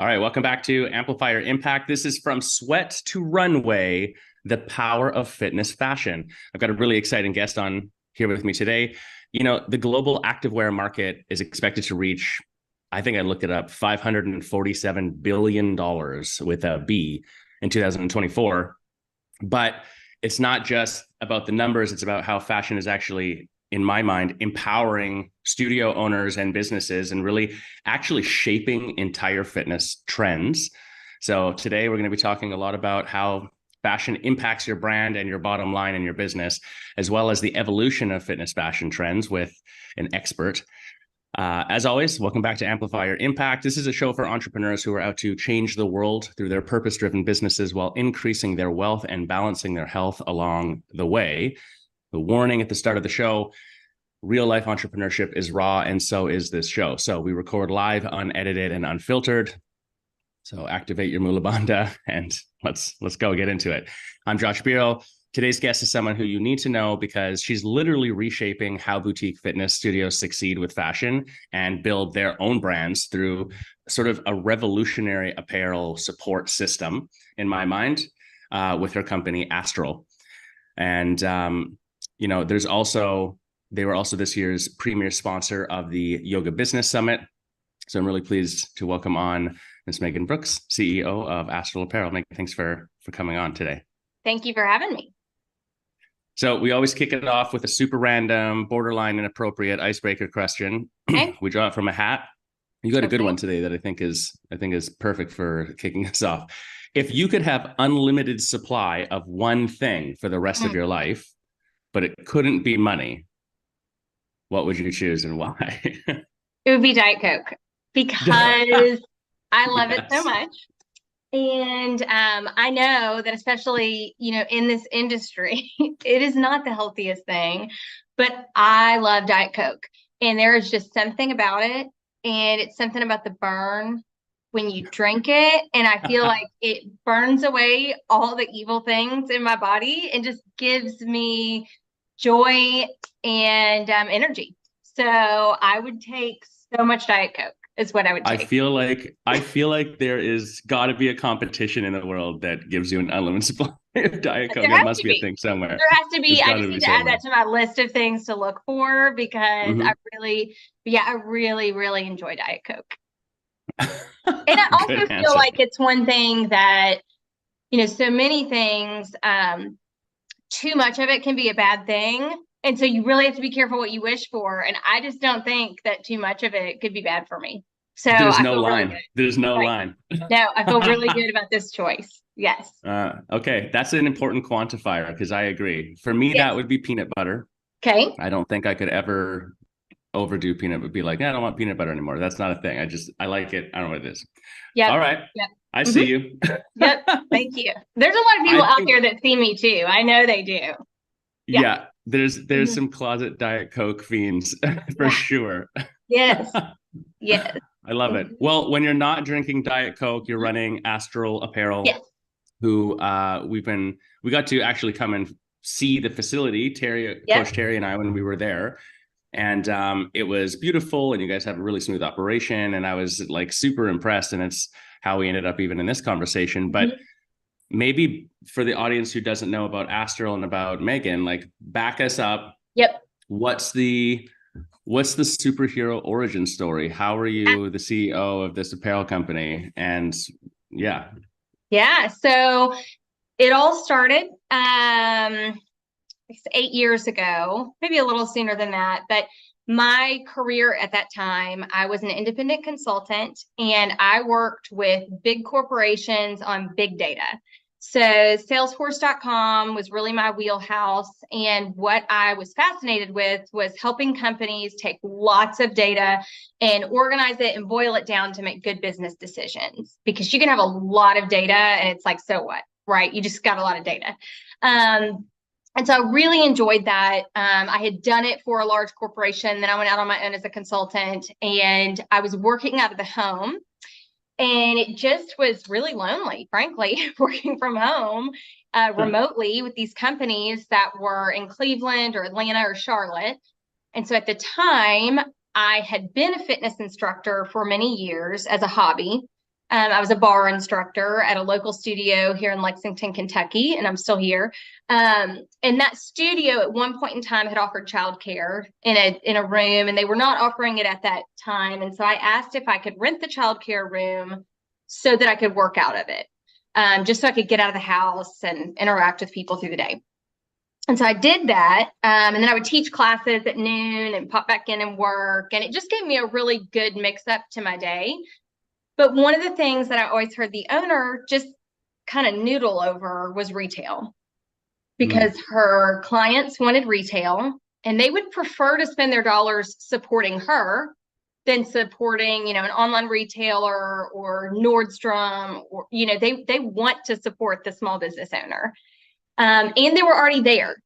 All right, welcome back to Amplify Impact. This is From Sweat to Runway, the power of fitness fashion. I've got a really exciting guest on here with me today. You know, the global activewear market is expected to reach, I think I looked it up, $547 billion with a B in 2024. But it's not just about the numbers, it's about how fashion is actually, in my mind, empowering studio owners and businesses and really actually shaping entire fitness trends. So today we're going to be talking a lot about how fashion impacts your brand and your bottom line in your business, as well as the evolution of fitness fashion trends with an expert. As always, welcome back to Amplify Your Impact. This is a show for entrepreneurs who are out to change the world through their purpose-driven businesses while increasing their wealth and balancing their health along the way. The warning at the start of the show: real life entrepreneurship is raw, and so is this show. So we record live, unedited, and unfiltered. So activate your mula bandha and let's go get into it. I'm Josh Biro. Today's guest is someone who you need to know because she's literally reshaping how boutique fitness studios succeed with fashion and build their own brands through sort of a revolutionary apparel support system, in my mind, with her company Astral. And you know, they were also this year's premier sponsor of the Yoga Business Summit. So I'm really pleased to welcome on Ms. Megan Brooks, CEO of Astral Apparel. Megan, thanks for coming on today. Thank you for having me. So we always kick it off with a super random, borderline inappropriate icebreaker question. Okay. We draw it from a hat. You got a good one today that I think is perfect for kicking us off. If you could have unlimited supply of one thing for the rest of your life, but it couldn't be money, what would you choose and why? It would be Diet Coke because I love it so much. And I know that especially, in this industry, it is not the healthiest thing, but I love Diet Coke. And there is just something about it. And it's something about the burn when you drink it. And I feel like it burns away all the evil things in my body and just gives me joy and energy. So I would take so much Diet Coke is what I would take. I feel like there is got to be a competition in the world that gives you an unlimited supply of Diet Coke. That must be a thing somewhere. There has to be. I just need to add that to my list of things to look for because I really, really enjoy Diet Coke. And I also feel like it's one thing that, so many things, too much of it can be a bad thing. And so you really have to be careful what you wish for. And I just don't think that too much of it could be bad for me. So there's no line. Really there's no line. No, I feel really good about this choice. Yes. Okay. That's an important quantifier because I agree. For me, that would be peanut butter. Okay. I don't think I could ever overdo peanut, would be like, I don't want peanut butter anymore. That's not a thing. I like it. I don't know what it is. Yeah. All right. Yep. I see you. Yep. Thank you. There's a lot of people out there that see me too. I know they do. Yeah. There's some closet Diet Coke fiends for sure. Yes. Yes. I love it. Well, when you're not drinking Diet Coke, you're running Astral Apparel, who we got to actually come and see the facility, Coach Terry and I, when we were there. And it was beautiful, and you guys have a really smooth operation. And I was like super impressed. And it's how we ended up even in this conversation. But maybe for the audience who doesn't know about Astral and about Megan, like back us up. Yep. What's the superhero origin story? How are you the CEO of this apparel company? And so it all started 8 years ago, maybe a little sooner than that. But my career at that time, I was an independent consultant and I worked with big corporations on big data. So Salesforce.com was really my wheelhouse. And what I was fascinated with was helping companies take lots of data and organize it and boil it down to make good business decisions. Because you can have a lot of data and it's like, so what, right? You just got a lot of data. And so I really enjoyed that. I had done it for a large corporation. Then I went out on my own as a consultant and I was working out of the home. And it just was really lonely, frankly, working from home remotely with these companies that were in Cleveland or Atlanta or Charlotte. And so at the time, I had been a fitness instructor for many years as a hobby. I was a bar instructor at a local studio here in Lexington, Kentucky, and I'm still here. And that studio at one point in time had offered childcare in a room, and they were not offering it at that time. And so I asked if I could rent the childcare room so that I could work out of it, just so I could get out of the house and interact with people through the day. And so I did that. And then I would teach classes at noon and pop back in and work. And it just gave me a really good mix up to my day. But one of the things that I always heard the owner just kind of noodle over was retail, because her clients wanted retail and they would prefer to spend their dollars supporting her than supporting, an online retailer or Nordstrom, or, they want to support the small business owner. And they were already there,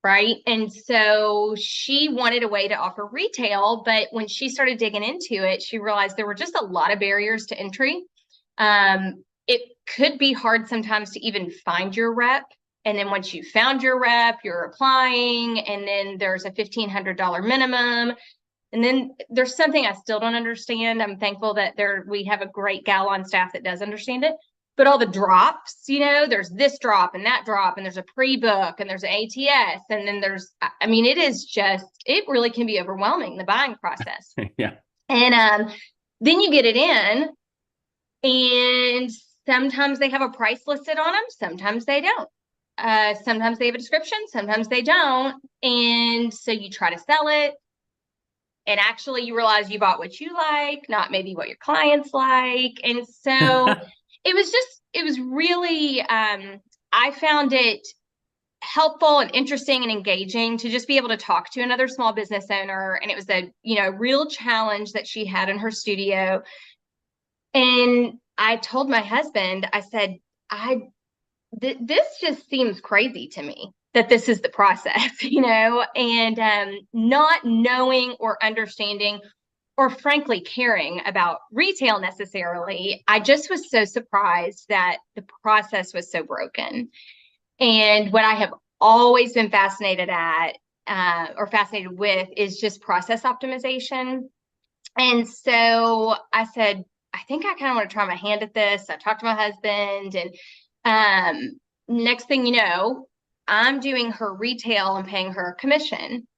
right? And so she wanted a way to offer retail, but when she started digging into it, she realized there were just a lot of barriers to entry. It could be hard sometimes to even find your rep. And then once you found your rep, you're applying, and then there's a $1,500 minimum. And then there's something I still don't understand. I'm thankful that we have a great gal on staff that does understand it. But all the drops, there's this drop and that drop, and there's a pre-book and there's an ATS. And then it really can be overwhelming, the buying process. Yeah. And then you get it in, and sometimes they have a price listed on them. Sometimes they don't. Sometimes they have a description. Sometimes they don't. And so you try to sell it. And actually you realize you bought what you like, not maybe what your clients like. And so it was really, I found it helpful and interesting and engaging to just be able to talk to another small business owner. And it was a, real challenge that she had in her studio. And I told my husband, I said, this just seems crazy to me that this is the process, and not knowing or understanding or frankly caring about retail necessarily. I just was so surprised that the process was so broken. And what I have always been fascinated at or fascinated with is just process optimization. And so I said, I think I kind of want to try my hand at this. I talked to my husband, and next thing you know, I'm doing her retail and paying her a commission.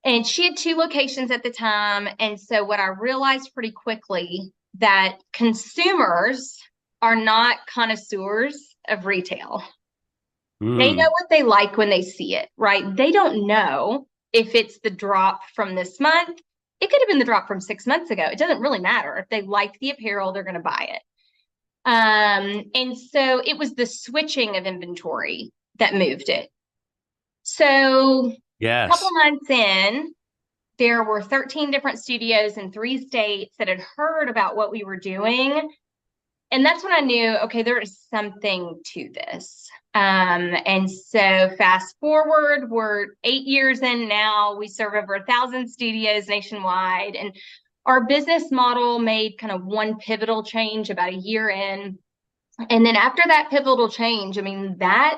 And she had 2 locations at the time. And so what I realized pretty quickly, that consumers are not connoisseurs of retail. They know what they like when they see it, right? They don't know if it's the drop from this month. It could have been the drop from 6 months ago. It doesn't really matter. If they like the apparel, they're going to buy it. And so it was the switching of inventory that moved it. So yes. A couple months in, there were 13 different studios in 3 states that had heard about what we were doing. And that's when I knew, okay, there is something to this. And so fast forward, we're 8 years in now. We serve over 1,000 studios nationwide. And our business model made kind of one pivotal change about a year in. And then after that pivotal change, that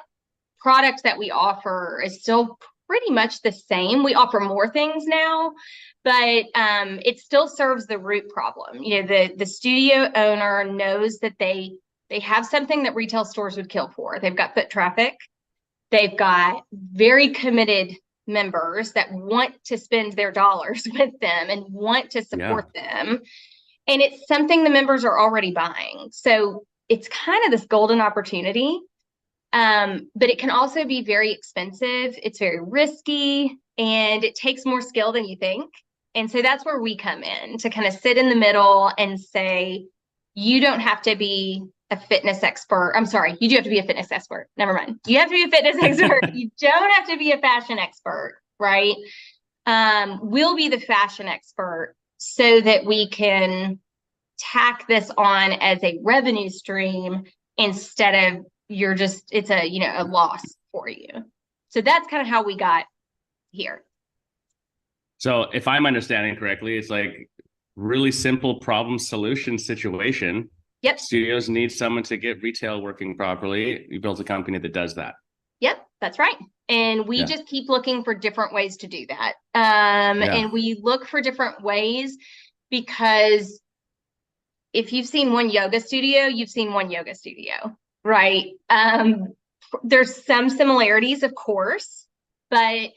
product that we offer is still pretty much the same. We offer more things now, but it still serves the root problem. The studio owner knows that they have something that retail stores would kill for. They've got foot traffic. They've got very committed members that want to spend their dollars with them and want to support them. And it's something the members are already buying. So it's kind of this golden opportunity. But it can also be very expensive. It's very risky, and it takes more skill than you think. And so that's where we come in, to kind of sit in the middle and say, you don't have to be a fitness expert. I'm sorry, you do have to be a fitness expert. Never mind. You have to be a fitness expert. You don't have to be a fashion expert, right? We'll be the fashion expert so that we can tack this on as a revenue stream instead of it's a loss for you. So that's kind of how we got here. So if I'm understanding correctly, it's like really simple problem solution situation. Yep. Studios need someone to get retail working properly. You built a company that does that. Yep, that's right. And we just keep looking for different ways to do that. And we look for different ways because if you've seen one yoga studio, you've seen one yoga studio, right? There's some similarities, of course, but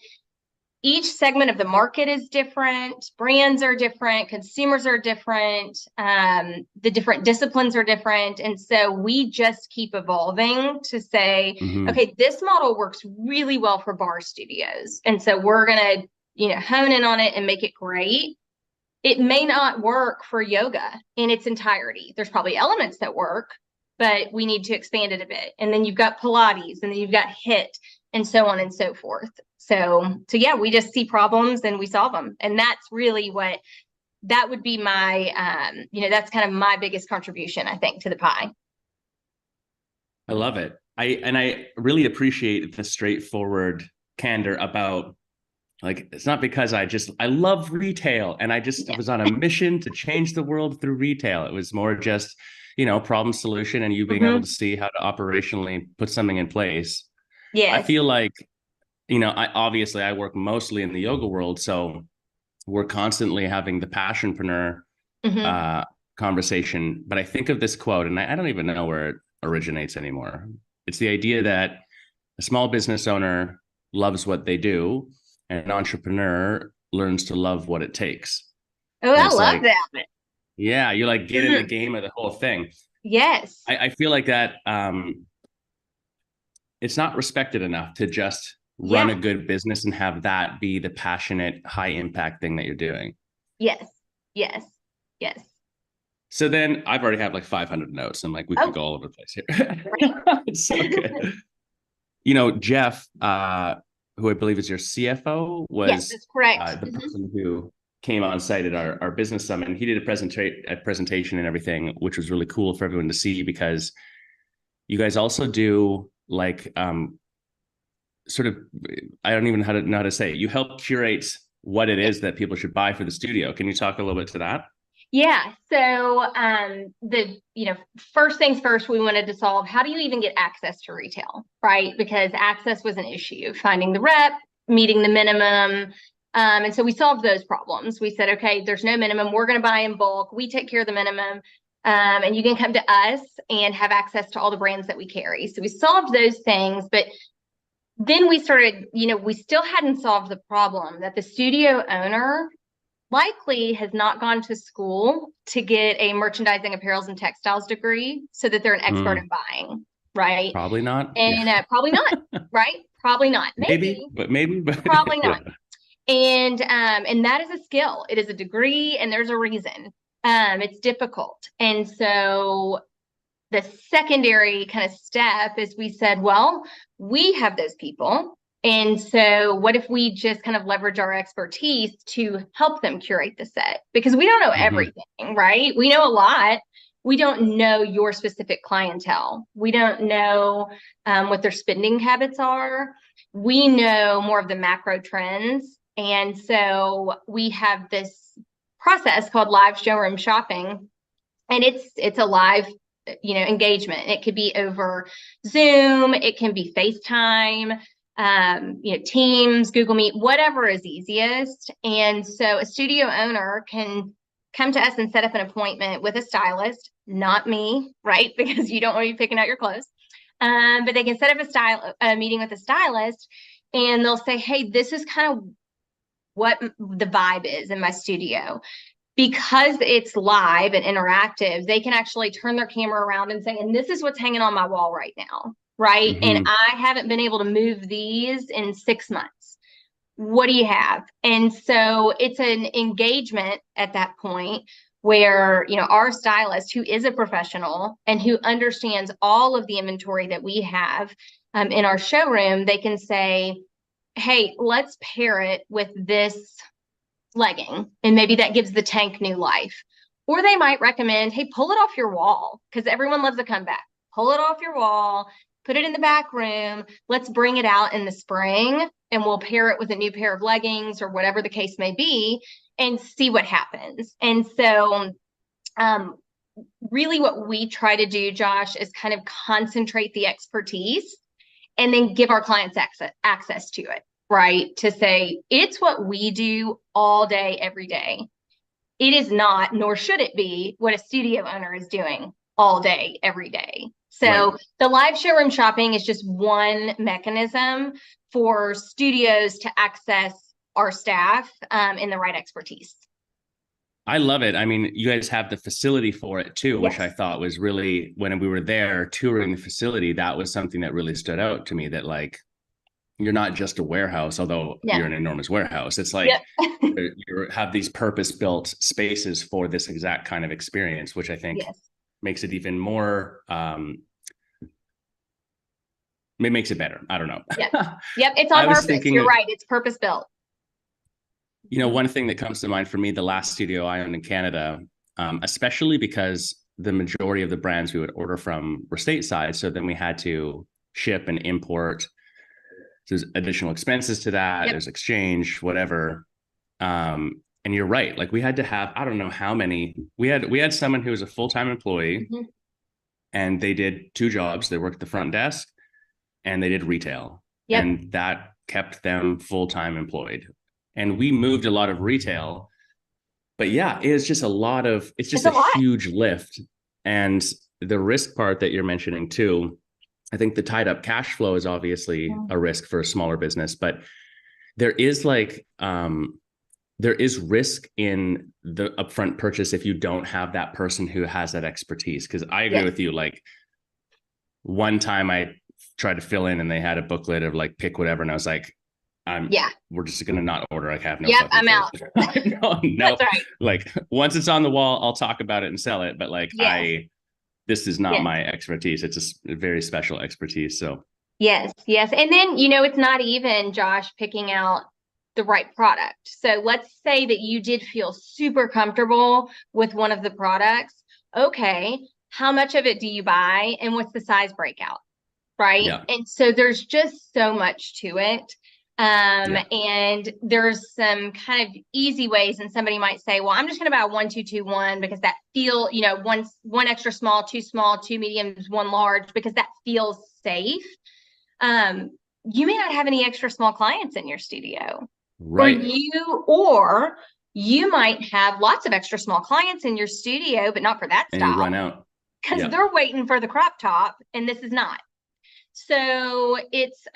each segment of the market is different. Brands are different. Consumers are different. The different disciplines are different. And so we just keep evolving to say, okay, this model works really well for bar studios. And so we're going to, hone in on it and make it great. It may not work for yoga in its entirety. There's probably elements that work, but we need to expand it a bit. And then you've got Pilates, and then you've got HIIT, and so on and so forth. So yeah, we just see problems and we solve them. And that's really that would be my, that's kind of my biggest contribution, I think, to the pie. I love it. I really appreciate the straightforward candor about, like, it's not because I love retail and I just was on a mission to change the world through retail. It was more just, problem solution and you being able to see how to operationally put something in place. Yes. I feel like, I work mostly in the yoga world, so we're constantly having the passionpreneur conversation. But I think of this quote, and I don't even know where it originates anymore. It's the idea that a small business owner loves what they do, and an entrepreneur learns to love what it takes. Oh, I love that. Yeah, you get in the game of the whole thing. Yes. I feel like that it's not respected enough to just run a good business and have that be the passionate, high impact thing that you're doing. Yes. So then I've already had 500 notes and we could go all over the place here. It's so good. Jeff, who I believe is your CFO, was that's correct. The person who came on site at our business summit, and he did a presentation and everything, which was really cool for everyone to see, because you guys also do sort of, I don't even know how to say it. You help curate what it is that people should buy for the studio. Can you talk a little bit to that? Yeah. So first things first, we wanted to solve, how do you even get access to retail, right? Because access was an issue, finding the rep, meeting the minimum. And so we solved those problems. We said, okay, there's no minimum. We're going to buy in bulk. We take care of the minimum. And you can come to us and have access to all the brands that we carry. So we solved those things, but then we started, we still hadn't solved the problem that the studio owner likely has not gone to school to get a merchandising, apparels, and textiles degree so that they're an expert in buying, right? Probably not. And probably not, right? Probably not. Maybe. But probably not. And that is a skill. It is a degree, and there's a reason. It's difficult. And so the secondary kind of step is we said, well, we have those people. And so what if we just kind of leverage our expertise to help them curate the set? Because we don't know everything, right? We know a lot. We don't know your specific clientele. We don't know what their spending habits are. We know more of the macro trends. And so we have this process called live showroom shopping. And it's a live engagement. It could be over Zoom, it can be FaceTime, Teams, Google Meet, whatever is easiest. And so a studio owner can come to us and set up an appointment with a stylist, not me, right? Because you don't want to be picking out your clothes. But they can set up a meeting with a stylist, and they'll say, hey, this is kind of what the vibe is in my studio. Because it's live and interactive, they can actually turn their camera around and say, and this is what's hanging on my wall right now, right? And I haven't been able to move these in 6 months. What do you have? And so it's an engagement at that point where, our stylist, who is a professional and who understands all of the inventory that we have in our showroom, they can say, hey, let's pair it with this legging, and maybe that gives the tank new life. Or they might recommend, hey, pull it off your wall, because everyone loves a comeback. Pull it off your wall, put it in the back room. Let's bring it out in the spring, and we'll pair it with a new pair of leggings or whatever the case may be, and see what happens. And so really what we try to do, Josh, is kind of concentrate the expertise and then give our clients access to it. Right? To say, it's what we do all day, every day. it is not, nor should it be, what a studio owner is doing all day, every day. So Right. the live showroom shopping is just one mechanism for studios to access our staff in the right expertise. I love it. I mean, you guys have the facility for it too, which I Yes. thought was really, when we were there touring the facility, that was something that really stood out to me, that like, you're not just a warehouse, although No. you're an enormous warehouse. It's like Yep. you have these purpose-built spaces for this exact kind of experience, which I think Yes. makes it even more, it makes it better. I don't know. Yep. Yep. It's on I was purpose. You're thinking, right. It's purpose built. you know, one thing that comes to mind for me, the last studio I owned in Canada, especially because the majority of the brands we would order from were stateside. So then we had to ship and import. So there's additional expenses to that. Yep. There's exchange, whatever. And you're right. Like we had to have, I don't know how many, we had someone who was a full-time employee Mm-hmm. and they did two jobs. They worked the front desk and they did retail. Yep. And that kept them full-time employed. And we moved a lot of retail, but yeah, it's just it's just a huge lift. And the risk part that you're mentioning too, I think the tied up cash flow is obviously a risk for a smaller business, but there is there is risk in the upfront purchase if you don't have that person who has that expertise. Because I agree with you. Like one time I tried to fill in and they had a booklet of like pick whatever, and I was like, we're just gonna not order. I have no. Yep, I'm out. no. That's right. Like once it's on the wall, I'll talk about it and sell it. But like this is not my expertise. It's a very special expertise. So yes. And then, it's not even, Josh, picking out the right product. So let's say that you did feel super comfortable with one of the products. Okay, how much of it do you buy and what's the size breakout? Right. Yeah. And so there's just so much to it. And there's some kind of easy ways, and somebody might say, well, I'm just going to buy a 1, 2, 2, 1 because that one extra small, two mediums, one large, because that feels safe. You may not have any extra small clients in your studio, right? Or you might have lots of extra small clients in your studio, but not for that style. And you run out because they're waiting for the crop top, and this is not. So it's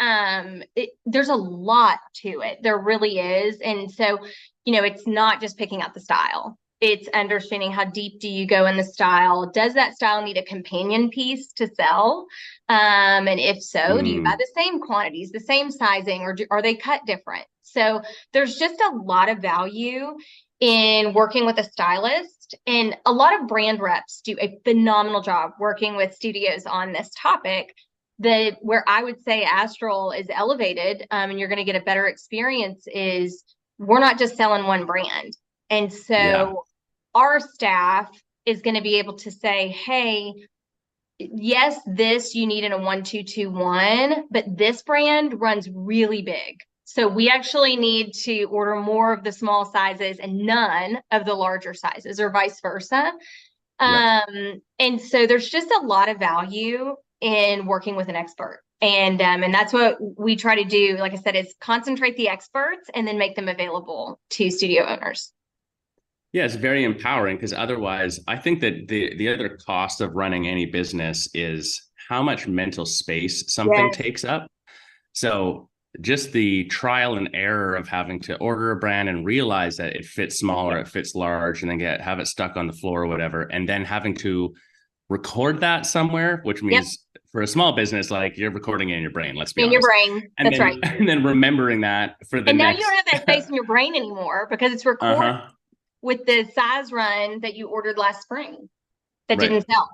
there's a lot to it. There really is. And so, it's not just picking out the style. It's understanding how deep do you go in the style? Does that style need a companion piece to sell? And if so, do you buy the same quantities, the same sizing, or are they cut different? So there's just a lot of value in working with a stylist. And a lot of brand reps do a phenomenal job working with studios on this topic. Where I would say Astral is elevated, and you're going to get a better experience, is we're not just selling one brand. And so our staff is going to be able to say, hey, yes, this you need in a 1, 2, 2, 1, but this brand runs really big. So we actually need to order more of the small sizes and none of the larger sizes, or vice versa. And so there's just a lot of value in working with an expert. And that's what we try to do. Like I said, is concentrate the experts and then make them available to studio owners. Yeah, it's very empowering, because otherwise I think that the other cost of running any business is how much mental space something takes up. So just the trial and error of having to order a brand and realize that it fits small or it fits large, and then have it stuck on the floor or whatever, and then having to record that somewhere, which means for a small business, like you're recording it in your brain, let's be honest. In your brain. That's right. And then remembering that for the next. And now you don't have that space in your brain anymore because it's recorded with the size run that you ordered last spring that didn't sell.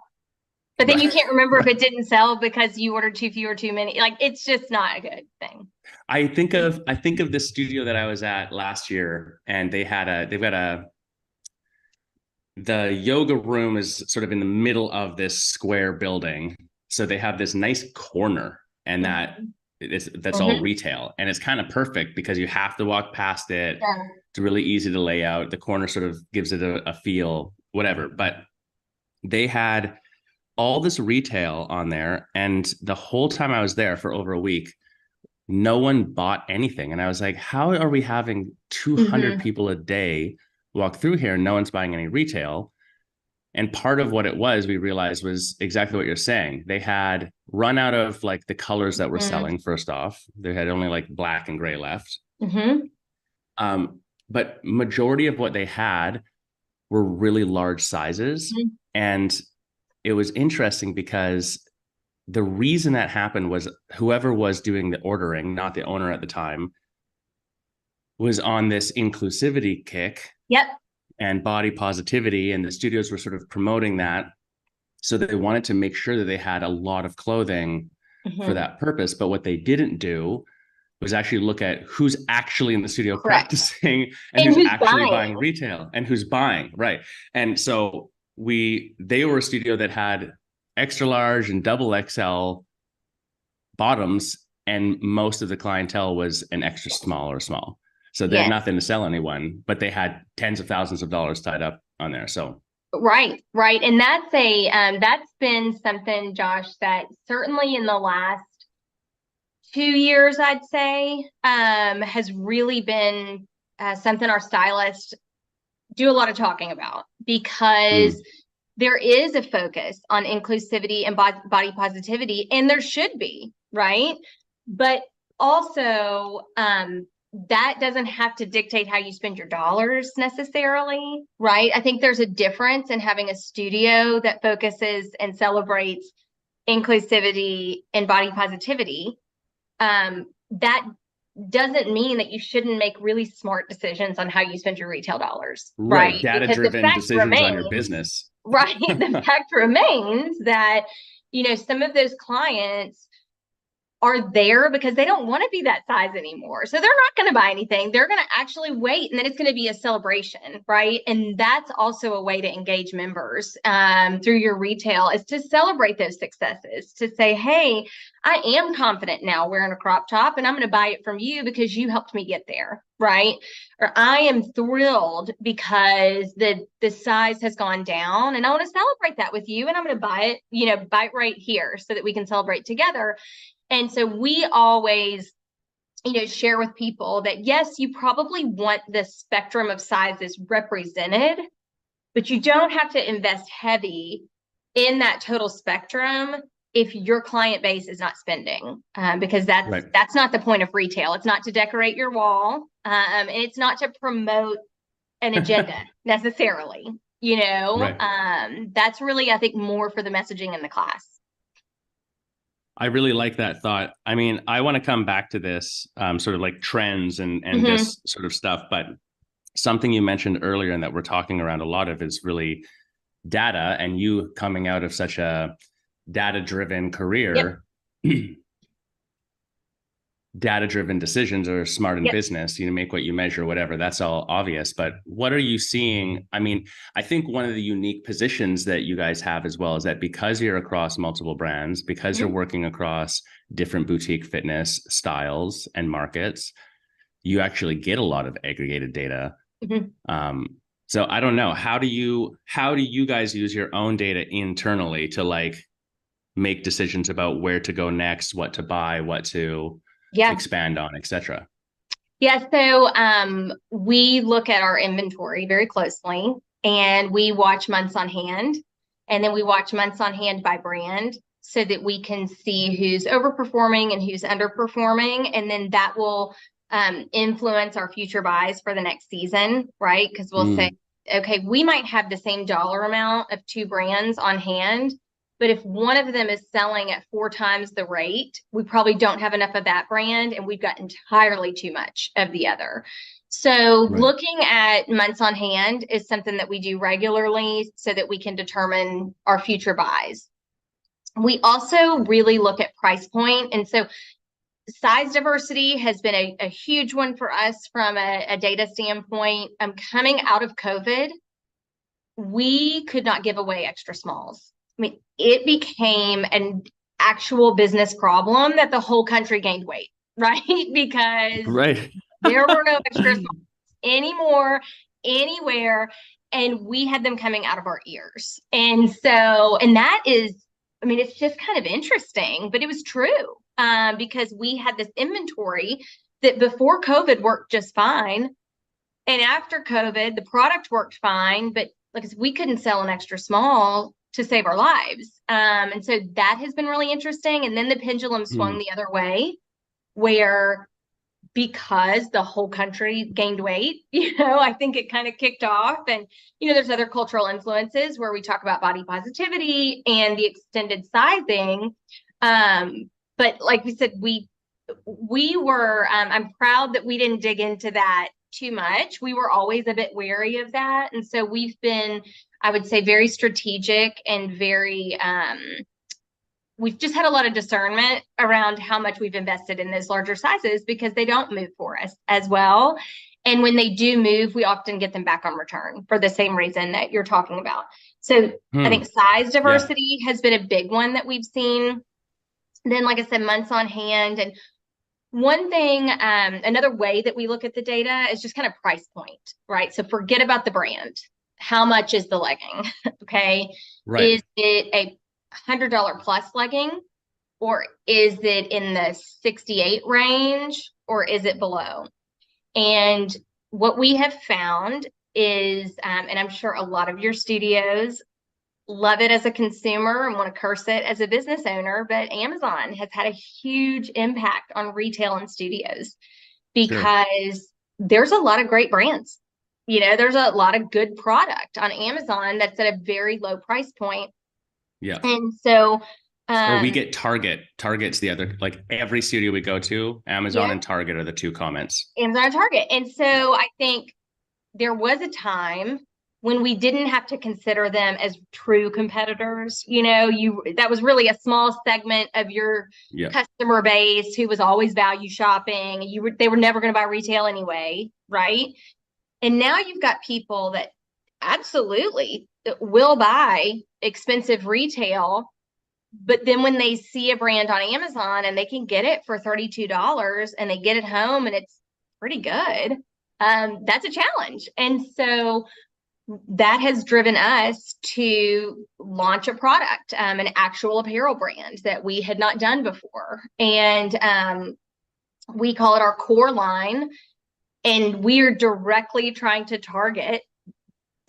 But then you can't remember if it didn't sell because you ordered too few or too many. Like, it's just not a good thing. I think of the studio that I was at last year, and they've got the yoga room is sort of in the middle of this square building. So they have this nice corner, and that's all retail. And it's kind of perfect because you have to walk past it. It's really easy to lay out. The corner sort of gives it a feel, whatever. But they had all this retail on there. And the whole time I was there for over a week, no one bought anything. And I was like, how are we having 200 people a day walk through here, no one's buying any retail. And part of what it was, we realized, was exactly what you're saying. They had run out of like the colors that were selling, first off. They had only like black and gray left. But majority of what they had were really large sizes. And it was interesting because the reason that happened was whoever was doing the ordering, not the owner at the time, was on this inclusivity kick. Yep. And body positivity, and the studios were sort of promoting that. So they wanted to make sure that they had a lot of clothing for that purpose. But what they didn't do was actually look at who's actually in the studio practicing and who's actually buying retail and who's buying. Right. And so they were a studio that had extra large and double XL bottoms, and most of the clientele was an extra small or small. So they had nothing to sell anyone, but they had tens of thousands of dollars tied up on there. So right. And that's been something, Josh, that certainly in the last 2 years, I'd say, has really been something our stylists do a lot of talking about, because there is a focus on inclusivity and body positivity, and there should be, right? But also, that doesn't have to dictate how you spend your dollars necessarily, right? I think there's a difference in having a studio that focuses and celebrates inclusivity and body positivity. That doesn't mean that you shouldn't make really smart decisions on how you spend your retail dollars, right? Data-driven decisions on your business. Right. The fact remains that, some of those clients are there because they don't want to be that size anymore. So they're not going to buy anything. They're going to actually wait, and then it's going to be a celebration, right? And that's also a way to engage members through your retail, is to celebrate those successes, to say, hey, I am confident now wearing a crop top, and I'm going to buy it from you because you helped me get there, right? Or I am thrilled because the size has gone down, and I want to celebrate that with you, and I'm going to buy it right here so that we can celebrate together. And so we always, share with people that, yes, you probably want the spectrum of sizes represented, but you don't have to invest heavy in that total spectrum if your client base is not spending, because that's not the point of retail. It's not to decorate your wall, and it's not to promote an agenda necessarily. That's really, I think, more for the messaging in the class. I really like that thought. I mean, I want to come back to this sort of like trends and this sort of stuff, but something you mentioned earlier and that we're talking around a lot of is really data, and you coming out of such a data-driven career. Data-driven decisions are smart in business. Make what you measure, whatever, that's all obvious. But what are you seeing? I mean, I think one of the unique positions that you guys have as well is that because you're across multiple brands, because you're working across different boutique fitness styles and markets, you actually get a lot of aggregated data. So I don't know, how do you guys use your own data internally to like make decisions about where to go next, what to buy, what to expand on, etc.? So we look at our inventory very closely, and we watch months on hand, and then we watch months on hand by brand, so that we can see who's overperforming and who's underperforming, and then that will influence our future buys for the next season, right? Because we'll say, okay, we might have the same dollar amount of 2 brands on hand, but if one of them is selling at 4 times the rate, we probably don't have enough of that brand, and we've got entirely too much of the other. So looking at months on hand is something that we do regularly so that we can determine our future buys. We also really look at price point. And so size diversity has been a huge one for us from a data standpoint. Coming out of COVID, we could not give away extra smalls. I mean, it became an actual business problem that the whole country gained weight, right? Because there were no extra smalls anymore, anywhere, and we had them coming out of our ears. And that is, I mean, it's just kind of interesting, but it was true, because we had this inventory that before COVID worked just fine. And after COVID, the product worked fine, but like I said, we couldn't sell an extra small to save our lives. And so that has been really interesting. And then the pendulum swung the other way, where because the whole country gained weight, I think it kind of kicked off. And, there's other cultural influences where we talk about body positivity and the extended sizing. But like we said, we were, I'm proud that we didn't dig into that too much. We were always a bit wary of that. And so we've been, I would say, very strategic and very, we've just had a lot of discernment around how much we've invested in those larger sizes because they don't move for us as well. And when they do move, we often get them back on return for the same reason that you're talking about. So I think size diversity has been a big one that we've seen. Then, like I said, months on hand. And one thing, another way that we look at the data is just kind of price point, right? So forget about the brand. How much is the legging? Okay. Right. Is it a $100 plus legging, or is it in the 68 range, or is it below? And what we have found is, and I'm sure a lot of your studios love it as a consumer and want to curse it as a business owner, but Amazon has had a huge impact on retail and studios because there's a lot of great brands. There's a lot of good product on Amazon that's at a very low price point. Yeah. And so or we get Target's the other, like every studio we go to, Amazon and Target are the two comments. Amazon and Target. And so I think there was a time when we didn't have to consider them as true competitors. That was really a small segment of your customer base who was always value shopping. They were never going to buy retail anyway, right? And now you've got people that absolutely will buy expensive retail, but then when they see a brand on Amazon and they can get it for $32 and they get it home and it's pretty good, that's a challenge. And so that has driven us to launch a product, an actual apparel brand that we had not done before. And we call it our core line. And we're directly trying to target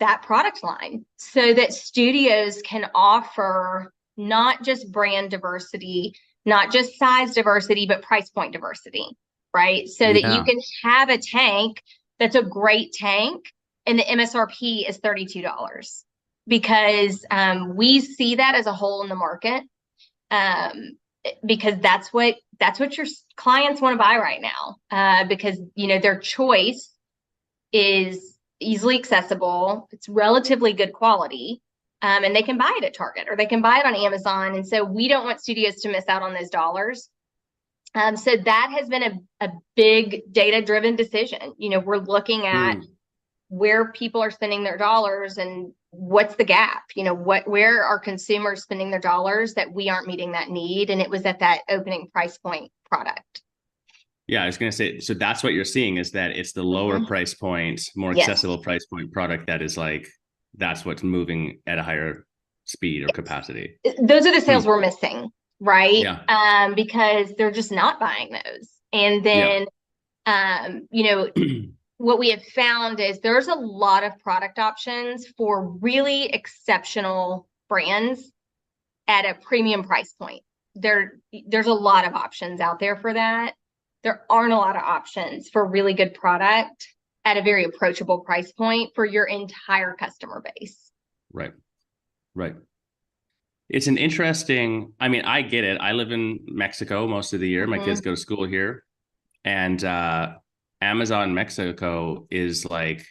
that product line so that studios can offer not just brand diversity, not just size diversity, but price point diversity, right? So that you can have a tank that's a great tank and the MSRP is $32 because we see that as a hole in the market because that's what your clients want to buy right now because, their choice is easily accessible. It's relatively good quality and they can buy it at Target or they can buy it on Amazon. And so we don't want studios to miss out on those dollars. So that has been a big data-driven decision. We're looking at where people are spending their dollars and what's the gap, where are consumers spending their dollars that we aren't meeting that need. And it was at that opening price point product. Yeah, I was going to say, so that's what you're seeing is that it's the lower price point, more accessible price point product that is that's what's moving at a higher speed or capacity. Those are the sales we're missing, right? Yeah. Because they're just not buying those. And then, what we have found is there's a lot of product options for really exceptional brands at a premium price point. There's a lot of options out there for that. There aren't a lot of options for really good product at a very approachable price point for your entire customer base. Right. It's an interesting, I get it. I live in Mexico most of the year. My kids go to school here. And Amazon Mexico is it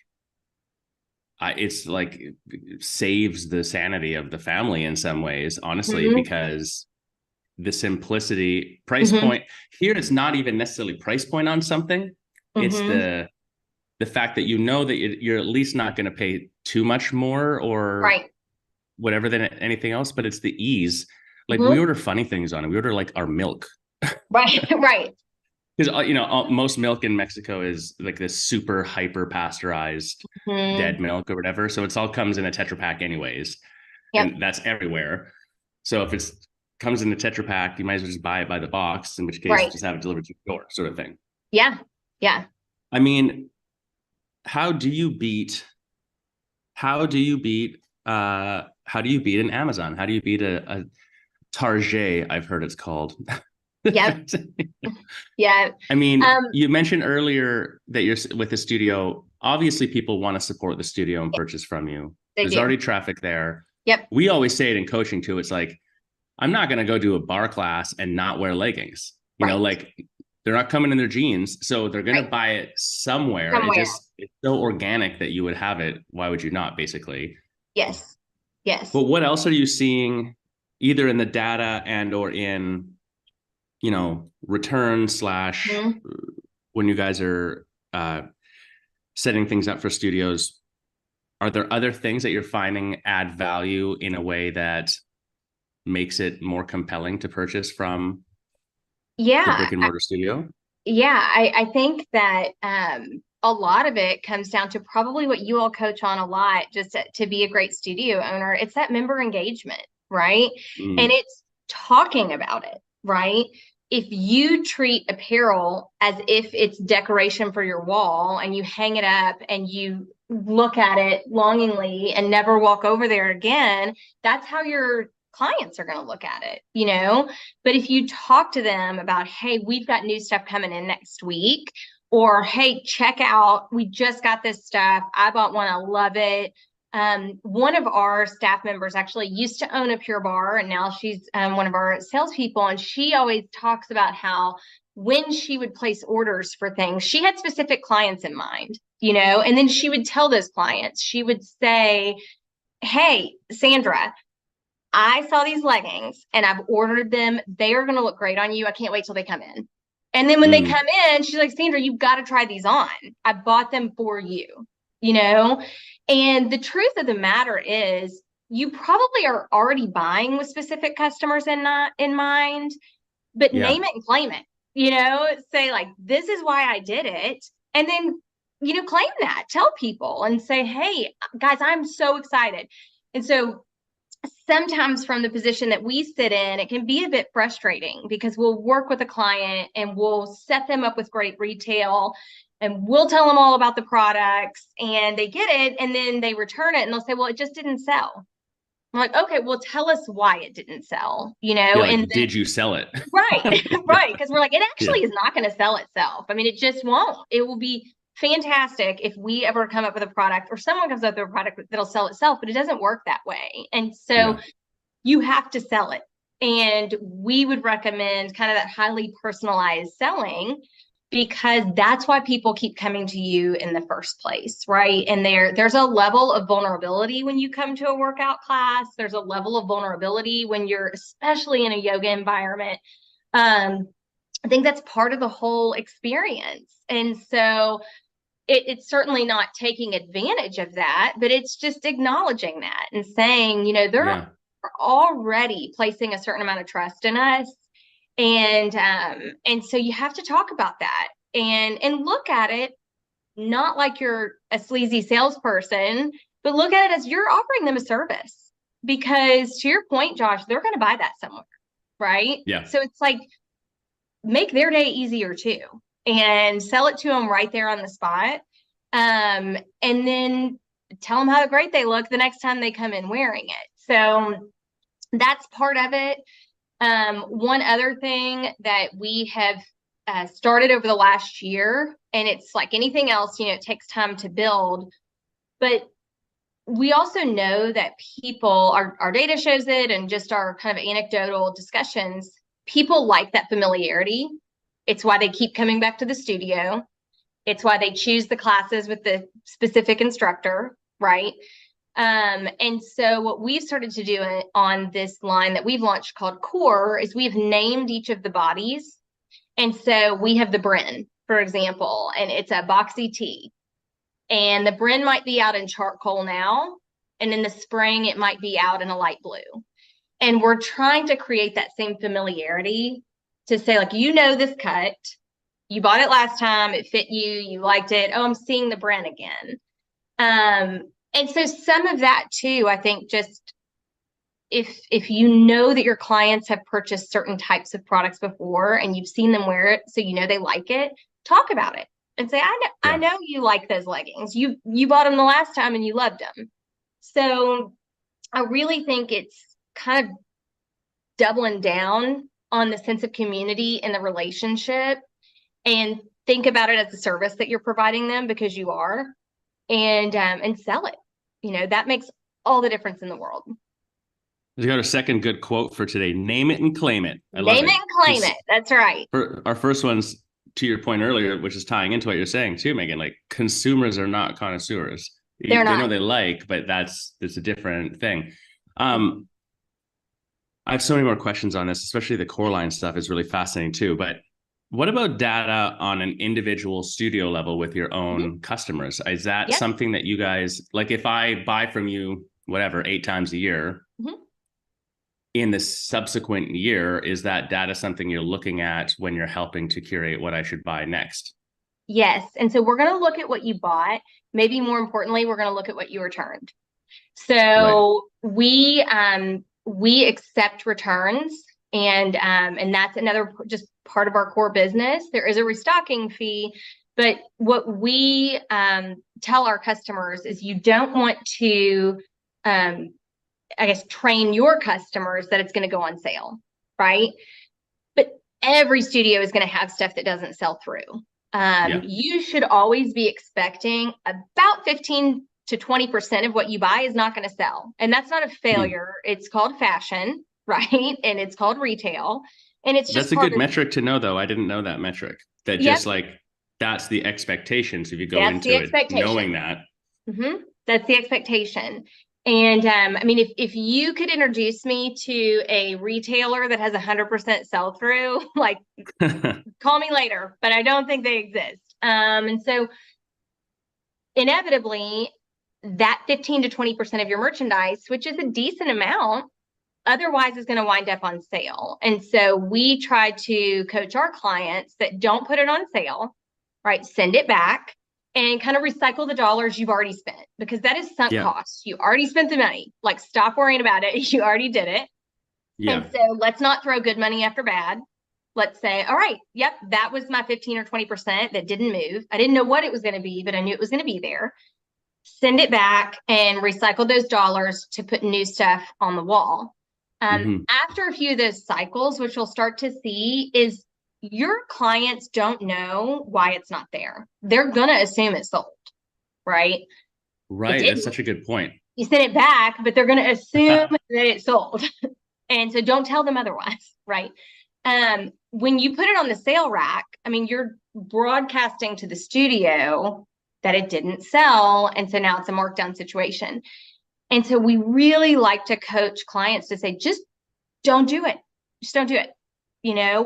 saves the sanity of the family in some ways, honestly, because the simplicity price point here, it's not even necessarily price point on something. It's the fact that that you're at least not going to pay too much more or whatever than anything else, but it's the ease. We order funny things on it. We order our milk. Right. Because, most milk in Mexico is this super hyper pasteurized dead milk or whatever. So it's all comes in a Tetra Pak anyways. And that's everywhere. So if it's comes in a Tetra Pak, you might as well just buy it by the box, in which case just have it delivered to your door sort of thing. Yeah. how do you beat an Amazon? How do you beat a Target, I've heard it's called? Yep. Yeah. I mean, Um, you mentioned earlier that you're with the studio. Obviously, people want to support the studio and purchase from you. they There's do. already traffic there. Yep. We always say it in coaching too. It's like, I'm not going to go do a bar class and not wear leggings. Right. Like they're not coming in their jeans. So they're going to Right. buy it somewhere. Somewhere. It's so organic that you would have it. Why would you not, basically? Yes. But Yes. what else are you seeing either in the data and or in, return slash Mhm. when you guys are setting things up for studios? Are there other things that you're finding add value in a way that makes it more compelling to purchase from the Yeah. brick and mortar studio? Yeah. I think that a lot of it comes down to probably what you all coach on a lot, just to be a great studio owner. It's that member engagement, right? And Mm, it's talking about it, right? If you treat apparel as if it's decoration for your wall and you hang it up and you look at it longingly and never walk over there again, that's how your clients are going to look at it, you know? But if you talk to them about, hey, we've got new stuff coming in next week, or hey, check out, we just got this stuff. I bought one, I love it. One of our staff members actually used to own a Pure Barre, and now she's one of our salespeople. And she always talks about how when she would place orders for things, she had specific clients in mind, you know, and then she would tell those clients, she would say, hey, Sandra, I saw these leggings and I've ordered them. They are going to look great on you. I can't wait till they come in. And then when they mm, come in, she's like, Sandra, you've got to try these on. I bought them for you, you know? And the truth of the matter is, you probably are already buying with specific customers in mind, but yeah. name it and claim it, say like, this is why I did it. And then, claim that, tell people and say, hey, guys, I'm so excited. And so sometimes from the position that we sit in, it can be a bit frustrating because we'll work with a client and we'll set them up with great retail and we'll tell them all about the products and they get it and then they return it and they'll say, well, it just didn't sell. I'm like, okay, well, tell us why it didn't sell, Yeah. and Like, did you sell it? right, right. Because we're like, it Yeah. actually is not going to sell itself. I mean, it just won't. It will be fantastic if we ever come up with a product or someone comes up with a product that'll sell itself, but it doesn't work that way. And so Yeah. you have to sell it. And we would recommend kind of that highly personalized selling because that's why people keep coming to you in the first place, right? And there's a level of vulnerability when you come to a workout class. There's a level of vulnerability when you're especially in a yoga environment. I think that's part of the whole experience. And so it's certainly not taking advantage of that, but it's just acknowledging that and saying, they're Yeah. already placing a certain amount of trust in us. And so you have to talk about that and look at it not like you're a sleazy salesperson, but look at it as you're offering them a service. Because to your point, Josh, they're going to buy that somewhere, right? Yeah. So it's like make their day easier too and sell it to them right there on the spot. And then tell them how great they look the next time they come in wearing it. So that's part of it. One other thing that we have started over the last year, and it's like anything else, it takes time to build, but we also know that people, our data shows it, and just our kind of anecdotal discussions, people like that familiarity. It's why they keep coming back to the studio. It's why they choose the classes with the specific instructor, right? And so what we've started to do on this line that we've launched called Core is we've named each of the bodies. And so we have the Bren, for example, and it's a boxy tee. And the Bren might be out in charcoal now. And in the spring, it might be out in a light blue. And we're trying to create that same familiarity to say, like, this cut. You bought it last time. It fit you. You liked it. Oh, I'm seeing the Bren again. And so some of that too, I think just if you know that your clients have purchased certain types of products before and you've seen them wear it, so they like it, talk about it. and say, I Yeah. know you like those leggings. You bought them the last time and you loved them. So I really think it's kind of doubling down on the sense of community and the relationship, and think about it as a service that you're providing them, because you are, and sell it. That makes all the difference in the world. We got a second good quote for today. Name it and claim it. I love Name it it. and claim it. That's right. For our first one's to your point earlier, which is tying into what you're saying too, Megan. Like, consumers are not connoisseurs. They're They know not. they like, but that's a different thing. I have so many more questions on this, especially the core line stuff is really fascinating too. But what about data on an individual studio level with your Mhm. own customers? Is that Yep. something that you guys, like, if I buy from you, whatever, 8 times a year, Mhm. in the subsequent year, is that data something you're looking at when you're helping to curate what I should buy next? Yes. And so we're going to look at what you bought. Maybe more importantly, we're going to look at what you returned. Right. So we accept returns, and that's another just part of our core business. There is a restocking fee, but what we tell our customers is you don't want to, I guess, train your customers that it's going to go on sale, right? But every studio is going to have stuff that doesn't sell through. Yeah. You should always be expecting about 15 to 20% of what you buy is not going to sell. And that's not a failure. It's called fashion, right? And it's called retail. And it's just That's a part good of, metric to know, though. I didn't know that metric. That yep, just like that's the expectation. So if you go that's the into it expectation. knowing that, That's the expectation. And I mean, if you could introduce me to a retailer that has 100% sell through, like, call me later, but I don't think they exist. And so inevitably, that 15 to 20% of your merchandise, which is a decent amount, otherwise is going to wind up on sale. And so we try to coach our clients that don't put it on sale, right? Send it back and kind of recycle the dollars you've already spent, because that is sunk yeah, costs. You already spent the money. Like, stop worrying about it. You already did it. And yeah, so let's not throw good money after bad. Let's say, all right, yep, that was my 15 or 20% that didn't move. I didn't know what it was going to be, but I knew it was going to be there. Send it back and recycle those dollars to put new stuff on the wall. hmm After a few of those cycles, which you'll start to see is your clients don't know why it's not there. They're going to assume it's sold, right? It right. That's didn't. such a good point. You send it back, but they're going to assume that it's sold. And so don't tell them otherwise, right? When you put it on the sale rack, I mean, you're broadcasting to the studio that it didn't sell. And so now it's a markdown situation. And so we really like to coach clients to say, just don't do it. Just don't do it,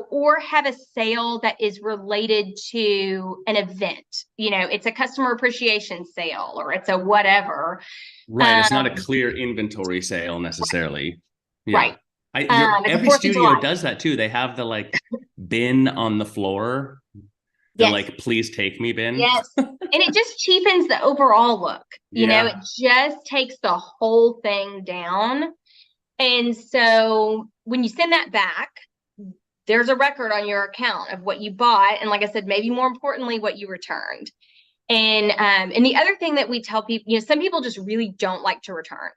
or have a sale that is related to an event. It's a customer appreciation sale, or it's a whatever. Right. It's not a clear inventory sale necessarily. Yeah. Right. It's a Every 4th of studio July. does that too. They have the like bin on the floor, the Yes. like please take me bin. Yes. And it just cheapens the overall look. It Yeah. just takes the whole thing down. And so when you send that back, there's a record on your account of what you bought. And like I said, maybe more importantly, what you returned. And the other thing that we tell people, some people just really don't like to return.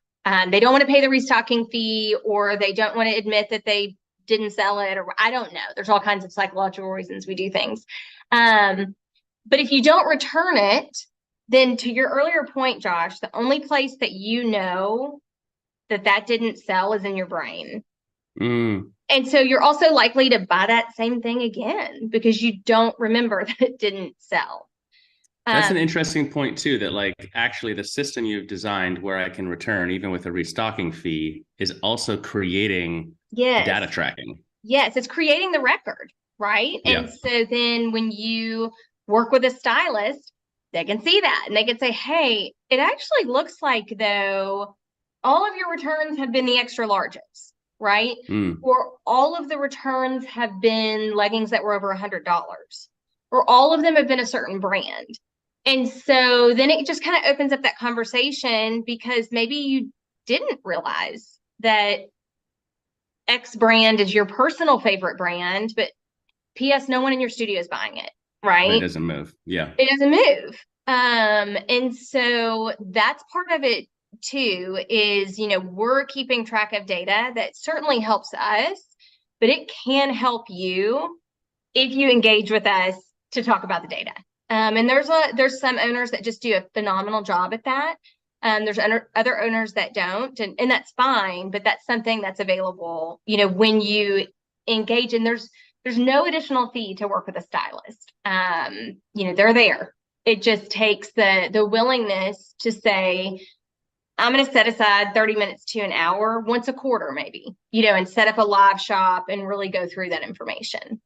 They don't want to pay the restocking fee, or they don't want to admit that they didn't sell it, or I don't know. There's all kinds of psychological reasons we do things. But if you don't return it, then to your earlier point, Josh, the only place that that didn't sell is in your brain. Mm. And so you're also likely to buy that same thing again because you don't remember that it didn't sell. That's an interesting point too, that like actually the system you've designed where I can return even with a restocking fee is also creating Yes. data tracking. Yes, it's creating the record, right? Yeah. And so then when you work with a stylist, they can see that and they can say, hey, it actually looks like though all of your returns have been the extra larges, right? Mm. Or all of the returns have been leggings that were over $100, or all of them have been a certain brand. And so then it just kind of opens up that conversation, because maybe you didn't realize that X brand is your personal favorite brand, but P.S. no one in your studio is buying it. But it right? doesn't move. Yeah. It doesn't move. And so that's part of it too, is, we're keeping track of data that certainly helps us, but it can help you if you engage with us to talk about the data. And there's some owners that just do a phenomenal job at that. There's other owners that don't, and that's fine, but that's something that's available, when you engage. And there's no additional fee to work with a stylist. They're there. It just takes the willingness to say, I'm going to set aside 30 minutes to an hour once a quarter, maybe, and set up a live shop and really go through that information.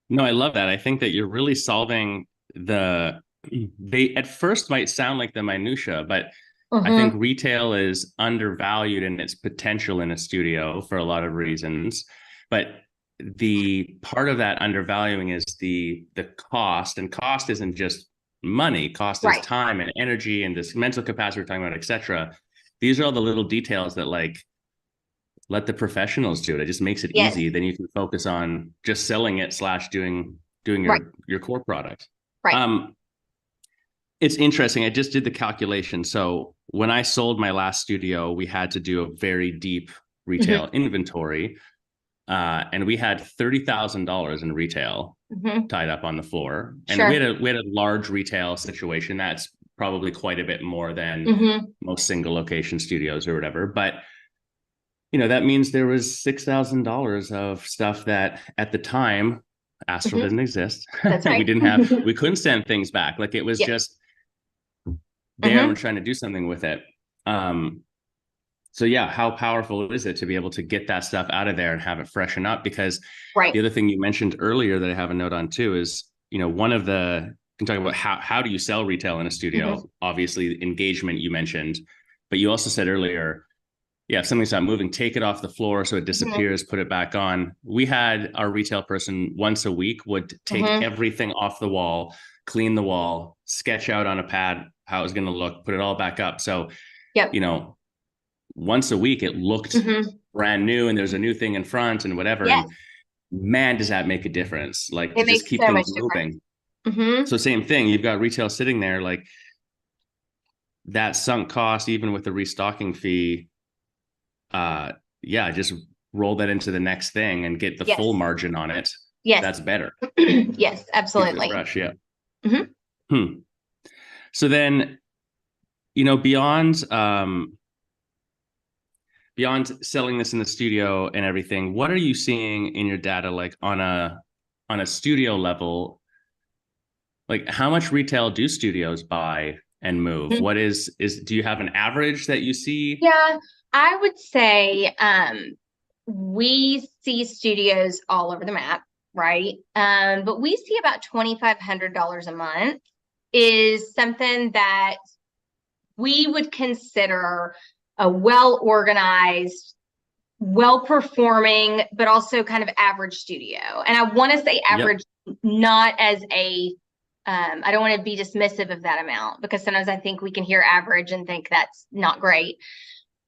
No, I love that. I think that you're really solving they at first might sound like the minutia, but I think retail is undervalued in its potential in a studio for a lot of reasons. But the part of that undervaluing is the cost, and cost isn't just money. Cost is time and energy and this mental capacity we're talking about, etc. These are all the little details that let the professionals do it. It just makes it easy. Then you can focus on just selling it / doing your core product. Right. It's interesting. I just did the calculation. So when I sold my last studio, we had to do a very deep retail inventory. And we had $30,000 in retail tied up on the floor. And we had a large retail situation. That's probably quite a bit more than most single location studios or whatever. But that means there was $6,000 of stuff that at the time Astral didn't exist. That's right. We couldn't send things back. Like it was just there and we're trying to do something with it. So yeah, how powerful is it to be able to get that stuff out of there and have it freshen up? Because the other thing you mentioned earlier that I have a note on too is, one of the, can talk about how do you sell retail in a studio? Obviously engagement you mentioned, but you also said earlier, if something's not moving, take it off the floor so it disappears, put it back on. We had our retail person once a week would take everything off the wall, clean the wall, sketch out on a pad how it was going to look, put it all back up. So, once a week it looked brand new and there's a new thing in front and whatever. And man, does that make a difference? Like to just keep things moving. So same thing, you've got retail sitting there, like that sunk cost, even with the restocking fee, just roll that into the next thing and get the full margin on it. That's better. Yes, absolutely. Fresh, So then, beyond selling this in the studio and everything, what are you seeing in your data, like on a studio level? Like how much retail do studios buy and move? What do you have an average that you see? Yeah, I would say we see studios all over the map, right? But we see about $2,500 a month is something that we would consider a well-organized, well-performing, but also kind of average studio. And I want to say average, not as I don't want to be dismissive of that amount, because sometimes I think we can hear average and think that's not great.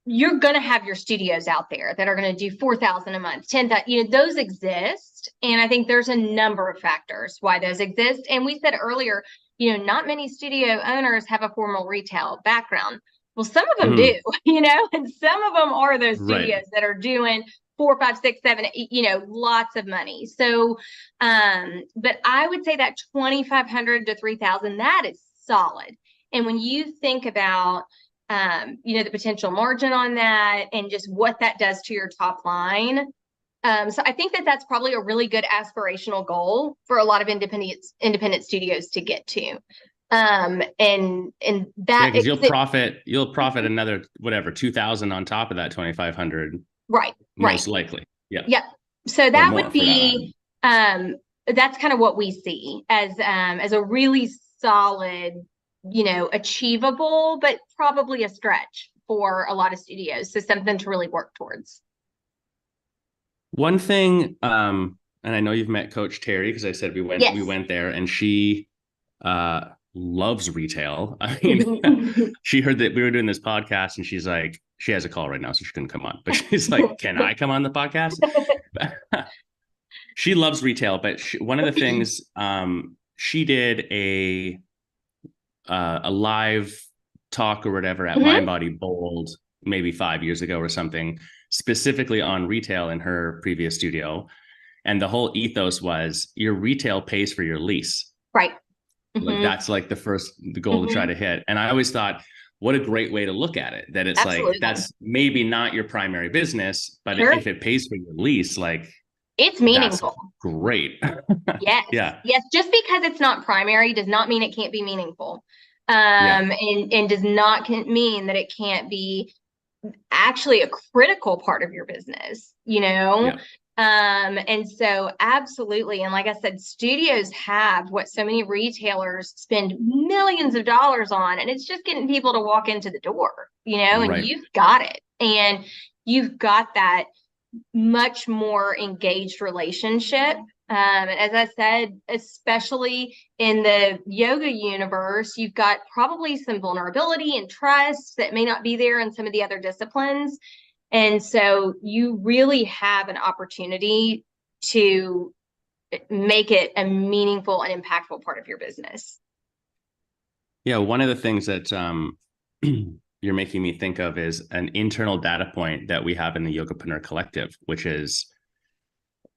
You're going to have your studios out there that are going to do 4,000 a month, 10,000, those exist. And I think there's a number of factors why those exist. And we said earlier, not many studio owners have a formal retail background. Well, some of them do, and some of them are those studios that are doing 4, 5, 6, 7, lots of money. So, but I would say that 2,500 to 3,000, that is solid. And when you think about, the potential margin on that and just what that does to your top line. So I think that that's probably a really good aspirational goal for a lot of independent studios to get to. And that because you'll profit another whatever 2,000 on top of that 2,500, most likely. Yep. So that would be that's kind of what we see as a really solid, achievable, but probably a stretch for a lot of studios. So something to really work towards. One thing, and I know you've met Coach Terry, because I said we went there, and she loves retail. I mean, she heard that we were doing this podcast, and she's like, she has a call right now, so she couldn't come on. But she's like, "Can I come on the podcast?" She loves retail, but one of the things she did a live talk or whatever at Mm-hmm. Mind Body Bold maybe 5 years ago or something, specifically on retail in her previous studio. And the whole ethos was your retail pays for your lease. Right. Like Mm-hmm. that's like the goal to try Mm-hmm. to hit. And I always thought, what a great way to look at it, that it's like, Absolutely. that's maybe not your primary business, but Sure. if it pays for your lease, like It's that's meaningful. great. Yes. Yeah. Yes. Just because it's not primary does not mean it can't be meaningful. Yeah. And does not mean that it can't be actually a critical part of your business, you know? Yeah. And so absolutely. And like I said, studios have what so many retailers spend millions of dollars on, and it's just getting people to walk into the door, you know, and Right. you've got it. And you've got that much more engaged relationship. And as I said, especially in the yoga universe, you've got probably some vulnerability and trust that may not be there in some of the other disciplines. And so you really have an opportunity to make it a meaningful and impactful part of your business. Yeah. One of the things that you're making me think of is an internal data point that we have in the Yogapreneur Collective, which is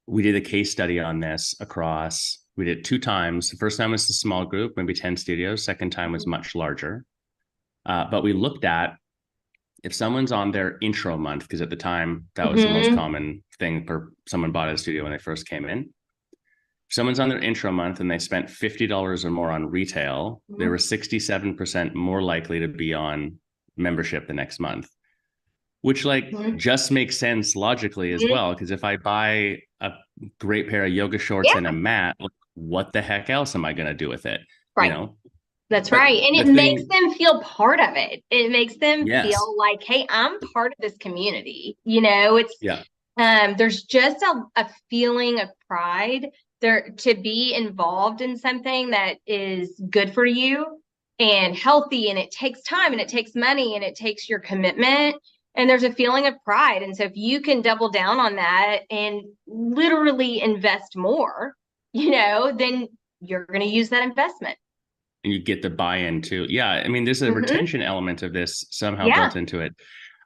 we did a case study on this across, we did it 2 times. The first time was a small group, maybe 10 studios. Second time was much larger. But we looked at if someone's on their intro month, because at the time that was the most Mm-hmm. common thing for someone bought at a studio when they first came in. If someone's on their intro month and they spent $50 or more on retail, they were 67% more likely to be on membership the next month, which like Mm-hmm. just makes sense logically as well. Because if I buy a great pair of yoga shorts and a Yeah, mat, like, what the heck else am I going to do with it? You right. know, That's but right. And the it makes thing, them feel part of it. It makes them yes, feel like, hey, I'm part of this community. You know, it's yeah, there's just a feeling of pride there to be involved in something that is good for you and healthy, and it takes time and it takes money and it takes your commitment. And there's a feeling of pride. And so if you can double down on that and literally invest more, you know, then you're going to use that investment. and you get the buy-in too. Yeah, I mean, there's a Mm-hmm. retention element of this somehow Yeah. built into it.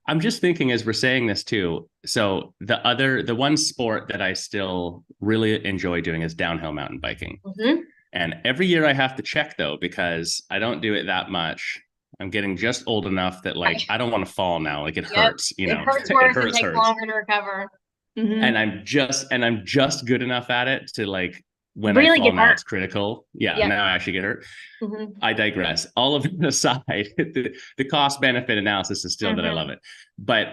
I'm just thinking as we're saying this too. So the one sport that I still really enjoy doing is downhill mountain biking. Mm-hmm. And every year I have to check though, because I don't do it that much. I'm getting just old enough that like I don't want to fall now. Like it Yep. hurts, you It know, hurts it worse and hurts, takes hurts. longer to recover. And Mm-hmm. I'm just good enough at it to like when I Really fall get now, hurt. it's critical. Yeah, Yep. now I actually get hurt. Mm-hmm. I digress. All of it aside, the cost benefit analysis is still that I Mm-hmm. love it. But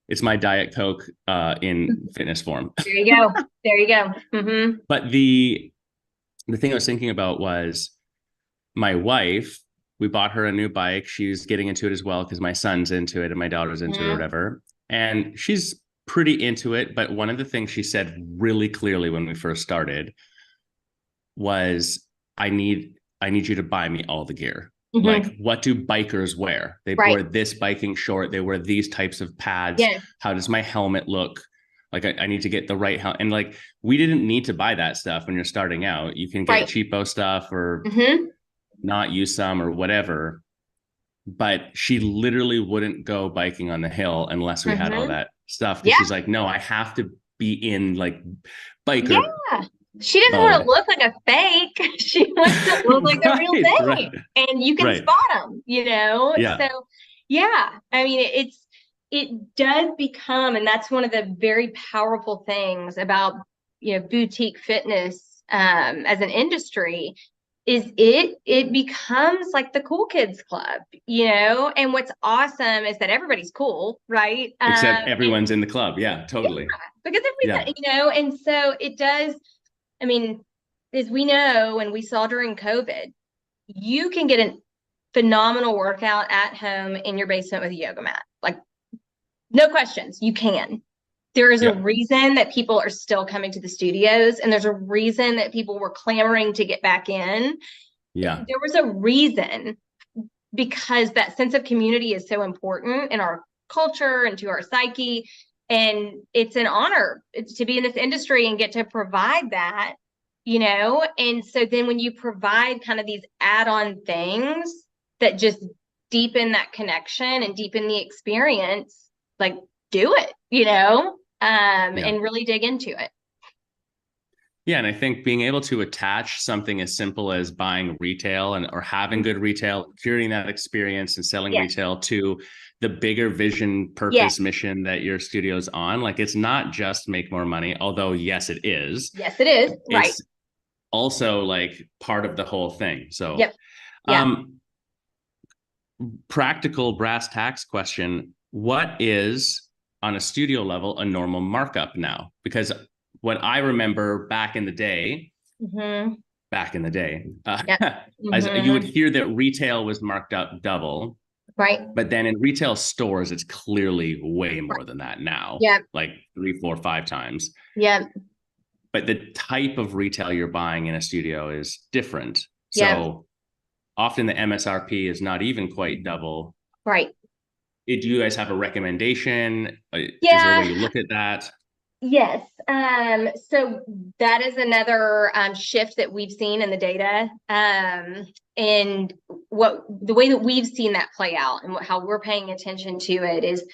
it's my Diet Coke in fitness form. There you go. There you go. Mm-hmm. But the thing I was thinking about was my wife, we bought her a new bike. She's getting into it as well because my son's into it and my daughter's into it or Mm-hmm. whatever. And she's pretty into it. But one of the things she said really clearly when we first started was, I need you to buy me all the gear. Mm-hmm. Like, what do bikers wear? They Right. wear this biking short. They wear these types of pads. Yes. How does my helmet look? Like, I need to get the right helmet. And like, we didn't need to buy that stuff when you're starting out. You can get Right. cheapo stuff or Mm-hmm. not use some or whatever. But she literally wouldn't go biking on the hill unless we had all Mm-hmm. that stuff. Cause Yeah. she's like, no, I have to be in like Yeah. biker She doesn't want to mode. look like a fake. She wants to look like the real Right, right, thing. And you can right. spot them, you know? Yeah. So, yeah, I mean, it does become, and that's one of the very powerful things about, you know, boutique fitness as an industry is it becomes like the cool kids club, you know? And what's awesome is that everybody's cool, right? Except And everyone's in the club. Yeah, yeah, totally. because Yeah. everybody, you know, and so it does. I mean, as we know, and we saw during COVID, you can get a phenomenal workout at home in your basement with a yoga mat. Like, no questions, you can. There is a Yeah. reason that people are still coming to the studios, and there's a reason that people were clamoring to get back in. Yeah. There was a reason, because that sense of community is so important in our culture and to our psyche. And it's an honor to be in this industry and get to provide that, And so then when you provide kind of these add-on things that just deepen that connection and deepen the experience, like do it, and really dig into it. Yeah, and I think being able to attach something as simple as buying retail or having good retail, curating that experience and selling retail to the bigger vision, purpose, mission that your studio's on. Like, it's not just make more money, although yes, it is. Yes, it is. Right. It's also like part of the whole thing. So, practical brass tacks question: what is, on a studio level, a normal markup now? Because what I remember back in the day, as you would hear that retail was marked up double, right? But then in retail stores, it's clearly way more than that now. Yeah, like 3, 4, 5 times. Yeah. But the type of retail you're buying in a studio is different. So often the MSRP is not even quite double. Right. Do you guys have a recommendation? Is there a way you look at that? Yes. So that is another shift that we've seen in the data. And the way that we've seen that play out and how we're paying attention to it is,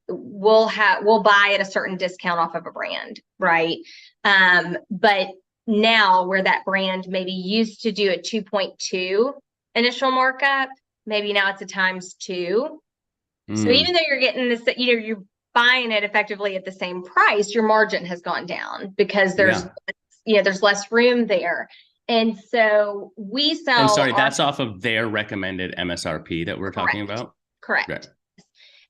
we'll buy at a certain discount off of a brand, right? But now where that brand maybe used to do a 2.2 initial markup, maybe now it's a ×2. So even though you're getting this, you're buying it effectively at the same price, your margin has gone down because there's less room there. And so we sell. And sorry, that's off of their recommended MSRP that we're talking about? Correct. Right.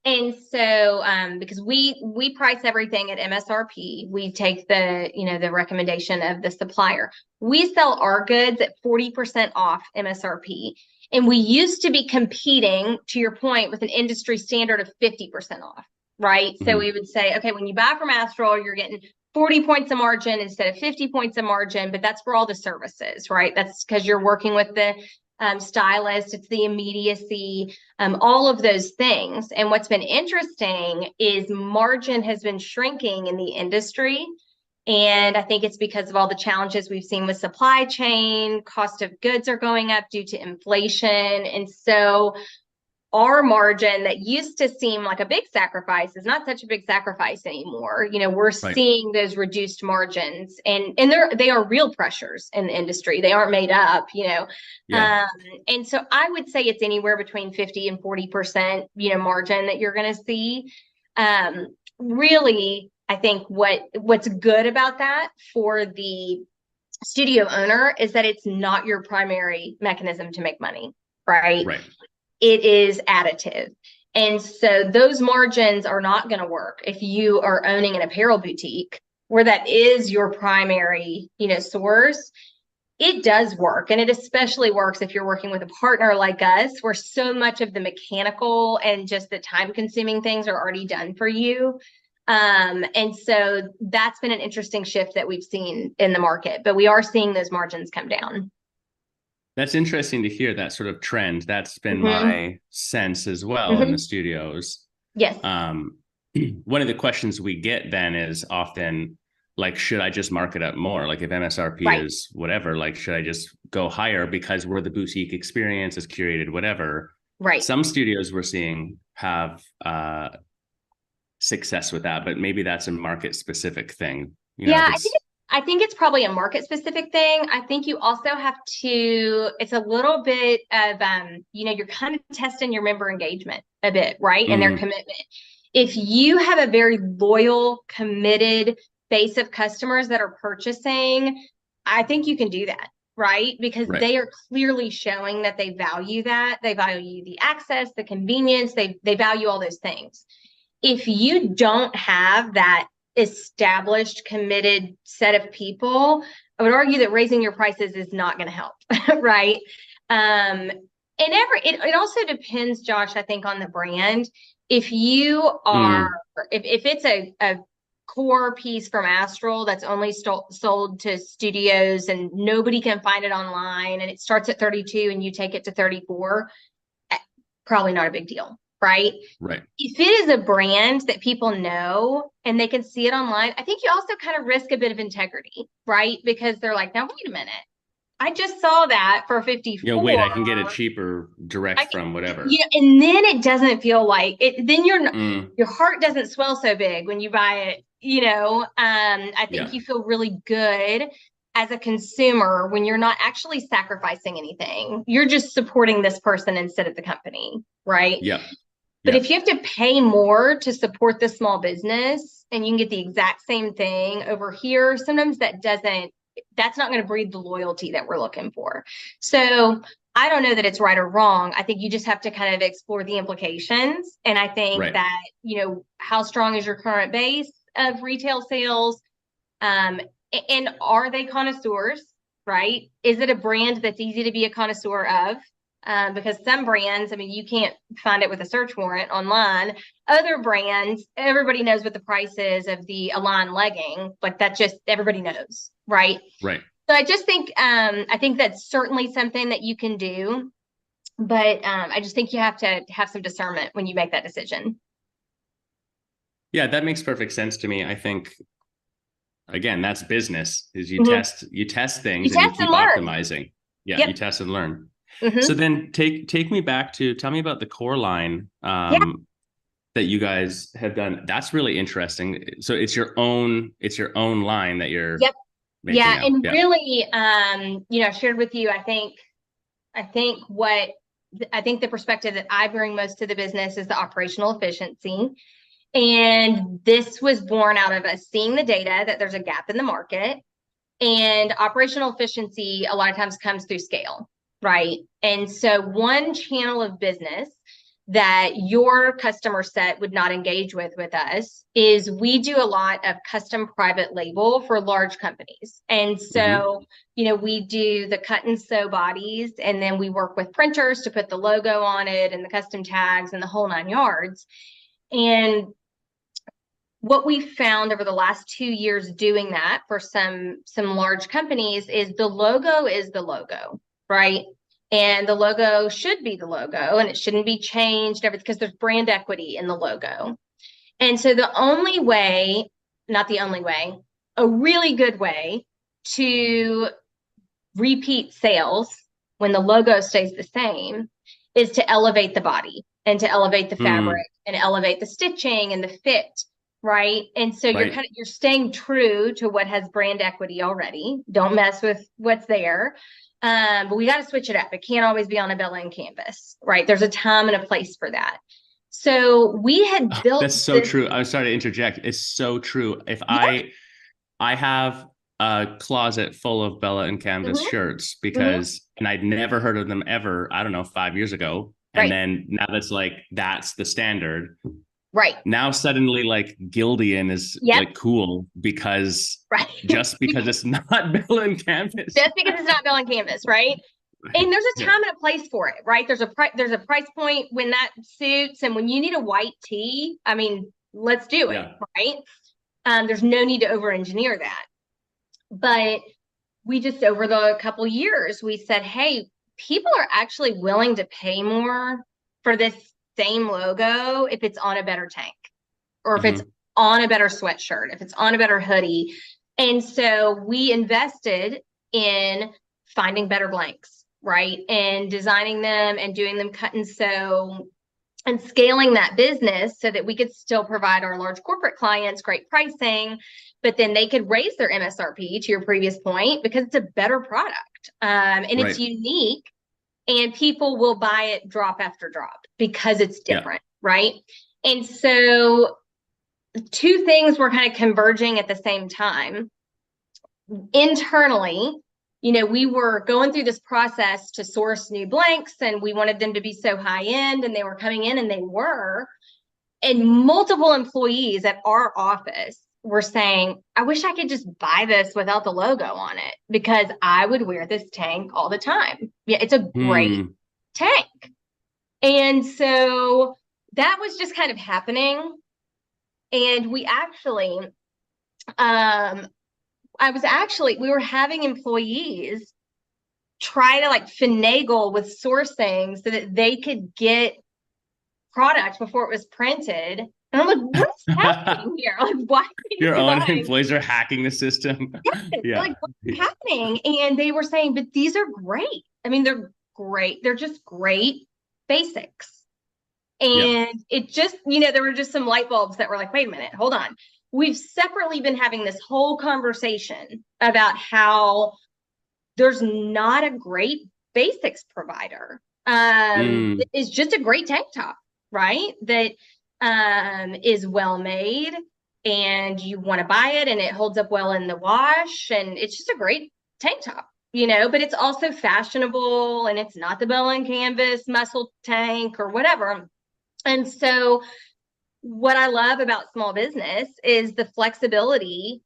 And so because we price everything at MSRP, we take the recommendation of the supplier. We sell our goods at 40% off MSRP. And we used to be competing, to your point, with an industry standard of 50% off, right? So we would say, okay, when you buy from Astral, you're getting 40 points of margin instead of 50 points of margin, but that's for all the services, right? That's because you're working with the stylist, it's the immediacy, all of those things. And what's been interesting is margin has been shrinking in the industry. And I think it's because of all the challenges we've seen with supply chain, cost of goods are going up due to inflation. And so our margin that used to seem like a big sacrifice is not such a big sacrifice anymore. We're seeing those reduced margins, and they are real pressures in the industry. They aren't made up, and so I would say it's anywhere between 50 and 40%, margin that you're going to see. Really, I think what's good about that for the studio owner is that it's not your primary mechanism to make money, right? Right. It is additive. And so those margins are not going to work if you are owning an apparel boutique where that is your primary, source. It does work. And it especially works if you're working with a partner like us, where so much of the mechanical and just the time consuming things are already done for you. And so that's been an interesting shift that we've seen in the market, but we are seeing those margins come down. That's interesting to hear that sort of trend. That's been my sense as well in the studios. Yes. One of the questions we get then is often like, should I just mark it up more? Like if MSRP is whatever, like, should I just go higher because we're the boutique experience is curated, whatever. Right. Some studios we're seeing have success with that, but maybe that's a market specific thing. I think it's probably a market specific thing. I think you also have to, it's a little bit of, you're kind of testing your member engagement a bit, right? And their commitment. If you have a very loyal, committed base of customers that are purchasing, I think you can do that, right? Because they are clearly showing that they value that. They value the access, the convenience, they value all those things. If you don't have that established, committed set of people, I would argue that raising your prices is not going to help, right? And it also depends, Josh, I think, on the brand. If you are, if it's a core piece from Astral that's only sold to studios and nobody can find it online, and it starts at 32 and you take it to 34, probably not a big deal. right? Right. If it is a brand that people know and they can see it online, I think you also kind of risk a bit of integrity, right? Because they're like, now, wait a minute. I just saw that for 54. Wait, I can get it cheaper direct from whatever. And then it doesn't feel like it. Then Mm, your heart doesn't swell so big when you buy it. I think yeah. you feel really good as a consumer when you're not actually sacrificing anything. You're just supporting this person instead of the company, right? Yep. But Yep. if you have to pay more to support the small business and you can get the exact same thing over here, sometimes that's not going to breed the loyalty that we're looking for. So I don't know that it's right or wrong. I think you just have to kind of explore the implications. And I think Right. that, how strong is your current base of retail sales? And are they connoisseurs, right? Is it a brand that's easy to be a connoisseur of? Because some brands, I mean, you can't find it with a search warrant online. Other brands, everybody knows what the price is of the Align legging. Like that just everybody knows, right? Right. So I think that's certainly something that you can do. But I just think you have to have some discernment when you make that decision. Yeah, that makes perfect sense to me. I think, again, that's business, is you Mm-hmm. test You things and you test and keep learn. optimizing. Yeah, Yep. you test and learn. So Mm-hmm. then take me back to, tell me about the core line Yeah. that you guys have done. That's really interesting. So it's your own line that you're Yep. making Yeah. now. And Yeah. really, I shared with you, I think the perspective that I bring most to the business is the operational efficiency. And this was born out of us seeing the data that there's a gap in the market. And operational efficiency a lot of times comes through scale, right? And so one channel of business that your customer set would not engage with us is we do a lot of custom private label for large companies. And Mm-hmm. so, we do the cut and sew bodies, and then we work with printers to put the logo on it and the custom tags and the whole 9 yards. And what we found over the last 2 years doing that for some large companies is the logo is the logo, right? And the logo should be the logo and it shouldn't be changed because there's brand equity in the logo. And so the only way, not the only way, a really good way to repeat sales when the logo stays the same is to elevate the body and to elevate the fabric and elevate the stitching and the fit, right? And so Right. you're staying true to what has brand equity already. Don't mess with what's there. But we got to switch it up. It can't always be on a Bella canvas, right? There's a time and a place for that. So we had built That's so this. true. I'm sorry to interject. It's so true. If Yeah. I have a closet full of Bella and Canvas Mm-hmm, shirts mm-hmm, and I'd never heard of them ever, I don't know, 5 years ago. And right. then now that's the standard. Right. Now suddenly like Gildian is Yep. like cool because Right. just because it's not Bella and Canvas. Just because it's not Bella canvas, right? And there's a Yeah. time and a place for it, right? There's a price point when that suits, and when you need a white tee, I mean, let's do it, Yeah. right? There's no need to over engineer that. But we just over the couple years, we said, hey, people are actually willing to pay more for this same logo if it's on a better tank, or if it's Mm-hmm. on a better sweatshirt, if it's on a better hoodie. And so we invested in finding better blanks, right? And designing them and doing them cut and sew and scaling that business so that we could still provide our large corporate clients great pricing, but then they could raise their MSRP to your previous point because it's a better product, and Right. it's unique, and people will buy it drop after drop because it's Yeah. different, right? And so two things were kind of converging at the same time. Internally, we were going through this process to source new blanks, and we wanted them to be so high end, and they were coming in, and they were. And multiple employees at our office were saying, I wish I could just buy this without the logo on it because I would wear this tank all the time. Yeah, it's a great tank. And so that was just kind of happening. And we actually, we were having employees try to like finagle with sourcing so that they could get product before it was printed. And I'm like, what is happening here? Like, why are Your you own buying? employees are hacking the system. Yes, Yeah. like what's happening? And they were saying, but these are great. I mean, they're great. They're just great basics. Yeah. And it just, there were just some light bulbs that were like, wait a minute, hold on. We've separately been having this whole conversation about how there's not a great basics provider. Mm, It's just a great tank top, right? That is well made and you want to buy it and it holds up well in the wash and it's just a great tank top, but it's also fashionable and it's not the bell and canvas muscle tank or whatever. And so what I love about small business is the flexibility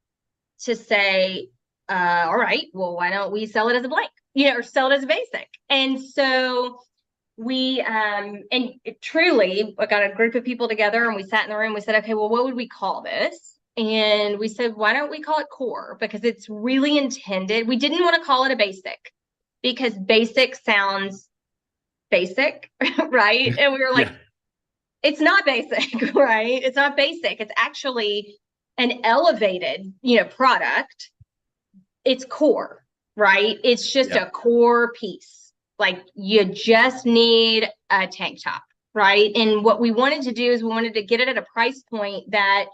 to say, all right, well, why don't we sell it as a blank, or sell it as a basic? And so we, and truly, I got a group of people together and we sat in the room. We said, okay, well, what would we call this? And we said, why don't we call it core? Because it's really intended. We didn't want to call it a basic because basic sounds basic, right? And we were like, yeah. it's not basic, right? It's not basic. It's actually an elevated, product. It's core, right? It's just Yeah. a core piece. Like you just need a tank top, right? And what we wanted to do is we wanted to get it at a price point that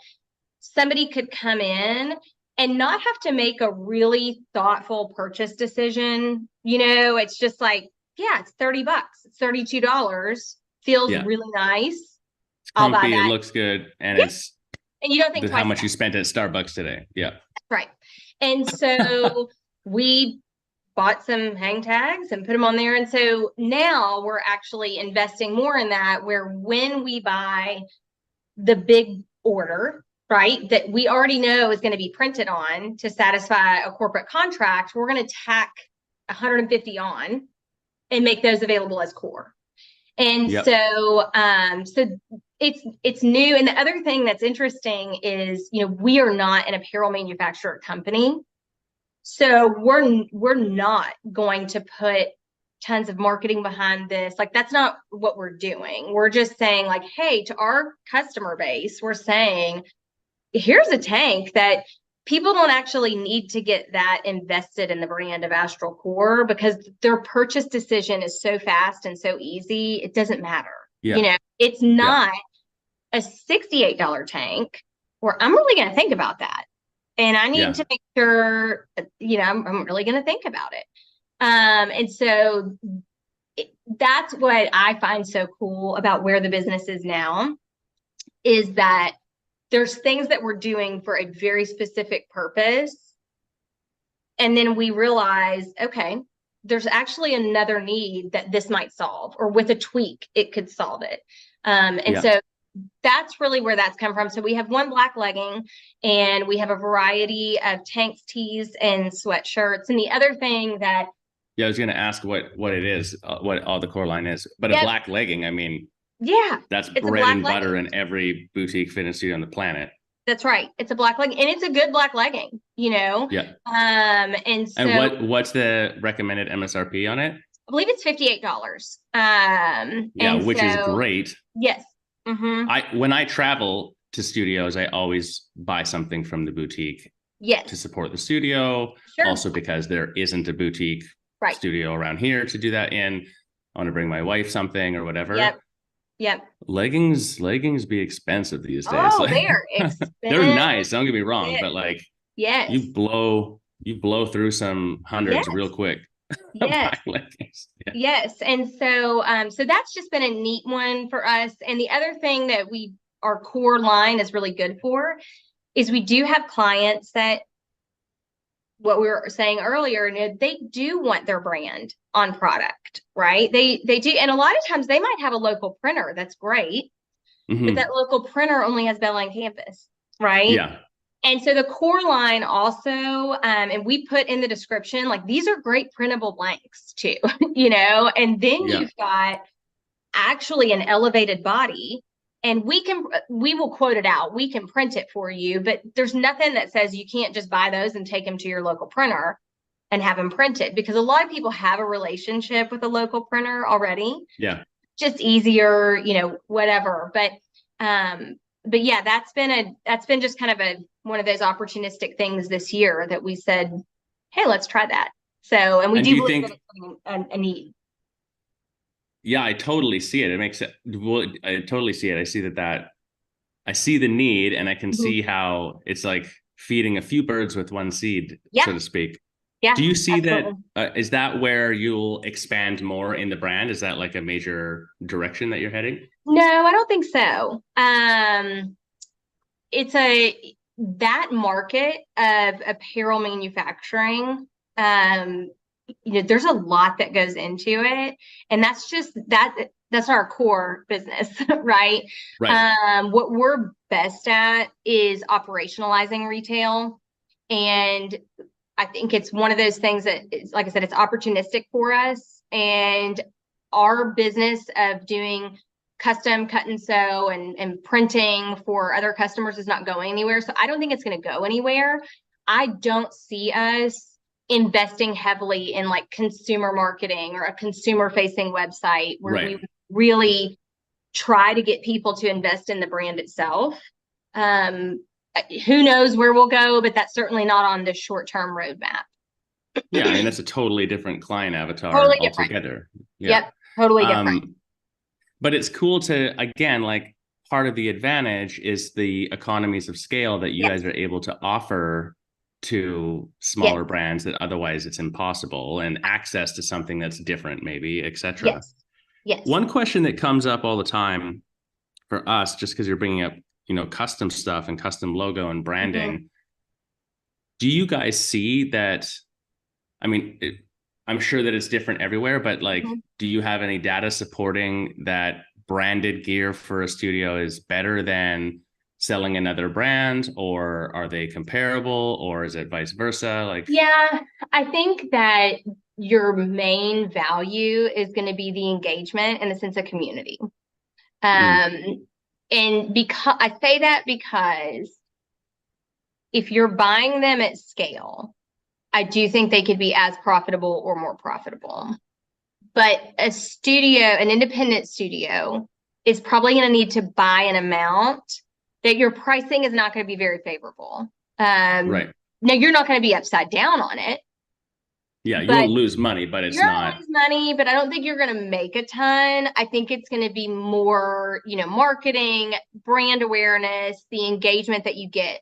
somebody could come in and not have to make a really thoughtful purchase decision. It's just like, yeah, it's $30, it's $32, feels Yeah. really nice. It's I'll buy comfy. It that. looks good. And Yeah. it's And you don't think how twice much about you it. spent at Starbucks today. Yeah. Right. And so we bought some hang tags and put them on there. And so now we're actually investing more in that, where when we buy the big order, right, that we already know is going to be printed on to satisfy a corporate contract, we're going to tack 150 on and make those available as core. And Yep. so it's new. And the other thing that's interesting is, we are not an apparel manufacturer company. So we're not going to put tons of marketing behind this. Like that's not what we're doing. We're just saying like, hey, to our customer base, we're saying, here's a tank that people don't actually need to get that invested in the brand of Astral Core because their purchase decision is so fast and so easy. It doesn't matter. Yeah. It's Yeah. not a $68 tank where I'm really going to think about that. And I need Yeah. to make sure, I'm really going to think about it. And so that's what I find so cool about where the business is now, is that there's things that we're doing for a very specific purpose. And then we realize, okay, there's actually another need that this might solve, or with a tweak, it could solve it. And so that's really where that's come from. So we have one black legging and we have a variety of tanks, tees, and sweatshirts. And the other thing that, I was going to ask what it is, what all the core line is, but a black legging, I mean, yeah, that's it's bread and butter in every boutique fitness studio on the planet. That's right. It's a black legging, and it's a good black legging, Yeah. And so, and what's the recommended MSRP on it? I believe it's $58. Yeah, which is great. Yes. Mm-hmm. When I travel to studios, I always buy something from the boutique. Yes. To support the studio. Sure. Also because there isn't a boutique studio around here to do that in. I want to bring my wife something or whatever. Yep. Leggings be expensive these days. Oh, they're expensive. They're nice. Don't get me wrong, but like, yes, you blow through some hundreds real quick. Yes. Yes. And so, so that's just been a neat one for us. And the other thing that our core line is really good for is we do have clients that, what we were saying earlier, they do want their brand on product, right? They do. And a lot of times they might have a local printer. That's great. Mm-hmm. But that local printer only has bell and canvas, right? Yeah. And so the core line also, and we put in the description, like, these are great printable blanks too, and then you've got actually an elevated body, and we will quote it out. We can print it for you, but there's nothing that says you can't just buy those and take them to your local printer and have them printed, because a lot of people have a relationship with a local printer already. Yeah. just easier, whatever. But yeah, that's been just kind of one of those opportunistic things this year that we said, hey, let's try that. So, and we And do do you believe that think, it's a need. yeah, I totally see it. It makes it, well, I totally see it. I see I see the need, and I can Mhm. see how it's like feeding a few birds with one seed, Yeah, so to speak. yeah, Do you see that? absolutely. Is that where you'll expand more in the brand? Is that like a major direction that you're heading? No, I don't think so. It's that market of apparel manufacturing. Um, there's a lot that goes into it, and that's our core business, right? Right. What we're best at is operationalizing retail, and I think it's one of those things that is, like I said, it's opportunistic for us, and our business of doing custom cut and sew and printing for other customers is not going anywhere. So I don't think it's going to go anywhere. I don't see us investing heavily in like consumer marketing or a consumer facing website where we Right. really try to get people to invest in the brand itself. Um, who knows where we'll go, but that's certainly not on the short term roadmap. Yeah. I mean, that's a totally different client avatar Totally different. altogether. Yeah. Yep, totally different. Um, but it's cool to, again, like part of the advantage is the economies of scale that you Yes, guys are able to offer to yes, smaller brands that otherwise it's impossible, and access to something that's different, maybe, etc. yes, yes. One question that comes up all the time for us, just because you're bringing up, custom stuff and custom logo and Mhm. branding, do you guys see that? I mean, I'm sure that it's different everywhere, but like, Mhm. do you have any data supporting that branded gear for a studio is better than selling another brand, or are they comparable, or is it vice versa? Like, Yeah, I think that your main value is going to be the engagement and the sense of community. mm, Um, and because I say that because if you're buying them at scale, I do think they could be as profitable or more profitable. But an independent studio, is probably going to need to buy an amount that your pricing is not going to be very favorable. Um, right. Now, you're not going to be upside down on it, Yeah, but you'll lose money, but it's you're going to not. lose money, but I don't think you're going to make a ton. I think it's going to be more, marketing, brand awareness, the engagement that you get.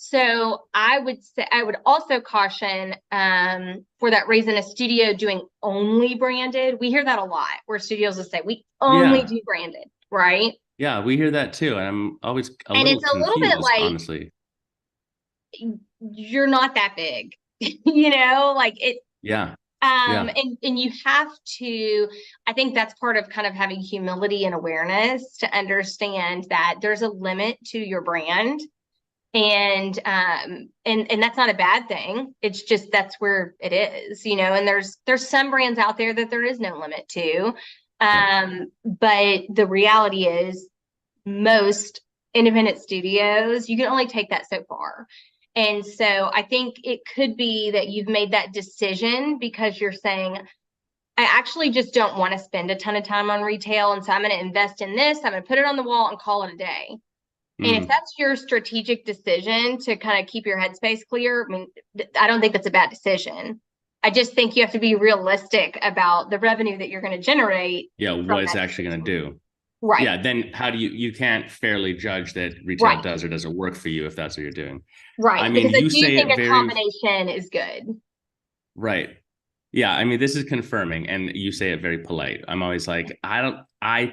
So I would also caution for that reason, a studio doing only branded. We hear that a lot where studios will say, we only Yeah. do branded, right? Yeah, we hear that too. And I'm always a And little it's a little bit confused, like honestly. you're not that big, like it. Yeah. Yeah. And you have to, I think that's part of kind of having humility and awareness to understand that there's a limit to your brand. And that's not a bad thing. It's just that's where it is, and there's some brands out there that there is no limit to. Right. But the reality is most independent studios, you can only take that so far. And so I think it could be that you've made that decision because you're saying, I actually just don't want to spend a ton of time on retail. And so I'm going to invest in this. I'm going to put it on the wall and call it a day. And if Mm. that's your strategic decision to kind of keep your headspace clear, I mean, I don't think that's a bad decision. I just think you have to be realistic about the revenue that you're going to generate Yeah, from what it's that actually going decision. to do. Right, Yeah, then how do you can't fairly judge that retail right, does or doesn't work for you if that's what you're doing. I right. mean, Because I you do say think it a very combination is good. right. Yeah, I mean, this is confirming, and you say it very polite. I'm always like,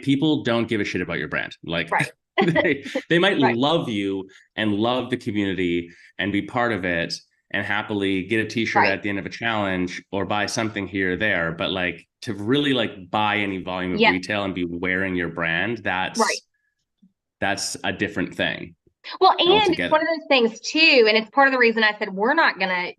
people don't give a shit about your brand. Like, Right, they might right, love you and love the community and be part of it and happily get a t-shirt right. at the end of a challenge or buy something here or there. But like to really like buy any volume of Yep, retail and be wearing your brand, right. that's a different thing Well, and it's one altogether. of those things too, and it's part of the reason I said we're not gonna,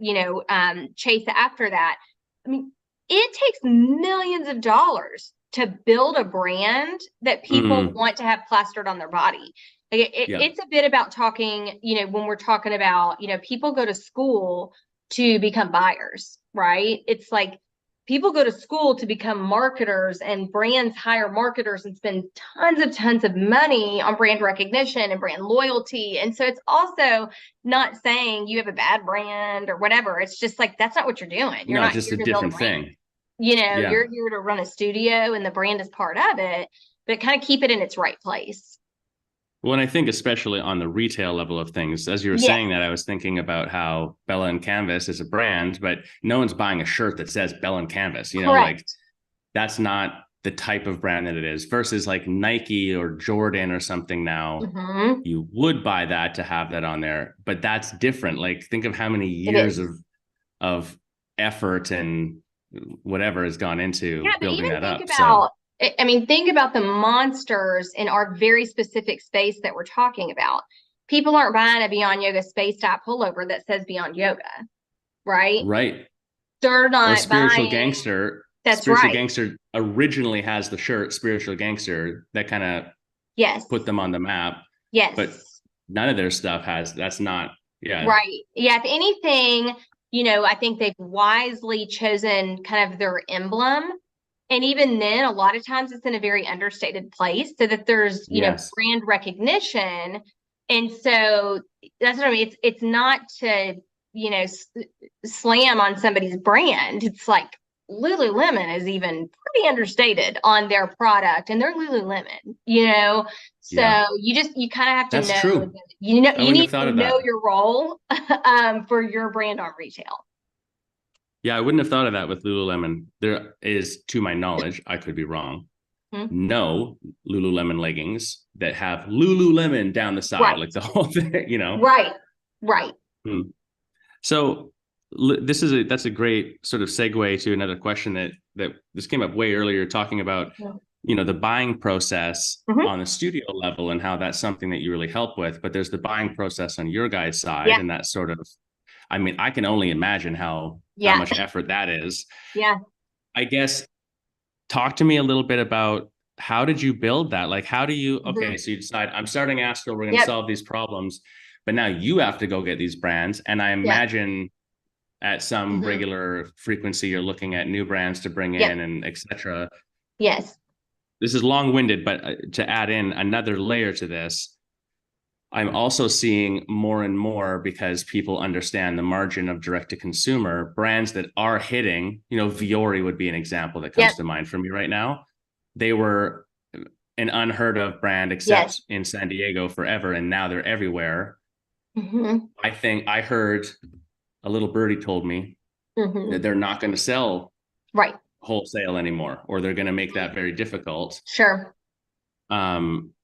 chase after that. I mean, it takes millions of dollars to build a brand that people Mm, want to have plastered on their body. Like yeah. it's a bit about talking, when we're talking about, people go to school to become buyers, right? It's like people go to school to become marketers, and brands hire marketers and spend tons of money on brand recognition and brand loyalty. And so it's also not saying you have a bad brand or whatever. It's just like, that's not what you're doing. You're No, not just a here to build a different brand. thing. You're Yeah. here to run a studio, and the brand is part of it, but kind of keep it in its right place. Well, and I think especially on the retail level of things, as you were Yes, saying that, I was thinking about how Bella and Canvas is a brand, but no one's buying a shirt that says Bella and Canvas, like correct. that's not the type of brand that it is versus like Nike or Jordan or something now. Mm-hmm. You would buy that to have that on there, but that's different. Like think of how many It years is. of effort and whatever has gone Yeah, into but building even that think up. So about, I mean, think about the monsters in our very specific space that we're talking about. People aren't buying a Beyond Yoga space type pullover that says Beyond Yoga, right? right. They're Or not Spiritual buying. Gangster. That's Spiritual right. Gangster originally has the shirt Spiritual Gangster that kind of Yes. put them on the map, but Yes. none of their stuff has. That's not. Yeah. Right. Yeah. If anything, I think they've wisely chosen kind of their emblem. And even then, a lot of times it's in a very understated place so that there's, Yes. brand recognition. And so that's what I mean. It's not to, slam on somebody's brand. It's like Lululemon is even pretty understated on their product, and they're Lululemon. Yeah. So you kind of have to That's know, true. I you wouldn't need have thought to of know that. your role for your brand on retail. Yeah, I wouldn't have thought of that with Lululemon. There is, to my knowledge, I could be wrong, Hmm. no Lululemon leggings that have Lululemon down the side, Right, like the whole thing. right, right. Hmm. So that's a great sort of segue to another question that this came up way earlier, talking about the buying process Mm-hmm. on the studio level and how that's something that you really help with. But there's the buying process on your guys' side, Yeah, and that's sort of, I mean, I can only imagine how yeah, much effort that is. yeah. I guess talk to me a little bit about how did you build that? Like, how do you, okay, Mm-hmm. so you decide, I'm starting Astral, we're going to Yep, solve these problems, but now you have to go get these brands. And I yep. imagine at some Mm-hmm. regular frequency, you're looking at new brands to bring Yep. in and etc. Yes. This is long-winded, but to add in another layer to this, I'm also seeing more and more, because people understand the margin of direct to consumer, brands that are hitting, Viore would be an example that Yep. comes to mind for me right now. They were an unheard of brand Yes. except in San Diego forever, and now they're everywhere. Mm-hmm. I think I heard a little birdie told me Mm-hmm. that they're not going to sell Right. wholesale anymore, or they're going to make that very difficult. Sure. Um,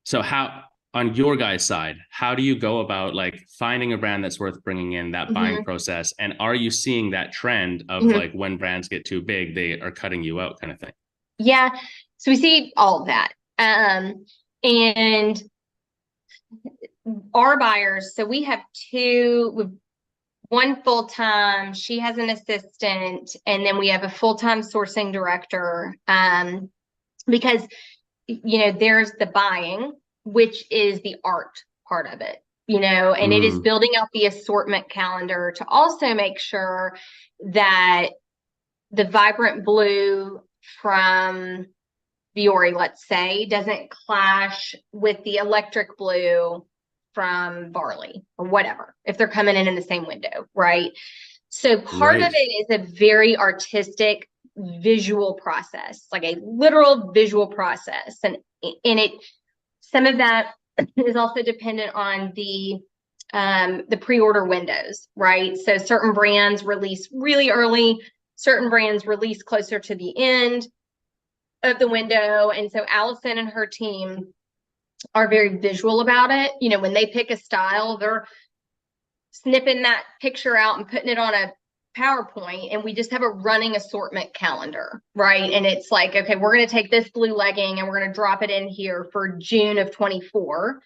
so how, on your guys' side, how do you go about like finding a brand that's worth bringing in, that buying Mm-hmm. process? And are you seeing that trend of Mm-hmm. like when brands get too big, they are cutting you out kind of thing? Yeah. So we see all of that. And our buyers, so we have one full-time, she has an assistant, and then we have a full-time sourcing director. Because there's the buying, which is the art part of it, and it is Mm, building out the assortment calendar to also make sure that the vibrant blue from Viore, let's say, doesn't clash with the electric blue from Barley or whatever, if they're coming in the same window, right? So part of right. it is a very artistic visual process, like a literal visual process. And it, some of that is also dependent on the pre-order windows, right? So certain brands release really early, certain brands release closer to the end of the window. And so Allison and her team are very visual about it. When they pick a style, they're snipping that picture out and putting it on a PowerPoint, and we just have a running assortment calendar, right? And it's like, okay, we're going to take this blue legging and we're going to drop it in here for June of 24,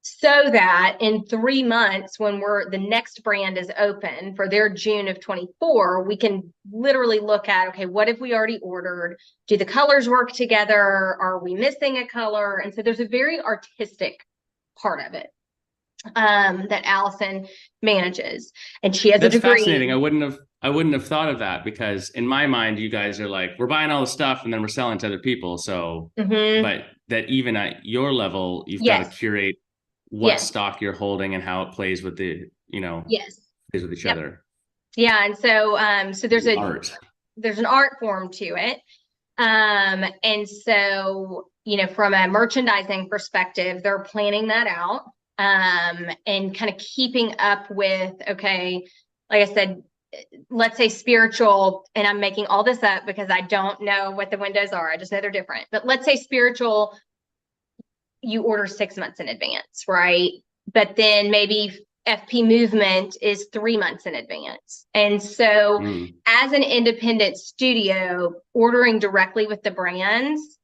so that in 3 months, when the next brand is open for their June of 24, we can literally look at, okay, what have we already ordered? Do the colors work together? Are we missing a color? And so there's a very artistic part of it. that Allison manages, and she has a That's degree. fascinating. I wouldn't have thought of that, because in my mind, you guys are like, we're buying all the stuff and then we're selling to other people. So, Mm-hmm. but that even at your level, you've got to Yes, curate what yes, stock you're holding and how it plays with the, yes, plays with each yep, other. yeah. And so The art. there's an art form to it. And so, from a merchandising perspective, they're planning that out, and kind of keeping up with, okay, like I said, let's say spiritual, and I'm making all this up because I don't know what the windows are. I just know they're different. But let's say spiritual, you order 6 months in advance, right? But then maybe FP movement is 3 months in advance. And so, as an independent studio, ordering directly with the brands,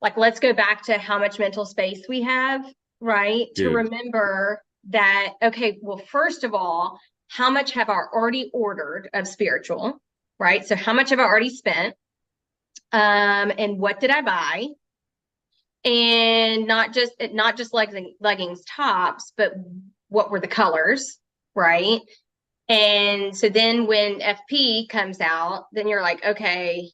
like, let's go back to how much mental space we have, right? To Dude. remember that, okay, well, first of all, how much have I already ordered of spiritual, right? So how much have I already spent? And what did I buy? And not just leggings tops, but what were the colors, right? And so then when FP comes out, then you're like, okay,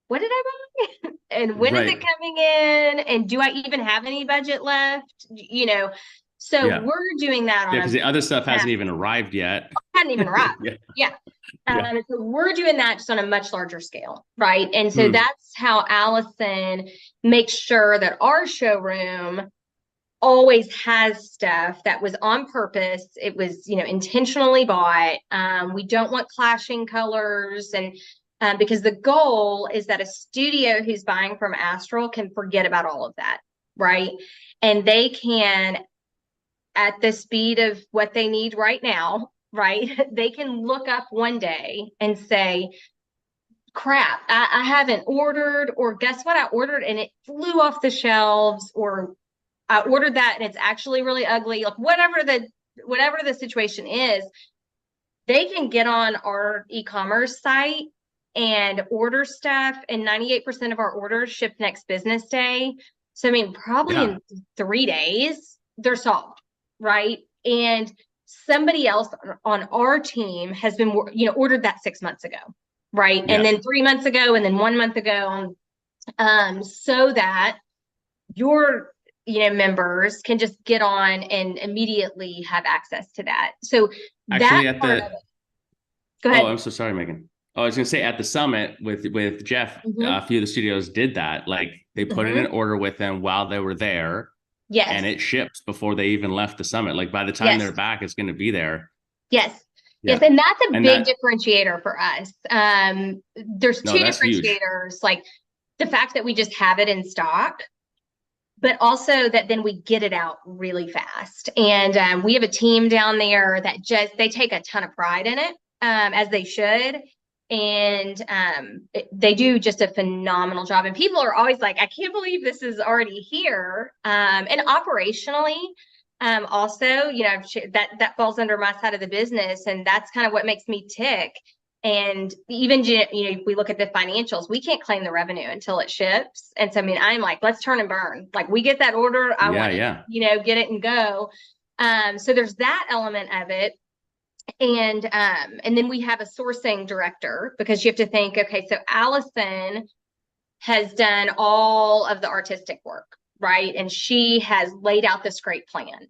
what did I buy? And when is it Right. coming in? And do I even have any budget left? So Yeah. we're doing that Yeah. on Because a the other stuff hasn't even arrived yet. hadn't even arrived. Yeah. Yeah. Yeah. So we're doing that just on a much larger scale, right? And so Hmm. that's how Allison makes sure that our showroom always has stuff that was on purpose. It was, intentionally bought. We don't want clashing colors, and because the goal is that a studio who's buying from Astral can forget about all of that, right? And they can, at the speed of what they need right now, right? They can look up one day and say, crap, I haven't ordered, or guess what? I ordered and it flew off the shelves, or I ordered that and it's actually really ugly. Like, whatever the situation is, they can get on our e-commerce site and order stuff, and 98% of our orders ship next business day. So I mean, probably Yeah. in 3 days, they're solved, right? And somebody else on our team has been, ordered that 6 months ago, right? And Yeah. then 3 months ago, and then 1 month ago, so that your members can just get on and immediately have access to that. So that Actually, at part of the it. Go oh, ahead. I'm so sorry, Megan. Oh, I was gonna say at the summit with Jeff, Mm-hmm. a few of the studios did that. Like they put in an Mm-hmm. order with them while they were there, Yes. and it ships before they even left the summit. Like by the time Yes. they're back, it's going to be there. Yes. Yes. Yeah, And that's a and big that differentiator for us. There's no, two that's huge. differentiators, like the fact that we just have it in stock, but also that then we get it out really fast. And we have a team down there that they take a ton of pride in it, as they should. And they do just a phenomenal job. And people are always like, I can't believe this is already here. And operationally, also, that falls under my side of the business. And that's kind of what makes me tick. And even, if we look at the financials, we can't claim the revenue until it ships. And so, I mean, I'm like, let's turn and burn. Like, we get that order, I Yeah, want it, yeah, get it and go. So there's that element of it. And then we have a sourcing director, because you have to think, okay, so Allison has done all of the artistic work, right? And she has laid out this great plan.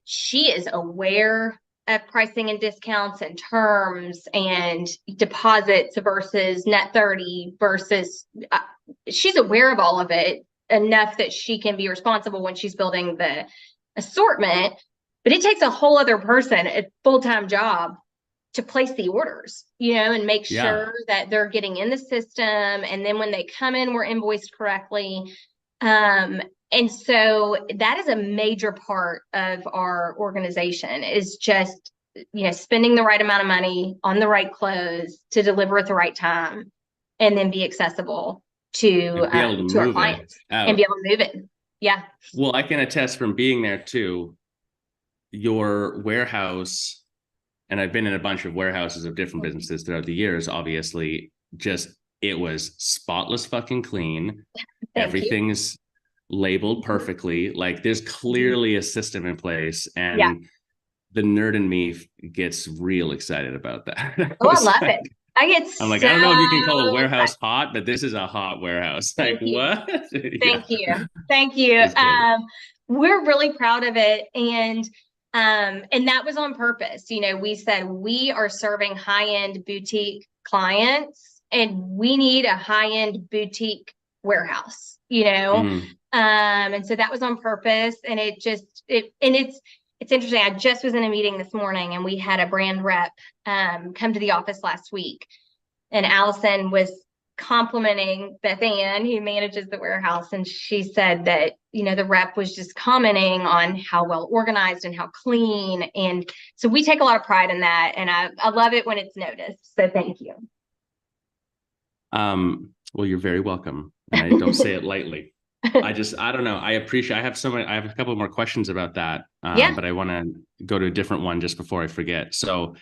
She is aware of pricing and discounts and terms and deposits versus net 30 versus, she's aware of all of it enough that she can be responsible when she's building the assortment. But it takes a whole other person, a full-time job, to place the orders, and make yeah. sure that they're getting in the system. And then when they come in, we're invoiced correctly. And so that is a major part of our organization, is just, spending the right amount of money on the right clothes to deliver at the right time, and then be accessible to And be able to our move it clients, and be out. able to move it. Yeah. Well, I can attest from being there too. Your warehouse, and I've been in a bunch of warehouses of different businesses throughout the years. Obviously, just it was spotless, fucking clean. Thank you. Everything's labeled perfectly. Like there's clearly a system in place, Yeah. and the nerd in me gets real excited about that. Oh, I love it. I get I'm like, so I don't know if you can call a excited. warehouse hot, but this is a hot warehouse. Like Thank you. what? Yeah, Thank you. Thank you. it's good. We're really proud of it. And that was on purpose. You know, we said we are serving high-end boutique clients and we need a high-end boutique warehouse, you know. Mm. And so that was on purpose. And it's interesting. I just was in a meeting this morning and we had a brand rep come to the office last week. And Allison was complimenting Beth Ann, who manages the warehouse, and she said that, you know, the rep was just commenting on how well organized and how clean. And so we take a lot of pride in that, and I love it when it's noticed. So thank you. Well, you're very welcome. And I don't say it lightly. I don't know. I have a couple more questions about that. Yeah. But I want to go to a different one just before I forget. So,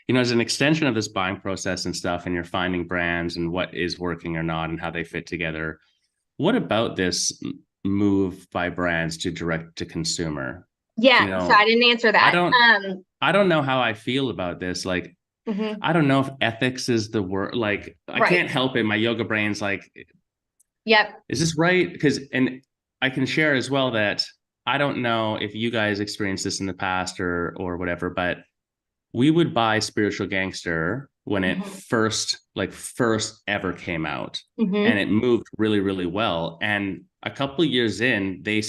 you know, as an extension of this buying process and stuff, and you're finding brands and what is working or not and how they fit together, what about this move by brands to direct to consumer? Yeah. You know, So I didn't answer that. I don't know how I feel about this. Like, I don't know if ethics is the word. Like, I can't help it. My yoga brain's like, yep. is this right? And I can share as well that I don't know if you guys experienced this in the past or whatever, but we would buy Spiritual Gangster when it first ever came out, and it moved really, really well. And a couple of years in, they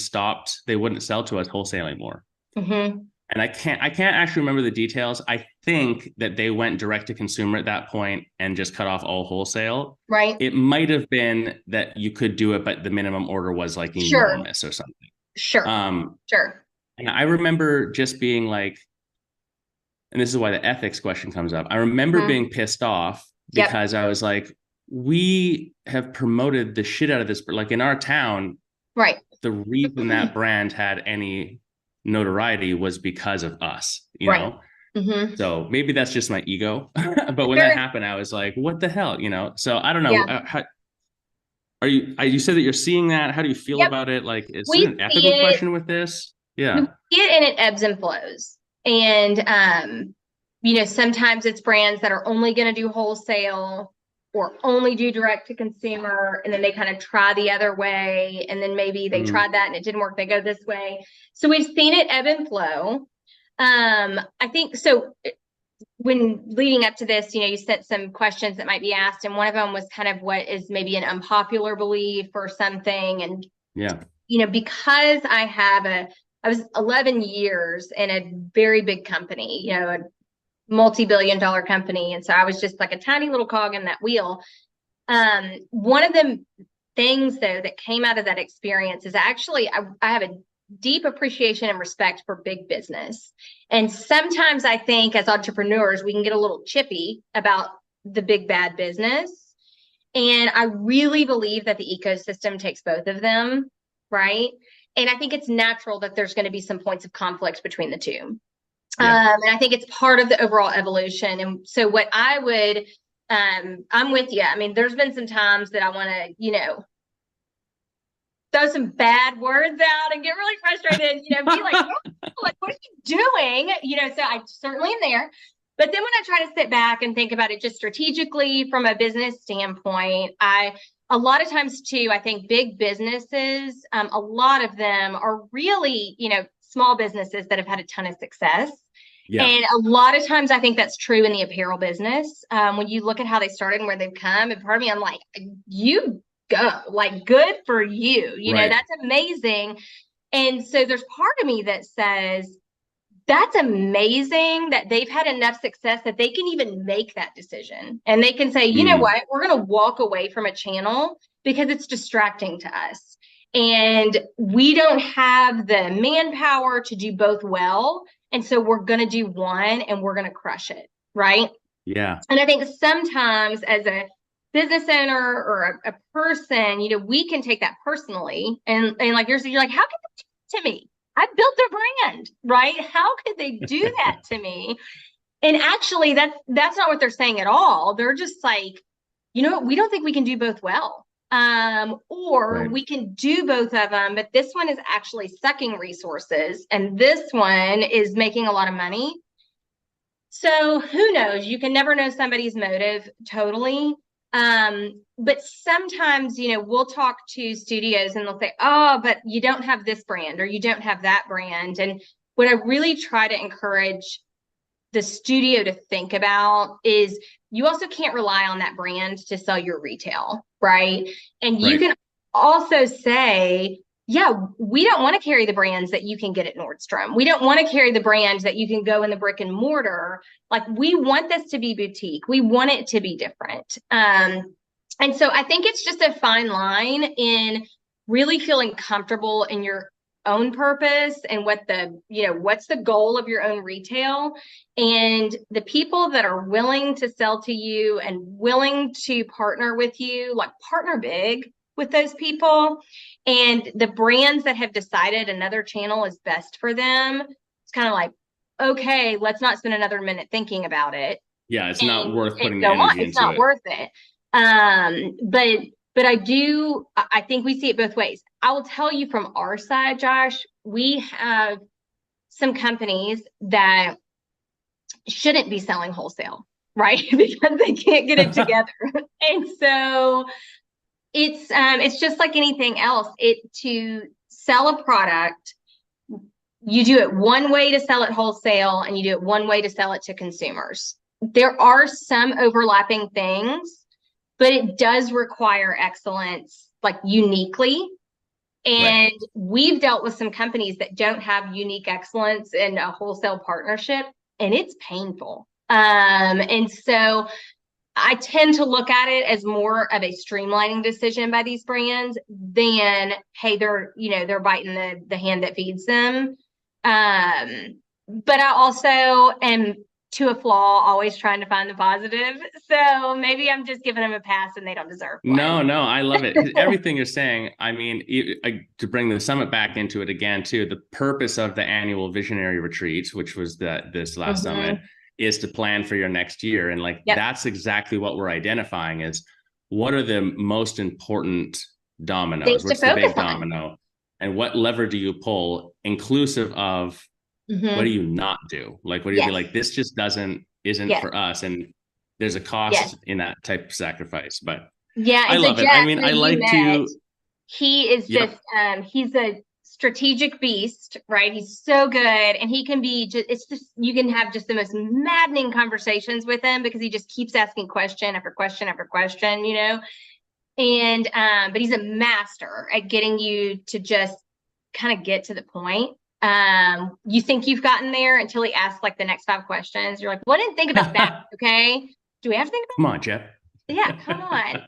wouldn't sell to us wholesale anymore. And I can't actually remember the details. I think that they went direct to consumer at that point and just cut off all wholesale. Right. It might have been that you could do it, but the minimum order was like enormous or something. Sure. Sure. And I remember just being like, and this is why the ethics question comes up. I remember being pissed off because I was like, we have promoted the shit out of this. Like in our town, right. The reason that brand had any notoriety was because of us, you know? So maybe that's just my ego. But when that happened, I was like, what the hell, you know? So I don't know. Yeah. How, you said that you're seeing that. How do you feel about it? Like, is there an ethical question with this? Yeah. We see it and it ebbs and flows. And, you know, sometimes it's brands that are only going to do wholesale or only do direct to consumer. And then they kind of try the other way. And then maybe they tried that and it didn't work. They go this way. So we've seen it ebb and flow. I think so. When leading up to this, you know, you sent some questions that might be asked. And one of them was kind of what is maybe an unpopular belief or something. And, you know, because I was 11 years in a very big company, you know, a multi-billion-dollar company. And so I was just like a tiny little cog in that wheel. One of the things, though, that came out of that experience is actually I have a deep appreciation and respect for big business. And sometimes I think as entrepreneurs, we can get a little chippy about the big bad business. And I really believe that the ecosystem takes both of them, right? And I think it's natural that there's going to be some points of conflict between the two. And I think it's part of the overall evolution. And so what I would, I'm with you. I mean, there's been some times that I want to, you know, throw some bad words out and get really frustrated, you know, be like, what are you doing? You know, so I certainly am there. But then when I try to sit back and think about it just strategically from a business standpoint, a lot of times too, I think big businesses, a lot of them are really, you know, small businesses that have had a ton of success. And a lot of times I think that's true in the apparel business. When you look at how they started and where they've come, and part of me, I'm like, you go, like, good for you. You know, that's amazing. And so there's part of me that says, that's amazing that they've had enough success that they can even make that decision. And they can say, you know what, we're going to walk away from a channel because it's distracting to us. And we don't have the manpower to do both well. And so we're going to do one and we're going to crush it. Right. Yeah. And I think sometimes as a business owner or a person, you know, we can take that personally. And like you're like, how could they do that to me? I built their brand, right? How could they do that to me? And actually, that's not what they're saying at all. They're just like, you know what? We don't think we can do both well. Or Right. we can do both of them, but this one is actually sucking resources and this one is making a lot of money. So who knows? You can never know somebody's motive totally. But sometimes, we'll talk to studios and they'll say, oh, but you don't have this brand or you don't have that brand. And what I really try to encourage the studio to think about is you also can't rely on that brand to sell your retail, right? And you Right. can also say, yeah, we don't want to carry the brands that you can get at Nordstrom. We don't want to carry the brands that you can go in the brick and mortar. Like, we want this to be boutique. We want it to be different. And so I think it's just a fine line in really feeling comfortable in your own purpose and what's the goal of your own retail, and the people that are willing to sell to you and willing to partner with you, like partner big with those people. And the brands that have decided another channel is best for them, it's kind of like, okay, let's not spend another minute thinking about it Yeah, it's not and, worth and putting the go on. energy It's into not it. worth it. But I think we see it both ways. I will tell you from our side, Josh, we have some companies that shouldn't be selling wholesale, right? Because they can't get it together. And so it's just like anything else. To sell a product, you do it one way to sell it wholesale and you do it one way to sell it to consumers. There are some overlapping things, but it does require excellence, like uniquely. Right. And we've dealt with some companies that don't have unique excellence in a wholesale partnership, and it's painful. And so I tend to look at it as more of a streamlining decision by these brands than, hey, they're biting the hand that feeds them. But I also am, to a flaw, always trying to find the positive. So maybe I'm just giving them a pass and they don't deserve one. No, no, I love it. 'Cause everything you're saying, I mean, to bring the summit back into it again, too, the purpose of the annual visionary retreat, which was this last summit, is to plan for your next year. And like, Yep. that's exactly what we're identifying is what are the most important dominoes? Things to What's the big focus on. domino? And what lever do you pull, inclusive of what do you not do? Like, what do you be Yes. like, this just isn't Yes. for us. And there's a cost Yes. in that type of sacrifice. But Yeah. I And so love it. I Jeff, mean, who I you like met, to, he is yep. just he's a strategic beast, right? He's so good, and he can be just you can have just the most maddening conversations with him because he just keeps asking question after question after question, and but he's a master at getting you to just kind of get to the point. You think you've gotten there until he asks like the next 5 questions. You're like, well, I didn't think about that. Okay, do we have to think Come on, Jeff. yeah, come on.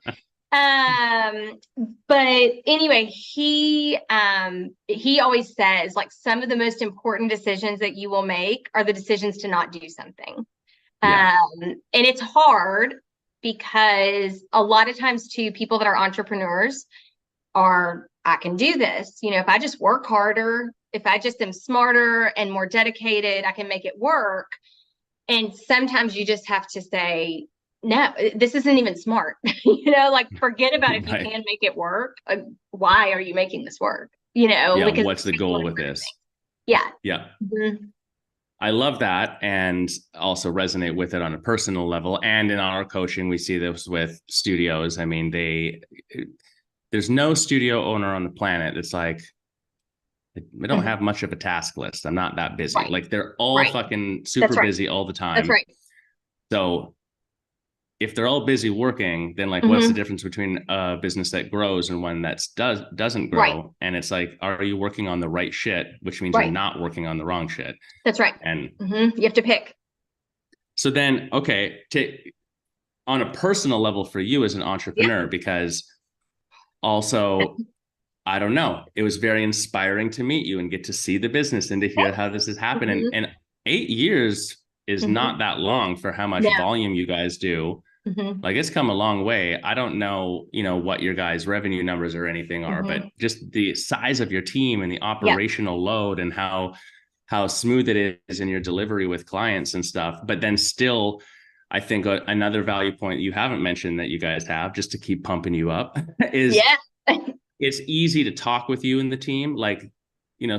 But anyway, he always says, like, some of the most important decisions that you will make are the decisions to not do something. Yeah. And it's hard because a lot of times too, people that are entrepreneurs are, I can do this. If I just work harder, if I just am smarter and more dedicated, I can make it work. And sometimes you just have to say, no, this isn't even smart. Like, forget about if you Right. can make it work. Why are you making this work? Yeah. Because What's the goal with this? yeah. Yeah. Mm-hmm. I love that, and also resonate with it on a personal level. And in our coaching, we see this with studios. I mean, there's no studio owner on the planet that's like, I don't have much of a task list. I'm not that busy. Right. Like, they're all fucking super right. busy all the time. That's right. So if they're all busy working, then like, what's the difference between a business that grows and one that doesn't grow? Right. And it's like, are you working on the right shit? Which means Right. you're not working on the wrong shit. That's right. And you have to pick. so then, okay, on a personal level for you as an entrepreneur, because also, I don't know, it was very inspiring to meet you and get to see the business and to hear how this is happening. And 8 years is not that long for how much volume you guys do. Like, it's come a long way. I don't know, what your guys' revenue numbers or anything are, but just the size of your team and the operational load and how smooth it is in your delivery with clients and stuff. But then still, I think another value point you haven't mentioned that you guys have, just to keep pumping you up, is Yeah. it's easy to talk with you and the team. Like,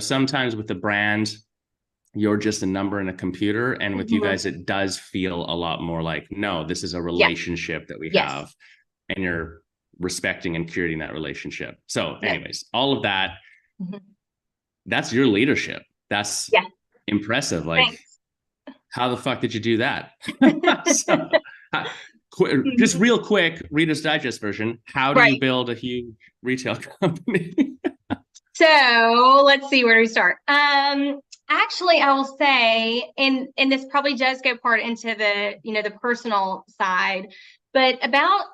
sometimes with the brand, you're just a number in a computer. And with you Mhm. guys, it does feel a lot more like, no, this is a Yeah. relationship that we Yes. have, and you're respecting and curating that relationship. So Yeah. anyways, all of that, Mhm. that's your leadership. That's Yeah. impressive. Like, Thanks. how the fuck did you do that? So, just real quick, Reader's Digest version. How do you Right. build a huge retail company? So let's see, where do we start? Actually, I will say, and this probably does go part into the, the personal side, but about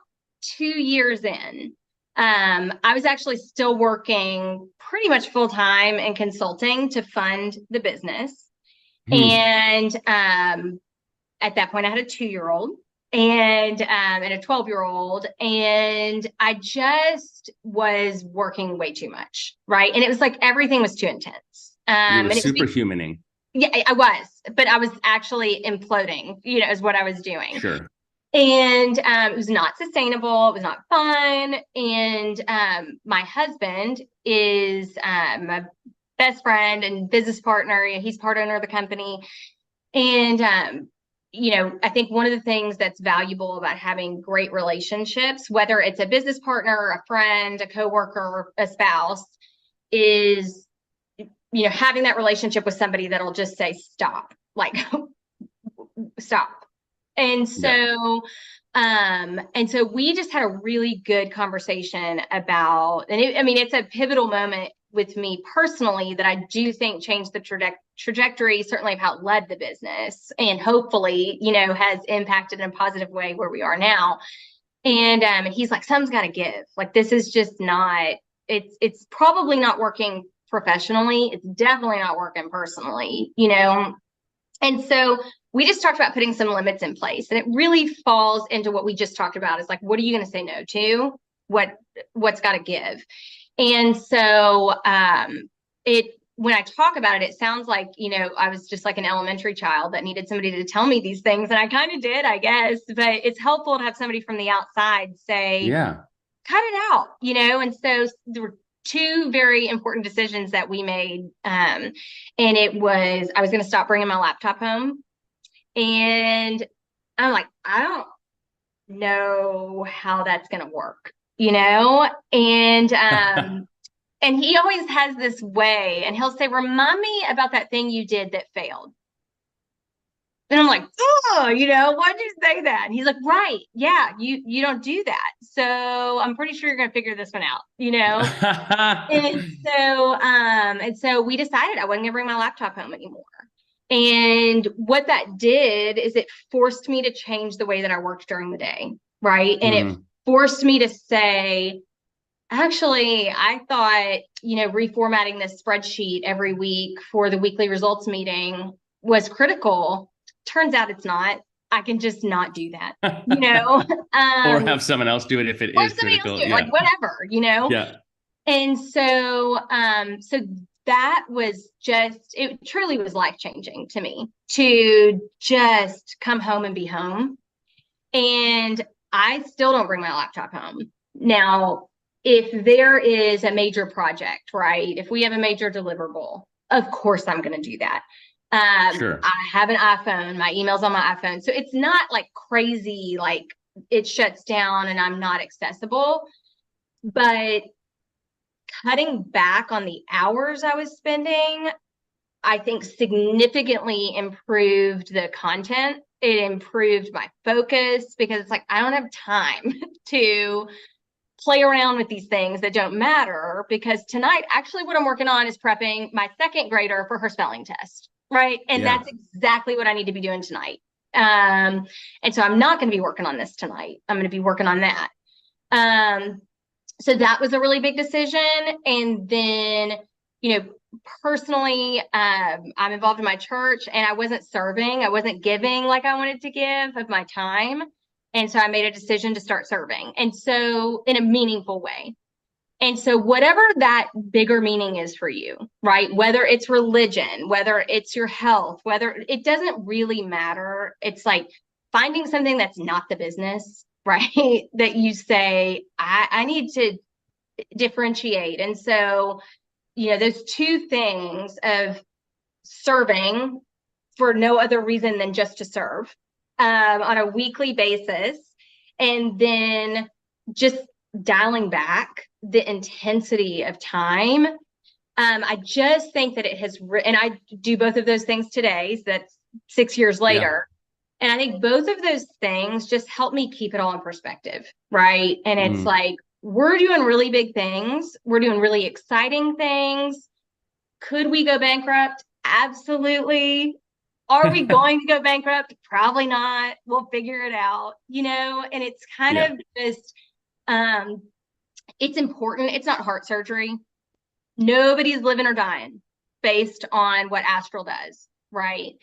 2 years in, I was actually still working pretty much full time in consulting to fund the business. And at that point, I had a 2-year-old and a 12-year-old, and I just was working way too much, right? And it was like everything was too intense. You were And it was superhumaning. Yeah, I was, but I was actually imploding, is what I was doing. Sure. And it was not sustainable. It was not fun. And my husband is my best friend and business partner. He's part owner of the company. And I think one of the things that's valuable about having great relationships, whether it's a business partner, a friend, a coworker, a spouse, is having that relationship with somebody that'll just say stop, like stop. And so we just had a really good conversation about, and it's a pivotal moment with me personally that I do think changed the trajectory, certainly of how it led the business, and hopefully, has impacted in a positive way where we are now. And he's like, something's got to give. Like, this is just not, it's probably not working professionally. It's definitely not working personally, And so we just talked about putting some limits in place, and it really falls into what we just talked about. Is like, what are you going to say no to? What's got to give? And so when I talk about it, it sounds like, I was just like an elementary child that needed somebody to tell me these things. And I kind of did, I guess, but it's helpful to have somebody from the outside say, yeah, cut it out, And so there were two very important decisions that we made. And it was, I was going to stop bringing my laptop home. And I'm like, I don't know how that's going to work, And, and he always has this way, and he'll say, remind me about that thing you did that failed. And I'm like, oh, why'd you say that? And he's like, right. Yeah, you don't do that. So I'm pretty sure you're going to figure this one out, And so we decided I wasn't going to bring my laptop home anymore. And what that did is it forced me to change the way that I worked during the day. Right. And it forced me to say, actually, I thought, reformatting this spreadsheet every week for the weekly results meeting was critical. Turns out it's not. I can just not do that, or have someone else do it if it is critical. Like whatever, Yeah. And so, so that was it truly was life-changing to me to just come home and be home. And I still don't bring my laptop home. Now, if there is a major project, right? If we have a major deliverable, of course I'm going to do that. Sure. I have an iPhone, my email's on my iPhone. So it's not like crazy, like it shuts down and I'm not accessible. But cutting back on the hours I was spending, I think significantly improved the content. It improved my focus because it's like, I don't have time to play around with these things that don't matter, because tonight, actually what I'm working on is prepping my second grader for her spelling test. Right. And that's exactly what I need to be doing tonight. And so I'm not going to be working on this tonight. I'm going to be working on that. So that was a really big decision. And then, personally, I'm involved in my church, and I wasn't serving. I wasn't giving like I wanted to give of my time. And so I made a decision to start serving. And so in a meaningful way. And so whatever that bigger meaning is for you, right? Whether it's religion, whether it's your health, whether it doesn't really matter. It's like finding something that's not the business, right? That you say, I need to differentiate. And so, those two things of serving for no other reason than just to serve on a weekly basis, and then just dialing back the intensity of time. I just think that it has, and I do both of those things today. So that's 6 years later. Yeah. And I think both of those things just help me keep it all in perspective, right? And it's like, we're doing really big things. We're doing really exciting things. Could we go bankrupt? Absolutely. Are we going to go bankrupt? Probably not. We'll figure it out, and it's kind of just, it's important. It's not heart surgery. Nobody's living or dying based on what Astral does, right?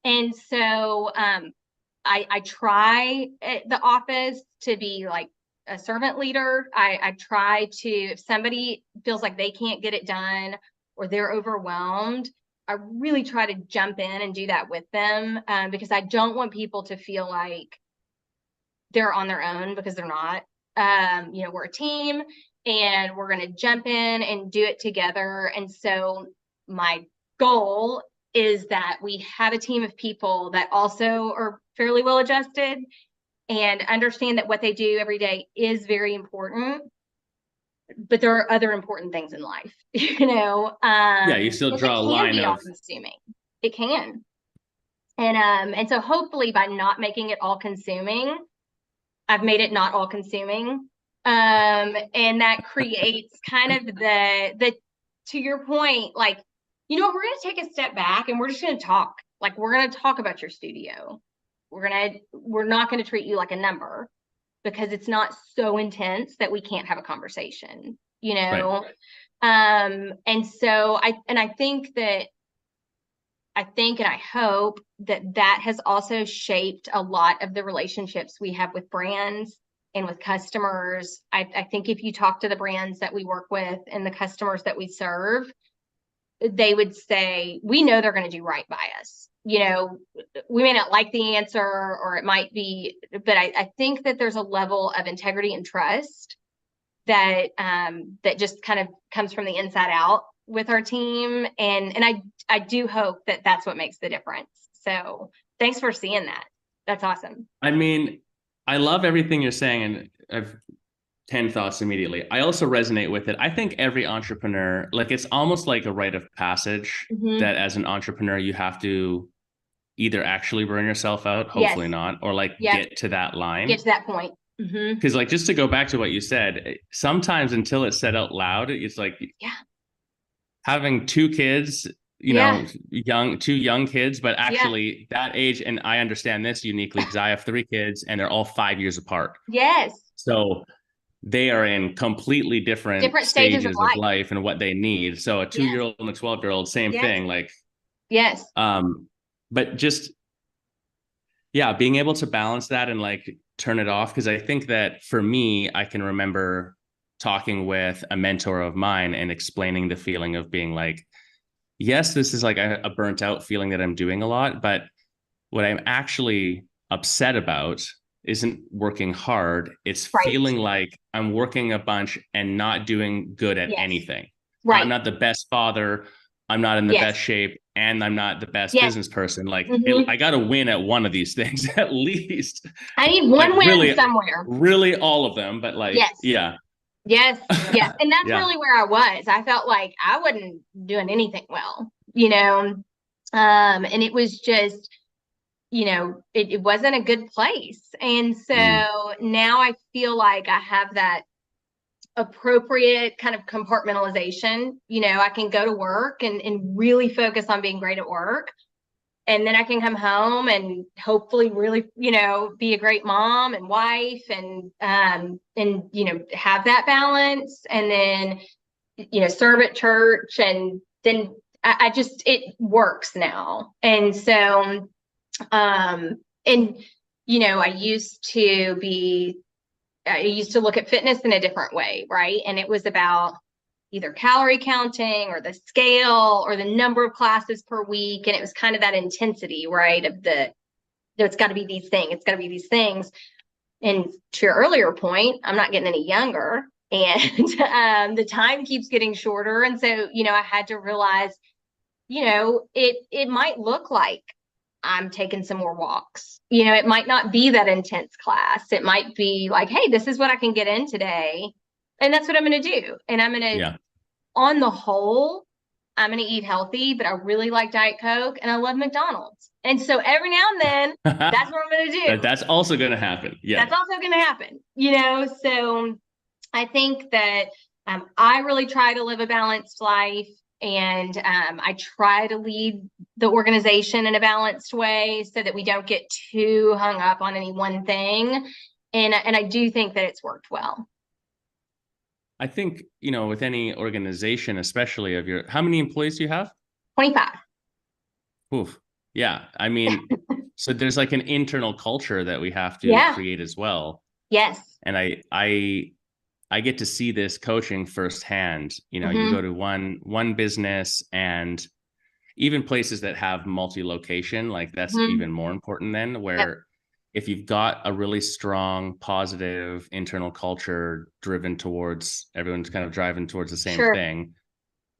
And so I try at the office to be like a servant leader. I try to, if somebody feels like they can't get it done or they're overwhelmed, I really try to jump in and do that with them, because I don't want people to feel like they're on their own, because they're not. We're a team, and we're going to jump in and do it together. And so my goal is that we have a team of people that also are fairly well adjusted and understand that what they do every day is very important, but there are other important things in life, you still draw a line of all-consuming. It can. And so hopefully by not making it all consuming, I've made it not all consuming. And that creates kind of the to your point, like, we're going to take a step back and we're just going to talk. Like, we're going to talk about your studio. We're not going to treat you like a number, because it's not so intense that we can't have a conversation, Right. And so I think and I hope that has also shaped a lot of the relationships we have with brands and with customers. I think if you talk to the brands that we work with and the customers that we serve, they would say, we know they're going to do right by us. We may not like the answer, or it might be, but I think that there's a level of integrity and trust that that just kind of comes from the inside out with our team. And I do hope that that's what makes the difference. So thanks for seeing that. That's awesome. I mean, I love everything you're saying, and I've 10 thoughts immediately. I also resonate with it. I think every entrepreneur, like, it's almost like a rite of passage that as an entrepreneur, you have to either actually burn yourself out, hopefully not, or like get to that line. Get to that point. Because like, just to go back to what you said, sometimes until it's said out loud, it's like having two kids, two young kids, but actually that age, and I understand this uniquely because I have 3 kids and they're all 5 years apart. Yes. So they are in completely different stages of life and what they need. So a 2-year-old and a 12-year-old, same thing. Like, but just, being able to balance that and like turn it off. Cause I think that for me, I can remember talking with a mentor of mine and explaining the feeling of being like, yes, this is like a burnt out feeling that I'm doing a lot, but what I'm actually upset about isn't working hard. It's feeling like I'm working a bunch and not doing good at anything. Right. I'm not the best father. I'm not in the best shape, and I'm not the best business person. Like, I got to win at one of these things at least. I need one win really, somewhere. Really, all of them, but like, Yes. And that's really where I was. I felt like I wasn't doing anything well, and it was just, it wasn't a good place. And so now I feel like I have that appropriate kind of compartmentalization. I can go to work and really focus on being great at work. And then I can come home and hopefully really, be a great mom and wife and have that balance, and then, serve at church. And then I just, it works now. And so, I used to look at fitness in a different way, right? And it was about either calorie counting or the scale or the number of classes per week. And it was kind of that intensity, right, of the it's got to be these things. It's got to be these things. And to your earlier point, I'm not getting any younger, and the time keeps getting shorter. And so, I had to realize, it might look like I'm taking some more walks. It might not be that intense class. It might be like, hey, this is what I can get in today. And that's what I'm going to do. And I'm going to, on the whole, I'm going to eat healthy, but I really like Diet Coke and I love McDonald's. And so every now and then, that's what I'm going to do. That's also going to happen. Yeah. That's also going to happen, So I think that I really try to live a balanced life. And I try to lead the organization in a balanced way so that we don't get too hung up on any one thing. And I do think that it's worked well. I think, with any organization, especially how many employees do you have? 25. Oof. Yeah. I mean, so there's like an internal culture that we have to create as well. Yes. And I get to see this coaching firsthand. You go to one business, and even places that have multi-location, like that's even more important then, where if you've got a really strong, positive internal culture driven towards everyone's kind of driving towards the same thing,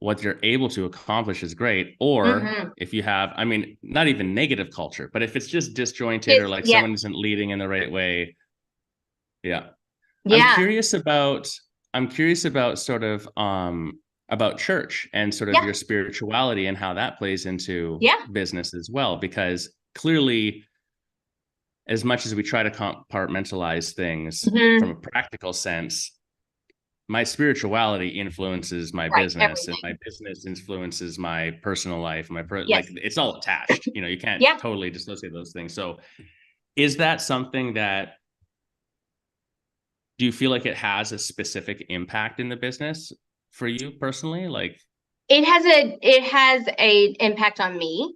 what you're able to accomplish is great. Or if you have, not even negative culture, but if it's just disjointed or like someone isn't leading in the right way. Yeah. I'm curious about sort of about church and sort of your spirituality and how that plays into business as well, because clearly, as much as we try to compartmentalize things from a practical sense, my spirituality influences my business, and my business influences my personal life, like it's all attached. You can't totally dissociate those things. So is that something that, do you feel like it has a specific impact in the business for you personally? Like it has a impact on me.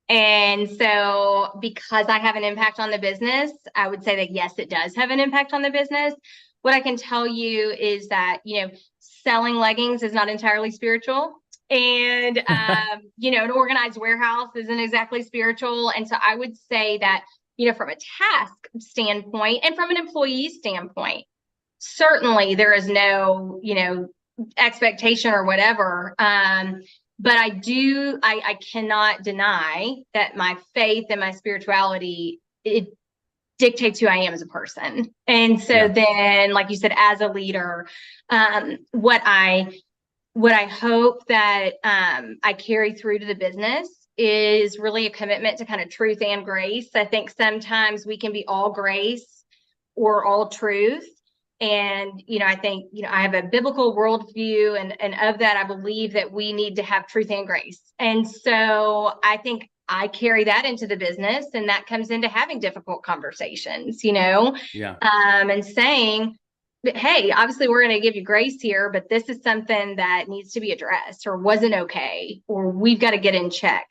And so because I have an impact on the business, I would say that yes, it does have an impact on the business. What I can tell you is that, selling leggings is not entirely spiritual. And, an organized warehouse isn't exactly spiritual. And so I would say that, from a task standpoint and from an employee standpoint, certainly there is no, expectation or whatever. But I cannot deny that my faith and my spirituality, it dictates who I am as a person. And so then, like you said, as a leader, what I hope that I carry through to the business is really a commitment to kind of truth and grace. I think sometimes we can be all grace or all truth. And, I think, I have a biblical worldview, and of that, I believe that we need to have truth and grace. And so I think I carry that into the business, and that comes into having difficult conversations, and saying, hey, obviously we're going to give you grace here, but this is something that needs to be addressed or wasn't okay, or we've got to get in check.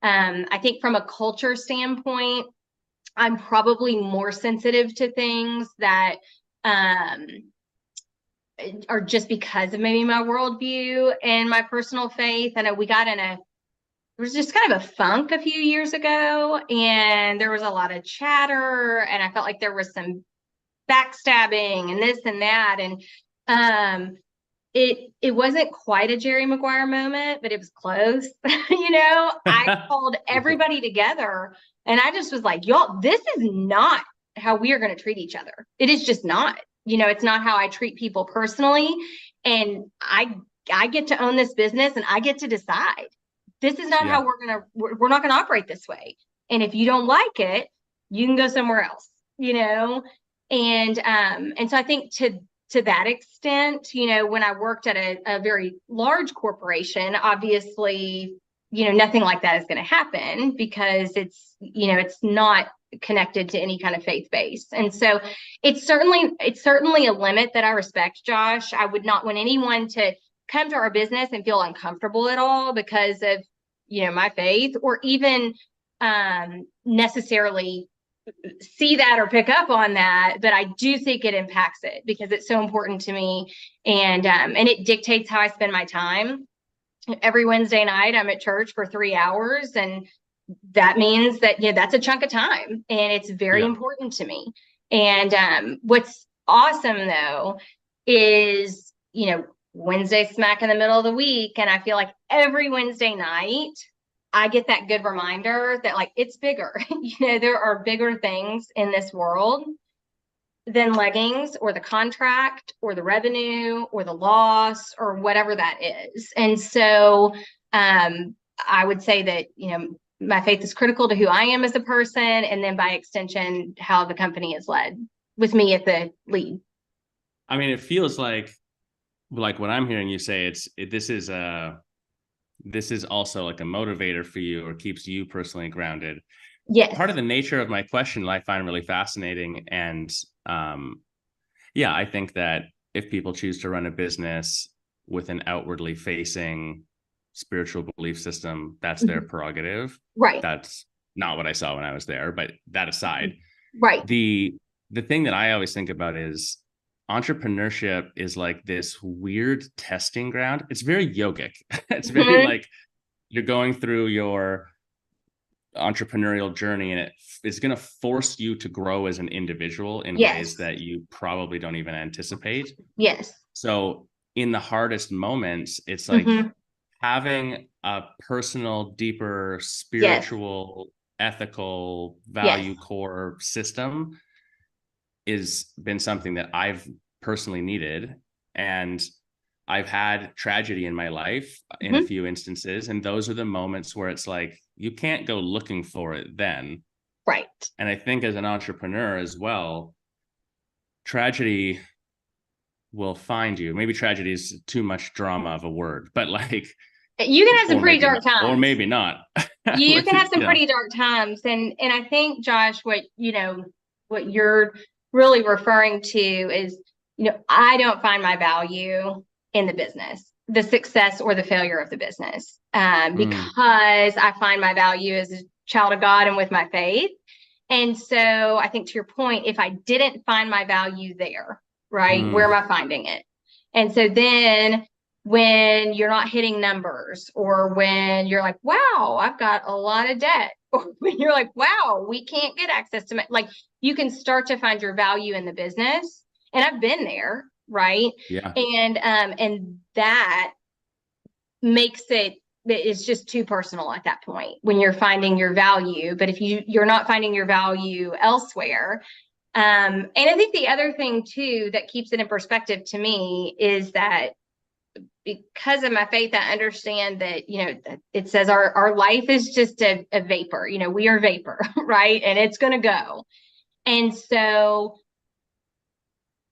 I think from a culture standpoint, I'm probably more sensitive to things that are just because of maybe my worldview and my personal faith. I know it was just kind of a funk a few years ago, and there was a lot of chatter, and I felt like there was some backstabbing and this and that. And it wasn't quite a Jerry Maguire moment, but it was close. I called everybody together, and I just was like, y'all, this is not how we are going to treat each other. It is just not, it's not how I treat people personally. And I get to own this business, and I get to decide. This is not how we're not going to operate this way. And if you don't like it, you can go somewhere else, and so I think to that extent, when I worked at a very large corporation, obviously, nothing like that is going to happen, because it's not connected to any kind of faith base. And so it's certainly a limit that I respect, Josh. I would not want anyone to come to our business and feel uncomfortable at all because of, my faith, or even necessarily see that or pick up on that. But I do think it impacts it because it's so important to me. And it dictates how I spend my time. Every Wednesday night, I'm at church for 3 hours, and that means that, that's a chunk of time, and it's very Yeah. important to me. And what's awesome though is, Wednesday smack in the middle of the week, and I feel like every Wednesday night I get that good reminder that like it's bigger. There are bigger things in this world than leggings or the contract or the revenue or the loss or whatever that is. And so I would say that, my faith is critical to who I am as a person, and then by extension, how the company is led with me at the lead. I mean, it feels like what I'm hearing you say, this is also like a motivator for you, or keeps you personally grounded. Yes. Part of the nature of my question I find really fascinating. And yeah, I think that if people choose to run a business with an outwardly facing spiritual belief system, that's their prerogative. Right. That's not what I saw when I was there, but that aside, right. The thing that I always think about is entrepreneurship is like this weird testing ground. It's very yogic. It's very like you're going through your entrepreneurial journey, and it's going to force you to grow as an individual in ways that you probably don't even anticipate. Yes. So in the hardest moments, it's like having a personal, deeper, spiritual, ethical, value core system has been something that I've personally needed. And I've had tragedy in my life in a few instances. And those are the moments where it's like, you can't go looking for it then. Right. And I think as an entrepreneur as well, tragedy will find you. Maybe tragedy is too much drama of a word, but like, you can have some pretty dark times. Or maybe not. You can have some pretty dark times. And I think, Josh, what you're really referring to is, I don't find my value in the business, the success or the failure of the business, because I find my value as a child of God and with my faith. And so I think, to your point, if I didn't find my value there, right, where am I finding it? And so then when you're not hitting numbers, or when you're like, wow, I've got a lot of debt, or when you're like, wow, we can't get access to like, you can start to find your value in the business. And I've been there, right? Yeah. And that makes it's just too personal at that point when you're finding your value. But if you're not finding your value elsewhere, and I think the other thing too that keeps it in perspective to me is that because of my faith, I understand that, it says our life is just a vapor, we are vapor, right? And it's going to go. And so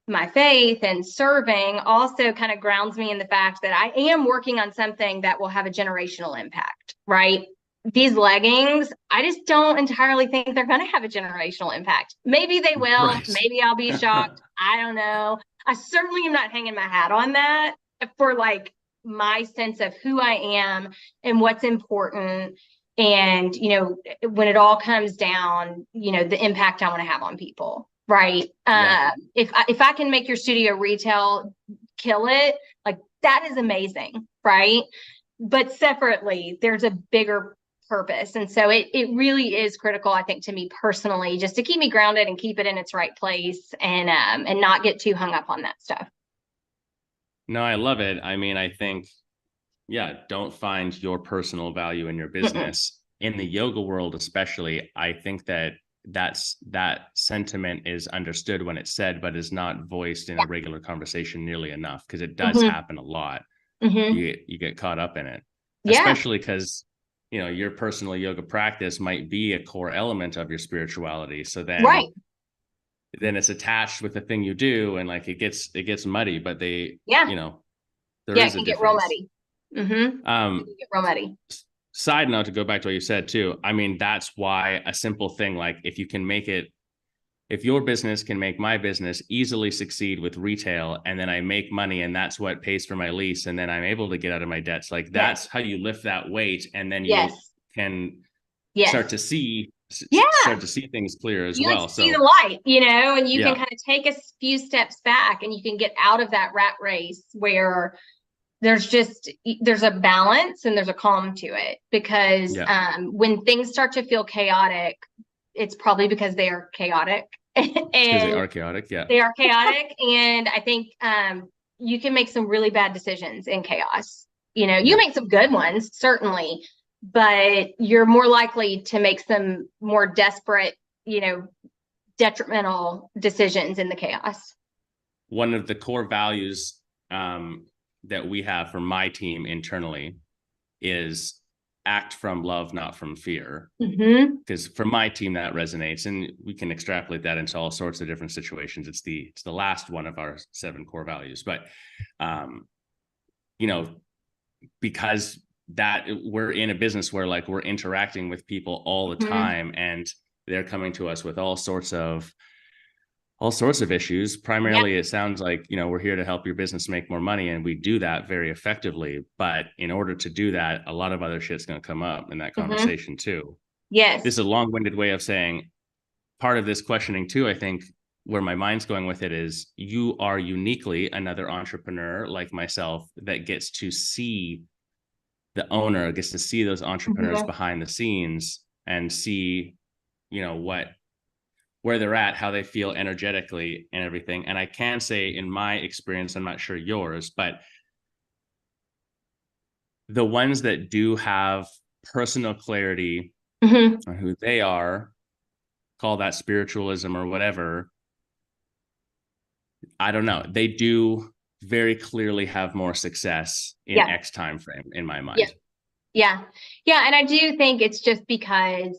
my faith and serving also kind of grounds me in the fact that I am working on something that will have a generational impact, right? These leggings, I just don't entirely think they're going to have a generational impact. Maybe they will. Right. Maybe I'll be shocked. I don't know. I certainly am not hanging my hat on that for like my sense of who I am and what's important. And, when it all comes down, the impact I want to have on people. Right. If I can make your studio retail kill it, like that is amazing. Right. But separately, there's a bigger purpose. And so it really is critical, I think, to me personally, just to keep me grounded and keep it in its right place, and not get too hung up on that stuff. No, I love it. I mean, I think, don't find your personal value in your business. In the yoga world, especially, I think that sentiment is understood when it's said, but is not voiced in a regular conversation nearly enough, because it does happen a lot. You get caught up in it, especially because your personal yoga practice might be a core element of your spirituality. So then then it's attached with the thing you do, and like it gets muddy. But there is a difference. Get real muddy. Get real muddy. Side note, to go back to what you said too, I mean, that's why a simple thing like if your business can make my business easily succeed with retail, and then I make money, and that's what pays for my lease, and then I'm able to get out of my debts, like that's how you lift that weight, and then you can start to see things clear as well. See the light, and you can kind of take a few steps back, and you can get out of that rat race where there's a balance and there's a calm to it, because Yeah. when things start to feel chaotic, it's probably because they are chaotic. Because they And are chaotic. Yeah. they are chaotic. And I think you can make some really bad decisions in chaos. You know, you Yeah. make some good ones, certainly, but you're more likely to make some more desperate, detrimental decisions in the chaos. One of the core values that we have for my team internally is act from love, not from fear. Because for my team that resonates, and we can extrapolate that into all sorts of different situations. It's the last one of our 7 core values, but because that we're in a business where like we're interacting with people all the time, and they're coming to us with all sorts of issues. Primarily, it sounds like, we're here to help your business make more money, and we do that very effectively. But in order to do that, a lot of other shit's going to come up in that conversation too. Yes. This is a long-winded way of saying part of this questioning too, I think, where my mind's going with it is you are uniquely another entrepreneur like myself that gets to see the owner, gets to see those entrepreneurs behind the scenes and see, where they're at, how they feel energetically and everything. And I can say in my experience, I'm not sure yours, but the ones that do have personal clarity on who they are, call that spiritualism or whatever, I don't know. They do very clearly have more success in X time frame in my mind. Yeah. And I do think it's just because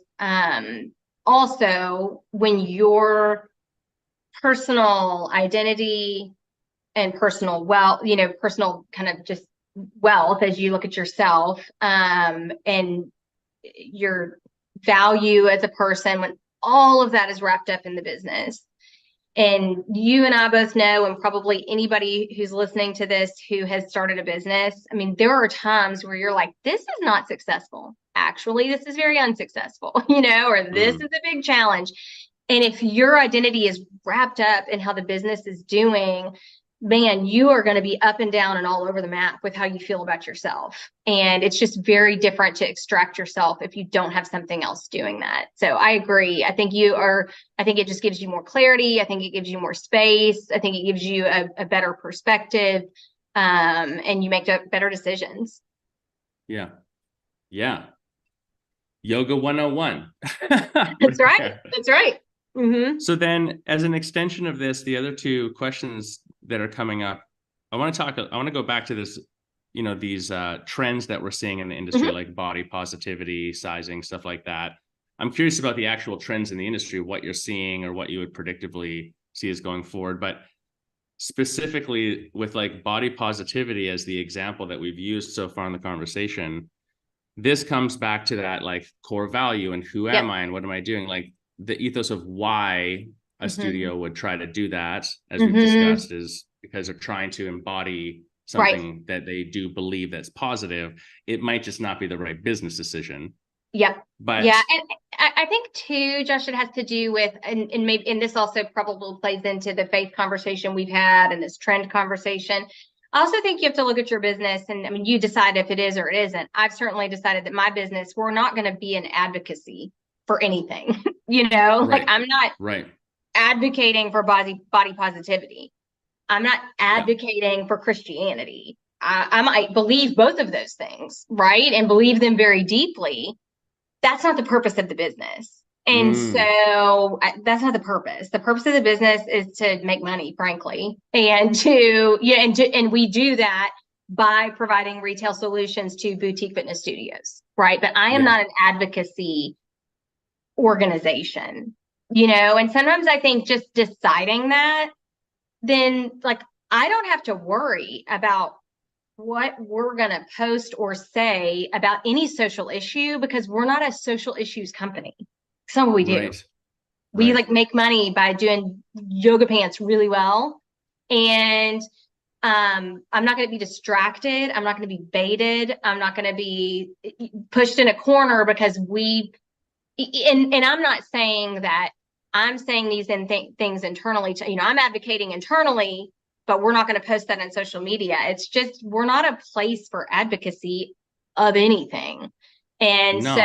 also when your personal identity and personal wealth, personal kind of just wealth as you look at yourself, and your value as a person, when all of that is wrapped up in the business. And you and I both know, and probably anybody who's listening to this who has started a business, I mean, there are times where you're like, this is not successful. Actually, this is very unsuccessful, or this is a big challenge. And if your identity is wrapped up in how the business is doing, man, you are going to be up and down and all over the map with how you feel about yourself. And it's just very different to extract yourself if you don't have something else doing that. So I agree. I think it just gives you more clarity. I think it gives you more space. I think it gives you a better perspective, and you make better decisions. Yeah. Yoga 101. That's right. That's right. So then, as an extension of this, the other 2 questions that are coming up, I want to go back to this, these trends that we're seeing in the industry, like body positivity, sizing, stuff like that. I'm curious about the actual trends in the industry, what you're seeing or what you would predictably see as going forward. But specifically with like body positivity as the example that we've used so far in the conversation, this comes back to that like core value and who am I and what am I doing? Like the ethos of why a studio would try to do that, as we've discussed, is because they're trying to embody something that they do believe that's positive. It might just not be the right business decision. But and I think too, Josh, it has to do with, and maybe, and this also probably plays into the faith conversation we've had and this trend conversation. I also think you have to look at your business, and I mean, you decide if it is or it isn't. I've certainly decided that my business, we're not going to be an advocacy for anything, like I'm not advocating for body positivity. I'm not advocating for Christianity. I might believe both of those things, right? And believe them very deeply. That's not the purpose of the business. And so that's not the purpose. The purpose of the business is to make money, frankly, and and we do that by providing retail solutions to boutique fitness studios, right? But I am not an advocacy organization, and sometimes I think just deciding that, then like I don't have to worry about what we're going to post or say about any social issue, because we're not a social issues company. It's not what we do. We like make money by doing yoga pants really well. And I'm not going to be distracted. I'm not going to be baited. I'm not going to be pushed in a corner because and I'm not saying that I'm saying these things internally to, I'm advocating internally but we're not going to post that on social media. It's just, we're not a place for advocacy of anything. And No, so,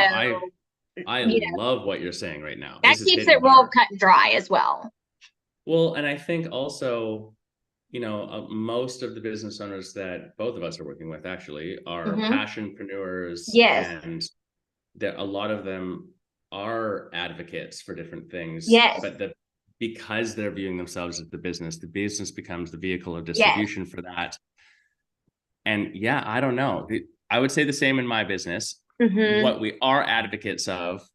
I you know, love what you're saying right now. that This is keeps hitting it real hard. cut and dry as well. Well, and I think also, most of the business owners that both of us are working with actually are Mm-hmm. passionpreneurs, Yes. and that a lot of them are advocates for different things, Yes. but that because they're viewing themselves as the business becomes the vehicle of Yes. distribution for that. And yeah, I don't know. I would say the same in my business. Mm-hmm. What we are advocates of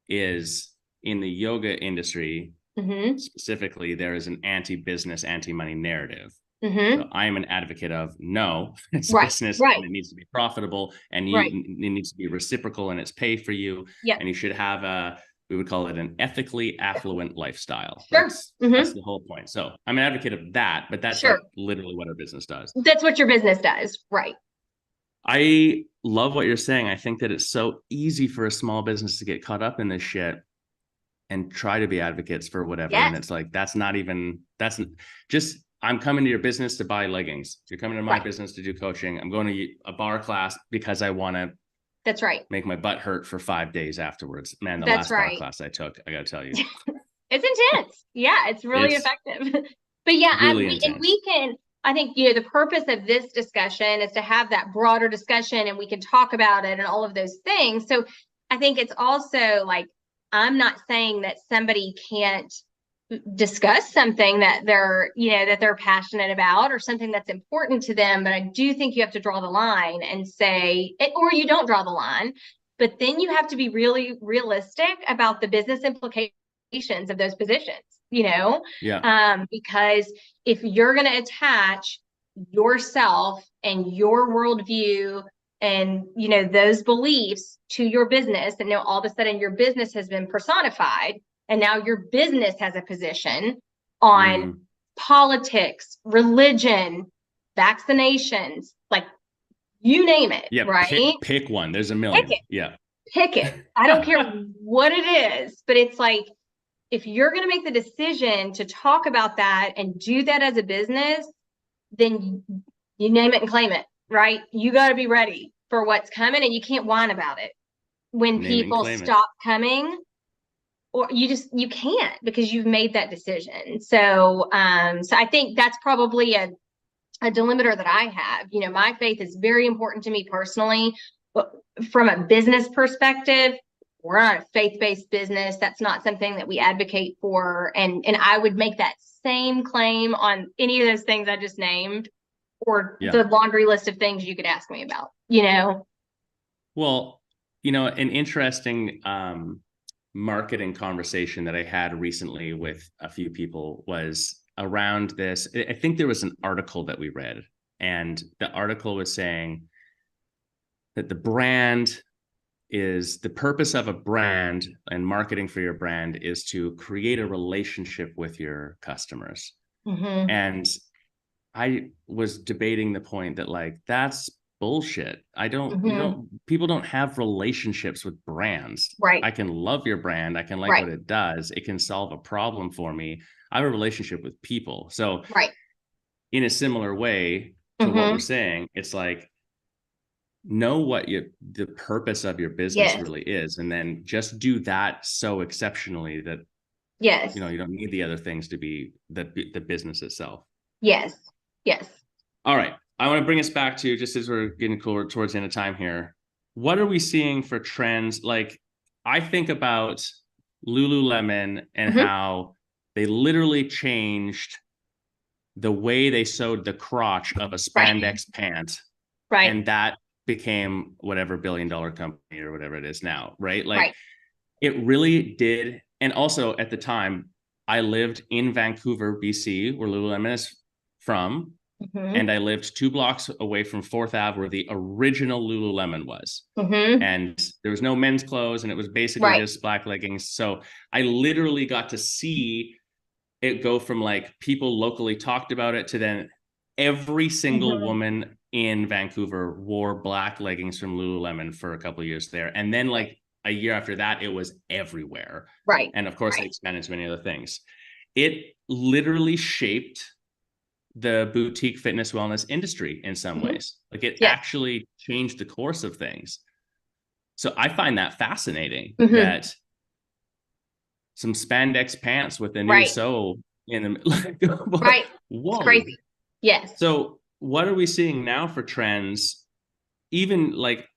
is in the yoga industry, Mm-hmm. specifically, there is an anti-business, anti-money narrative. Mm-hmm. So I am an advocate of no, it's Right. business Right. and it needs to be profitable, and Right. it needs to be reciprocal in its pay for you. Yep. And you should have we would call it an ethically affluent lifestyle. Sure. That's Mm-hmm. the whole point. So I'm an advocate of that, but that's Sure. like literally what our business does. That's what your business does. Right. I love what you're saying. I think that it's so easy for a small business to get caught up in this shit and try to be advocates for whatever. And Yes. it's like, that's just, I'm coming to your business to buy leggings. You're coming to my Right. business to do coaching. I'm going to a bar class because I want to That's right. make my butt hurt for 5 days afterwards. Man, the That's last bar right. class I took, I got to tell you, It's intense. Yeah, it's really it's effective. But yeah, really intense. we can, I think, the purpose of this discussion is to have that broader discussion and we can talk about it and all of those things. So I think it's also like, I'm not saying that somebody can't discuss something that they're passionate about or something that's important to them, but I do think you have to draw the line and say it, or you don't draw the line, but then you have to be really realistic about the business implications of those positions, Yeah. because if you're going to attach yourself and your worldview and those beliefs to your business, and now all of a sudden your business has been personified, and now your business has a position on politics, religion, vaccinations, like you name it, Yeah. right? Pick one. There's a Pick million. it. Yeah. Pick it. I don't care what it is, but it's like, if you're going to make the decision to talk about that and do that as a business, then you name it and claim it, right? You got to be ready for what's coming, and you can't whine about it when Name it and people claim it. stop coming, or you can't, because you've made that decision. So I think that's probably a delimiter that I have. My faith is very important to me personally, but from a business perspective, we're not a faith-based business. That's not something that we advocate for. And I would make that same claim on any of those things I just named, or the laundry list of things you could ask me about, Well, an interesting marketing conversation that I had recently with a few people was around this. I think there was an article that we read, and the article was saying that the purpose of a brand and marketing for your brand is to create a relationship with your customers. Mm-hmm. And I was debating the point that, like, that's bullshit. People don't have relationships with brands. Right. I can love your brand. I can like what it does. It can solve a problem for me. I have a relationship with people. So in a similar way to what we're saying, it's like, know what the purpose of your business really is, and then just do that so exceptionally that you don't need the other things to be the business itself. Yes. All right, I want to bring us back to, just as we're getting cooler towards the end of time here, what are we seeing for trends? Like, I think about Lululemon and how they literally changed the way they sewed the crotch of a spandex pant, and that became whatever billion-dollar company or whatever it is now, right? Like, it really did. And also at the time, I lived in Vancouver, BC, where Lululemon is from. And I lived 2 blocks away from 4th Ave, where the original Lululemon was. And there was no men's clothes, and it was basically just black leggings. So I literally got to see it go from, like, people locally talked about it to then every single woman in Vancouver wore black leggings from Lululemon for a couple of years there. And then, like, a year after that, it was everywhere. And of course, they expanded to many other things. It literally shaped the boutique fitness wellness industry in some Mm-hmm. ways. Like it Yes. actually changed the course of things. So I find that fascinating Mm-hmm. that some spandex pants with a new Right. sew in them. Like, Right. It's whoa. crazy. Yes. So what are we seeing now for trends? Even like,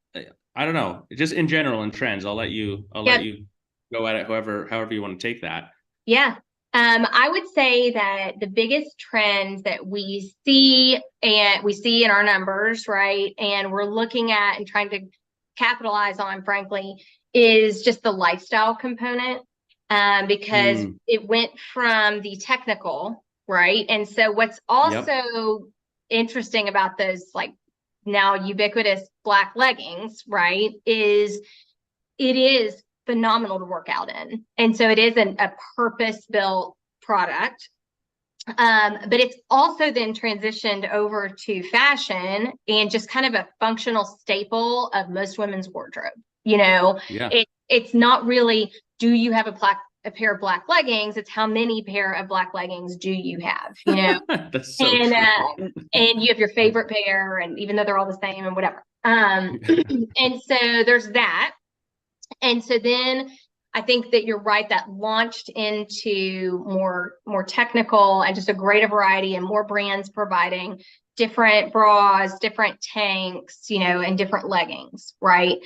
I don't know, just in general in trends. I'll let Yep. you go at it however you want to take that. Yeah. I would say that the biggest trends that we see and we see in our numbers, right, and we're looking at and trying to capitalize on, frankly, is just the lifestyle component, because Mm, it went from the technical, right? And so what's yep. also interesting about those like now ubiquitous black leggings, right, is it is phenomenal to work out in. And so it is a purpose built product. But it's also then transitioned over to fashion and just kind of a functional staple of most women's wardrobe. You know, Yeah. it's not really, do you have a pair of black leggings? It's how many pair of black leggings do you have? You know, That's so true. and you have your favorite pair, and even though they're all the same and whatever. And so there's that. And so then I think that you're right, that launched into more technical and just a greater variety and more brands providing different bras, different tanks, you know, and different leggings, right?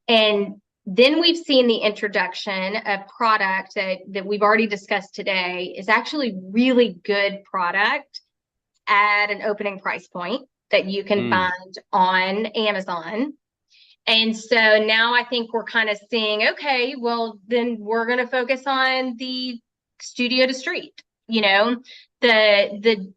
And then we've seen the introduction of product that we've already discussed today is actually really good product at an opening price point that you can Mm, find on Amazon. And so now I think we're kind of seeing, okay, well, then we're going to focus on the studio to street, you know, the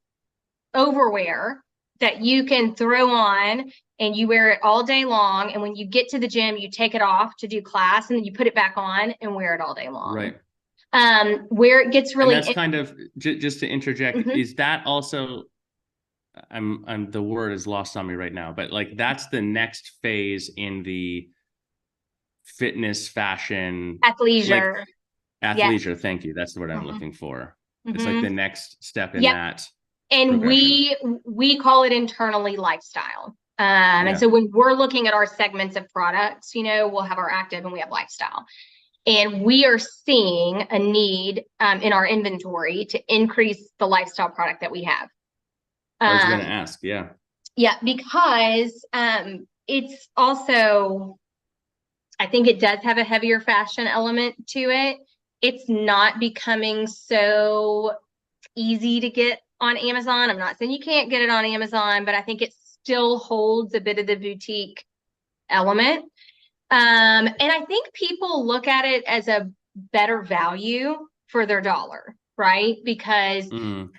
overwear that you can throw on and you wear it all day long. And when you get to the gym, you take it off to do class and then you put it back on and wear it all day long. right. Where it gets And really that's kind of just to interject, Mhm. is that also I'm the word is lost on me right now, but like that's the next phase in the fitness fashion, like Athleisure. Yes. athleisure. Thank you. That's the word I'm Hmm. looking for. It's like Hmm. the next step in Yep. that And progression. we call it internally lifestyle. And Yeah. so when we're looking at our segments of products, you know, we'll have our active and we have lifestyle. And we are seeing a need in our inventory to increase the lifestyle product that we have. I was going to Um, ask. Yeah. yeah, because it's also, I think it does have a heavier fashion element to it. It's not becoming so easy to get on Amazon. I'm not saying you can't get it on Amazon, but I think it still holds a bit of the boutique element. And I think people look at it as a better value for their dollar, right? Because Mm,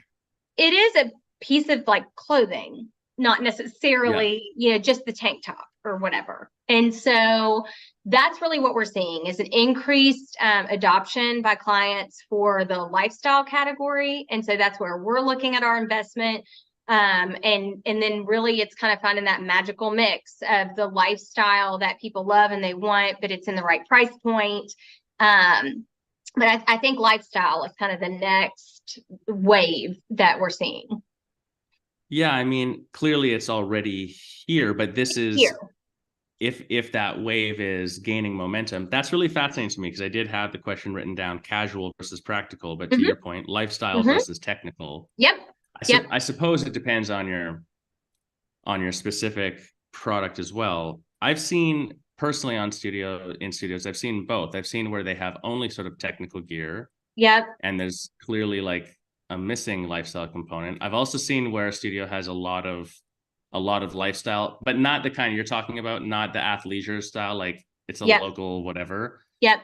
it is a piece of like clothing, not yeah. necessarily, you know, just the tank top or whatever. And so that's really what we're seeing is an increased adoption by clients for the lifestyle category. And so that's where we're looking at our investment. And then really it's kind of finding that magical mix of the lifestyle that people love and they want, but it's in the right price point. But I think lifestyle is kind of the next wave that we're seeing Yeah. I mean, clearly it's already here, but this here. is if that wave is gaining momentum. That's really fascinating to me because I did have the question written down: casual versus practical, but to Hmm. your point, lifestyle Hmm. versus technical. Yep. Yep. I suppose it depends on your specific product as well. I've seen personally in studios, I've seen both. I've seen where they have only sort of technical gear Yep. and there's clearly like a missing lifestyle component. I've also seen where a studio has a lot of lifestyle, but not the kind you're talking about, not the athleisure style, like it's a Yep. local whatever. Yep.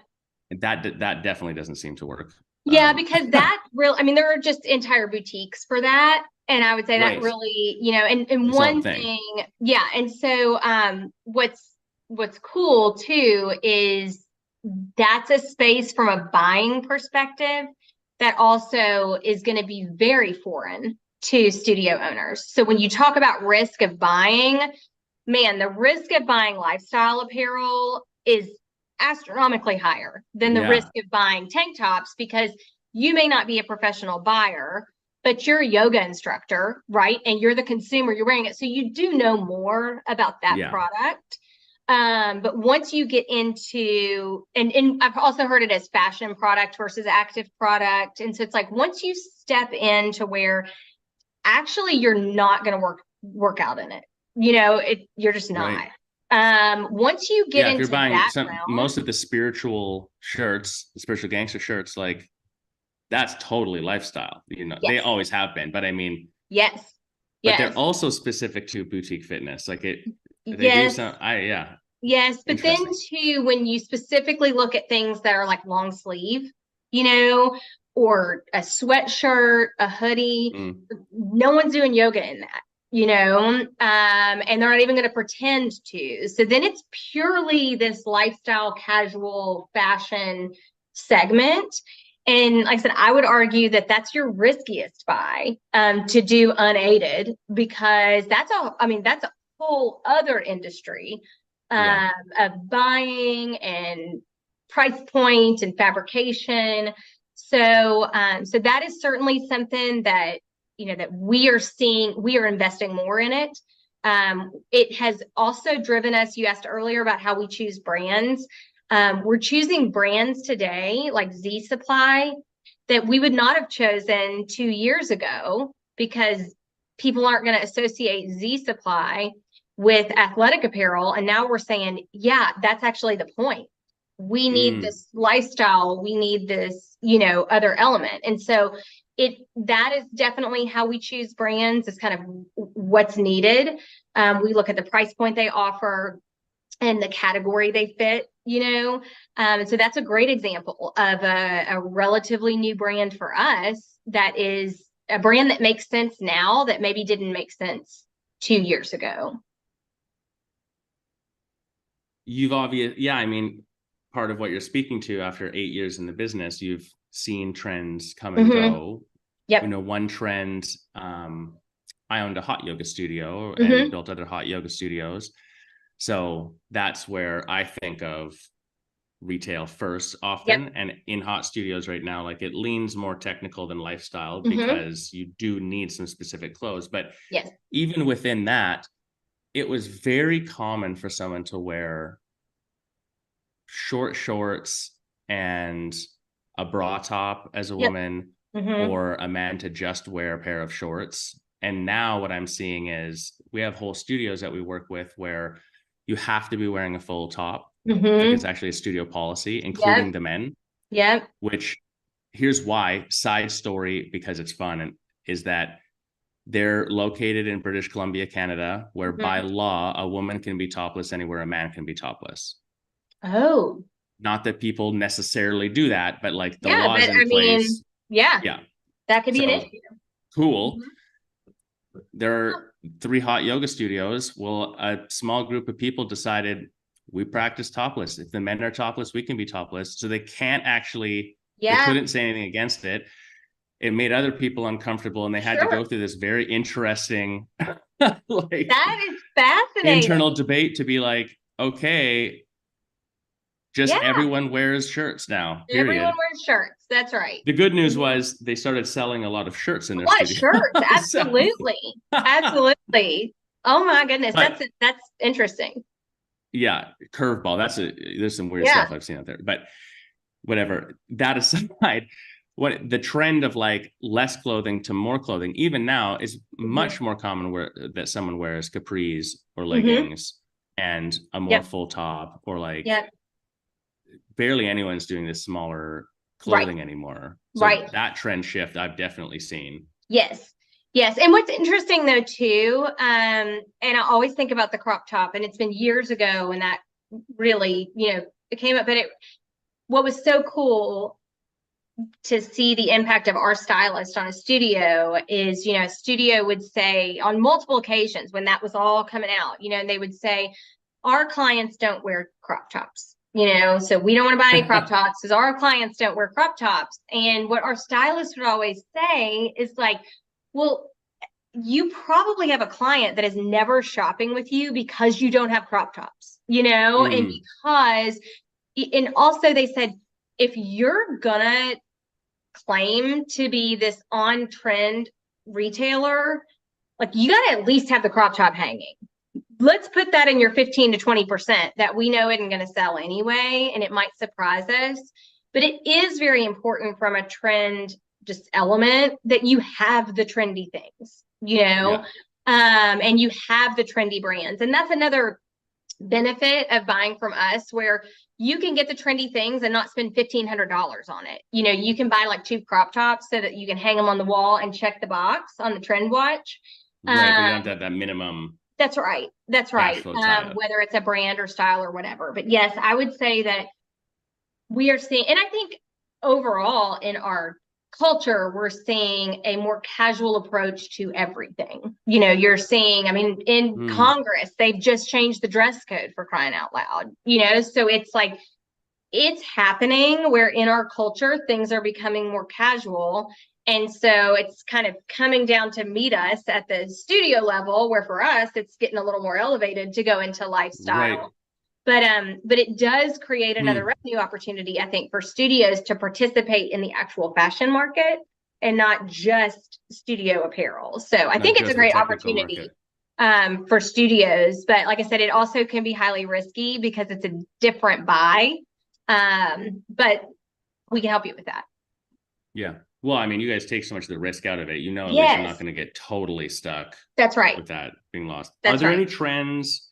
That definitely doesn't seem to work. Yeah, because that real, I mean, there are just entire boutiques for that. And I would say that Right. really, you know, and Its own one thing. thing, yeah. And so what's cool too is that's a space from a buying perspective that also is going to be very foreign to studio owners. So when you talk about risk of buying, man, the risk of buying lifestyle apparel is astronomically higher than the risk Yeah. of buying tank tops because you may not be a professional buyer, but you're a yoga instructor, right? And you're the consumer, you're wearing it. So you do know more about that Yeah. product. But once you get into, and I've also heard it as fashion product versus active product. And so it's like, once you step into where actually you're not going to work out in it, you're just not. Right. Once you get Yeah. If you're into buying that realm, most of the spiritual shirts, the spiritual gangster shirts, like that's totally lifestyle. They yes, always have been, but I mean, yes, but they're yes, also specific to boutique fitness. Like they do yes, some, yeah, yes. But then interesting. too, when you specifically look at things that are like long sleeve, you know, or a sweatshirt, a hoodie, Mm, no one's doing yoga in that, and they're not even going to pretend to. So then it's purely this lifestyle, casual fashion segment. And like I said, I would argue that that's your riskiest buy, to do unaided, because that's a whole other industry, yeah. of buying and price point and fabrication. So that is certainly something that, that we are seeing. We are investing more in it. It has also driven us. You asked earlier about how we choose brands. We're choosing brands today like Z Supply that we would not have chosen 2 years ago, because people aren't going to associate Z Supply with athletic apparel. And now we're saying, yeah, that's actually the point. We need Mm. this lifestyle. We need this, other element. And so that is definitely how we choose brands, is kind of what's needed. We look at the price point they offer and the category they fit, and so that's a great example of a relatively new brand for us, that is a brand that makes sense now that maybe didn't make sense 2 years ago. Yeah, I mean, part of what you're speaking to, after 8 years in the business, you've seen trends come and Mm-hmm. go. Yep. One trend, I owned a hot yoga studio and Mm-hmm. built other hot yoga studios. So that's where I think of retail first Yep. often. And in hot studios right now, like it leans more technical than lifestyle, Mm-hmm. because you do need some specific clothes. But Yes. even within that, it was very common for someone to wear short shorts and a bra top as a Yep. woman, Mm-hmm. or a man to just wear a pair of shorts. And now what I'm seeing is we have whole studios that we work with where you have to be wearing a full top. Like it's Mm-hmm. actually a studio policy, including Yep. the men, Yep. which, here's why, side story, because it's fun, and is that they're located in British Columbia, Canada, where by Mm-hmm. law, a woman can be topless anywhere a man can be topless. Oh, Not that people necessarily do that, but like the yeah. laws But in I mean, place. yeah, Yeah. that could be an So issue. cool. Mm-hmm. There are 3 hot yoga studios. Well, a small group of people decided we practice topless. If the men are topless, we can be topless. So they Yeah, couldn't say anything against it. It made other people uncomfortable, and they had to sure. go through this very interesting like That is fascinating. internal debate to be like, okay, just Yeah, everyone wears shirts now, everyone period. wears shirts. That's right. The good news Mhm. was they started selling a lot of shirts in A their lot of studio. shirts. So, Absolutely. Absolutely. Oh my goodness. but That's interesting. yeah, curveball. There's some weird Yeah. stuff I've seen out there. But whatever. That aside, what the trend of like less clothing to more clothing, even now, is Hmm. much more common that someone wears capris or Hmm. leggings and a more Yep. full top, or like Yep. barely anyone's doing this smaller Right. clothing anymore. So Right. that trend shift I've definitely seen. Yes. Yes. And what's interesting though, too, and I always think about the crop top, and it's been years ago when that really, it came up, but what was so cool to see the impact of our stylist on a studio is, a studio would say on multiple occasions when that was all coming out, and they would say, our clients don't wear crop tops, so we don't want to buy any crop tops because our clients don't wear crop tops. And what our stylist would always say is like, well, you probably have a client that is never shopping with you because you don't have crop tops, and Mm, because, and also they said, if you're gonna claim to be this on-trend retailer, like you got to at least have the crop top hanging. Let's put that in your 15 to 20% that we know isn't going to sell anyway, and it might surprise us. But it is very important from a trend just element that you have the trendy things, and you have the trendy brands. And that's another benefit of buying from us, where you can get the trendy things and not spend $1,500 on it. You can buy like 2 crop tops so that you can hang them on the wall and check the box on the trend watch. Right, but you don't have to have that minimum. That's right. Whether it's a brand or style or whatever. But yes, I would say that we are seeing, and I think overall in our culture, we're seeing a more casual approach to everything. You're seeing, in Congress, they've just changed the dress code, for crying out loud, so it's like, it's happening where in our culture, things are becoming more casual. And so it's kind of coming down to meet us at the studio level, where for us, it's getting a little more elevated to go into lifestyle. Right. But it does create another revenue opportunity, I think, for studios to participate in the actual fashion market and not just studio apparel. So I think it's a great opportunity for studios. But like I said, it also can be highly risky because it's a different buy. But we can help you with that. Yeah. Well, you guys take so much of the risk out of it. That you're not going to get totally stuck. That's right. With that being lost. That's Are there right. any trends?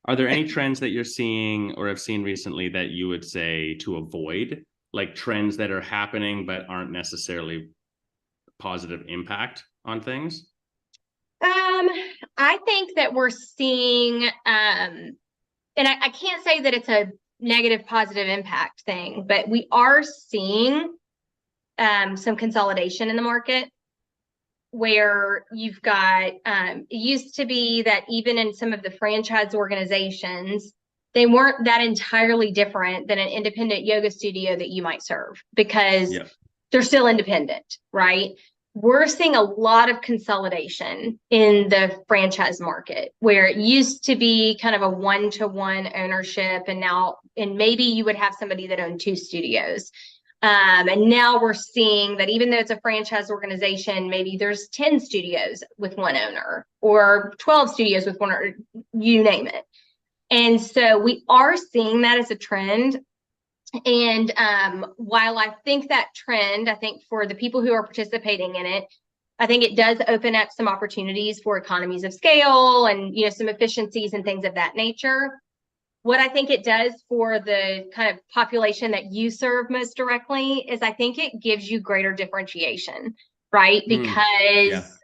Are there any trends that you're seeing or have seen recently that you would say to avoid, like trends that are happening but aren't necessarily positive impact on things? I think that we're seeing, and I can't say that it's a negative positive impact thing, but we are seeing some consolidation in the market, where you've got, it used to be that even in some of the franchise organizations, they weren't that entirely different than an independent yoga studio that you might serve, because they're still independent, right? We're seeing a lot of consolidation in the franchise market, where it used to be kind of a one-to-one ownership, and maybe you would have somebody that owned 2 studios. And now we're seeing that even though it's a franchise organization, maybe there's 10 studios with one owner, or 12 studios with one owner, you name it. And so we are seeing that as a trend. And while I think that trend, I think for the people who are participating in it, I think it does open up some opportunities for economies of scale and, some efficiencies and things of that nature. What I think it does for the kind of population that you serve most directly is I think it gives you greater differentiation, right? Because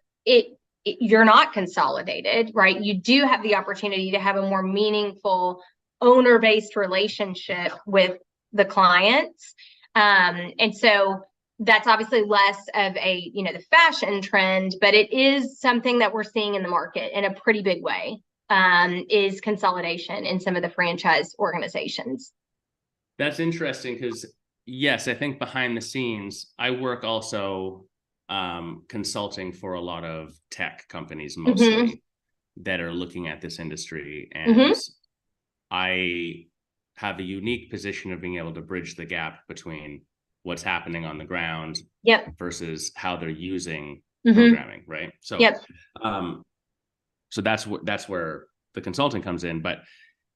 you're not consolidated, right? You do have the opportunity to have a more meaningful owner-based relationship with the clients. And so that's obviously less of a, the fashion trend, but it is something that we're seeing in the market in a pretty big way. Is consolidation in some of the franchise organizations. That's interesting because, yes, I think behind the scenes, I work also consulting for a lot of tech companies mostly that are looking at this industry. And I have a unique position of being able to bridge the gap between what's happening on the ground versus how they're using programming, right? So so that's where the consulting comes in. But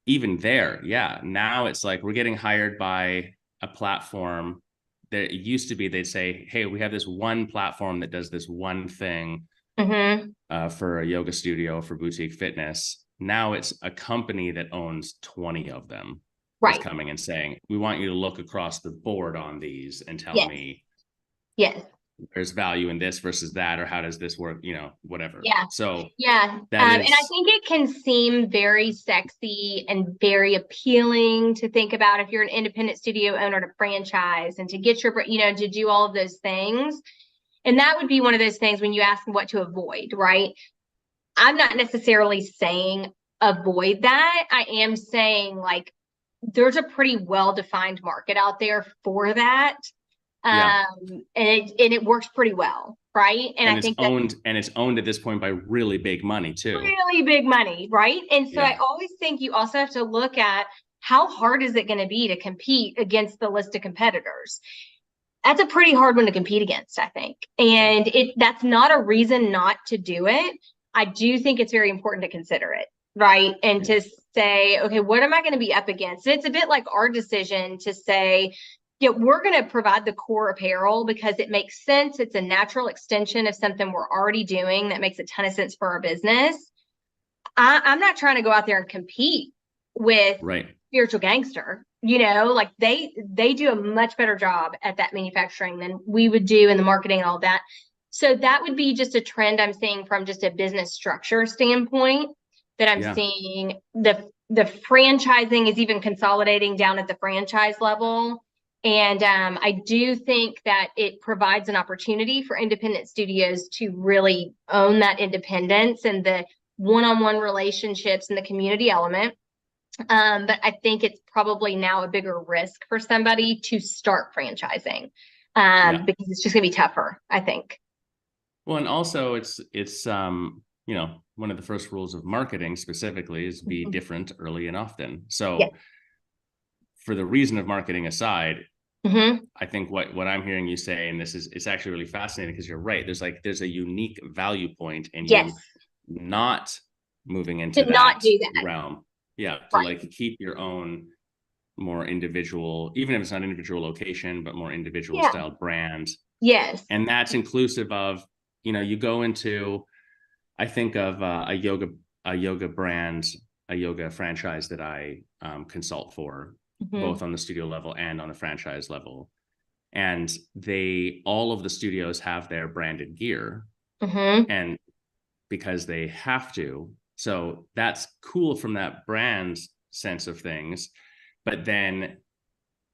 even there, now it's like we're getting hired by a platform that it used to be they'd say, hey, we have this one platform that does this one thing for a yoga studio, for boutique fitness. Now it's a company that owns 20 of them is coming and saying, we want you to look across the board on these and tell me there's value in this versus that, or how does this work, whatever. So and I think it can seem very sexy and very appealing to think about if you're an independent studio owner to franchise and to get your, to do all of those things. And that would be one of those things when you ask what to avoid, right? I'm not necessarily saying avoid that. I am saying like there's a pretty well-defined market out there for that. And it works pretty well, right? And I think it's owned at this point by really big money too. Really big money, right? And so I always think you also have to look at how hard is it going to be to compete against the list of competitors. that's a pretty hard one to compete against, I think. And that's not a reason not to do it. I do think it's very important to consider it, right? And to say, okay, what am I going to be up against? It's a bit like our decision to say, yeah, we're going to provide the core apparel because it makes sense. It's a natural extension of something we're already doing that makes a ton of sense for our business. I'm not trying to go out there and compete with Spiritual Gangster. Like they do a much better job at that manufacturing than we would do in the marketing and all that. So that would be just a trend I'm seeing from just a business structure standpoint, that I'm seeing the franchising is even consolidating down at the franchise level. And I do think that it provides an opportunity for independent studios to really own that independence and the one-on-one relationships and the community element. But I think it's probably now a bigger risk for somebody to start franchising because it's just going to be tougher, I think. Well, and also it's one of the first rules of marketing specifically is be different early and often. So for the reason of marketing aside, I think what I'm hearing you say, and it's actually really fascinating because you're right. There's a unique value point in you not moving into that realm. Yeah. To like keep your own more individual, even if it's not individual location, but more individual style brand. Yes. And that's inclusive of, you go into, I think of a yoga brand, a yoga franchise that I consult for, both on the studio level and on the franchise level. And all of the studios have their branded gear, and because they have to. So that's cool from that brand sense of things. But then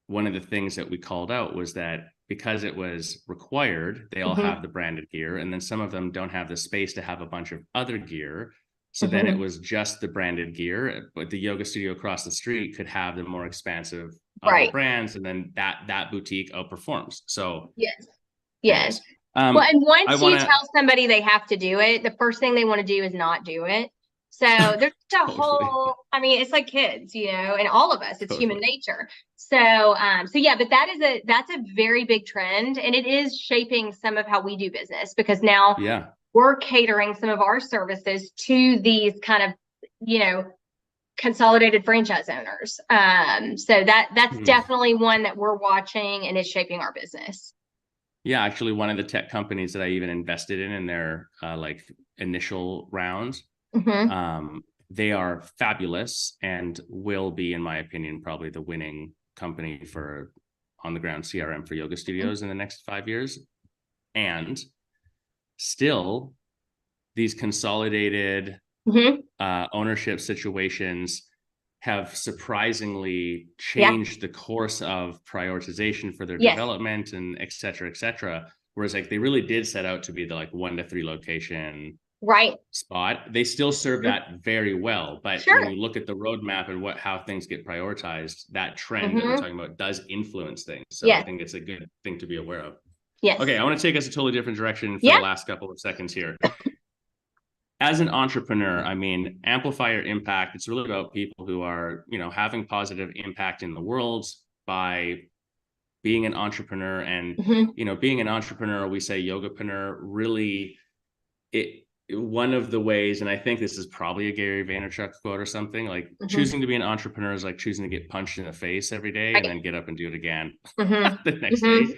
one of the things that we called out was that because it was required, they all have the branded gear, and then some of them don't have the space to have a bunch of other gear. So then it was just the branded gear, but the yoga studio across the street could have the more expansive other brands, and then that boutique outperforms. So yes. Well, and once you tell somebody they have to do it, the first thing they want to do is not do it. So there's a whole, it's like kids, and all of us, it's human nature. So yeah, but that's a very big trend, and it is shaping some of how we do business, because now we're catering some of our services to these kind of, consolidated franchise owners. So that's definitely one that we're watching and is shaping our business. Yeah, actually one of the tech companies that I even invested in their like initial rounds, they are fabulous and will be, in my opinion, probably the winning company for on the ground CRM for yoga studios in the next 5 years. And still these consolidated ownership situations have surprisingly changed the course of prioritization for their development and et cetera. Whereas like they really did set out to be the like 1 to 3 location spot. They still serve that very well. But when you look at the roadmap and how things get prioritized, that trend that we're talking about does influence things. So I think it's a good thing to be aware of. Yes. Okay, I want to take us a totally different direction for the last couple of seconds here. As an entrepreneur, Amplify Your Impact, it's really about people who are, having positive impact in the world by being an entrepreneur. And, being an entrepreneur, we say yogapreneur, really, one of the ways, and I think this is probably a Gary Vaynerchuk quote or something, like choosing to be an entrepreneur is like choosing to get punched in the face every day and then get up and do it again the next day.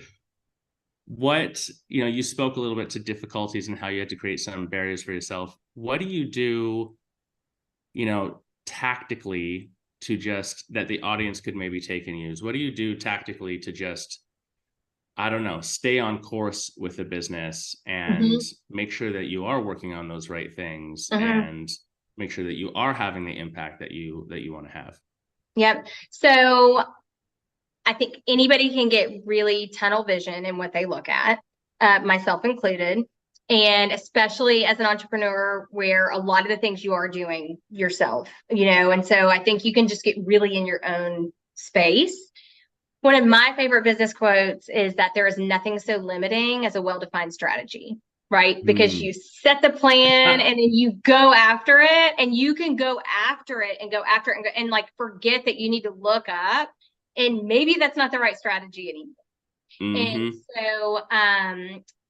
What, you spoke a little bit to difficulties and how you had to create some barriers for yourself. What do you do, tactically to just that the audience could maybe take and use? What do you do tactically to just, I don't know, stay on course with the business and make sure that you are working on those right things and make sure that you are having the impact that you want to have? Yep. So I think anybody can get really tunnel vision in what they look at, myself included, and especially as an entrepreneur where a lot of the things you are doing yourself, and so I think you can just get really in your own space. One of my favorite business quotes is that there is nothing so limiting as a well-defined strategy, right? Because you set the plan and then you go after it, and you can go after it and like forget that you need to look up. And maybe that's not the right strategy anymore. And Mm-hmm. so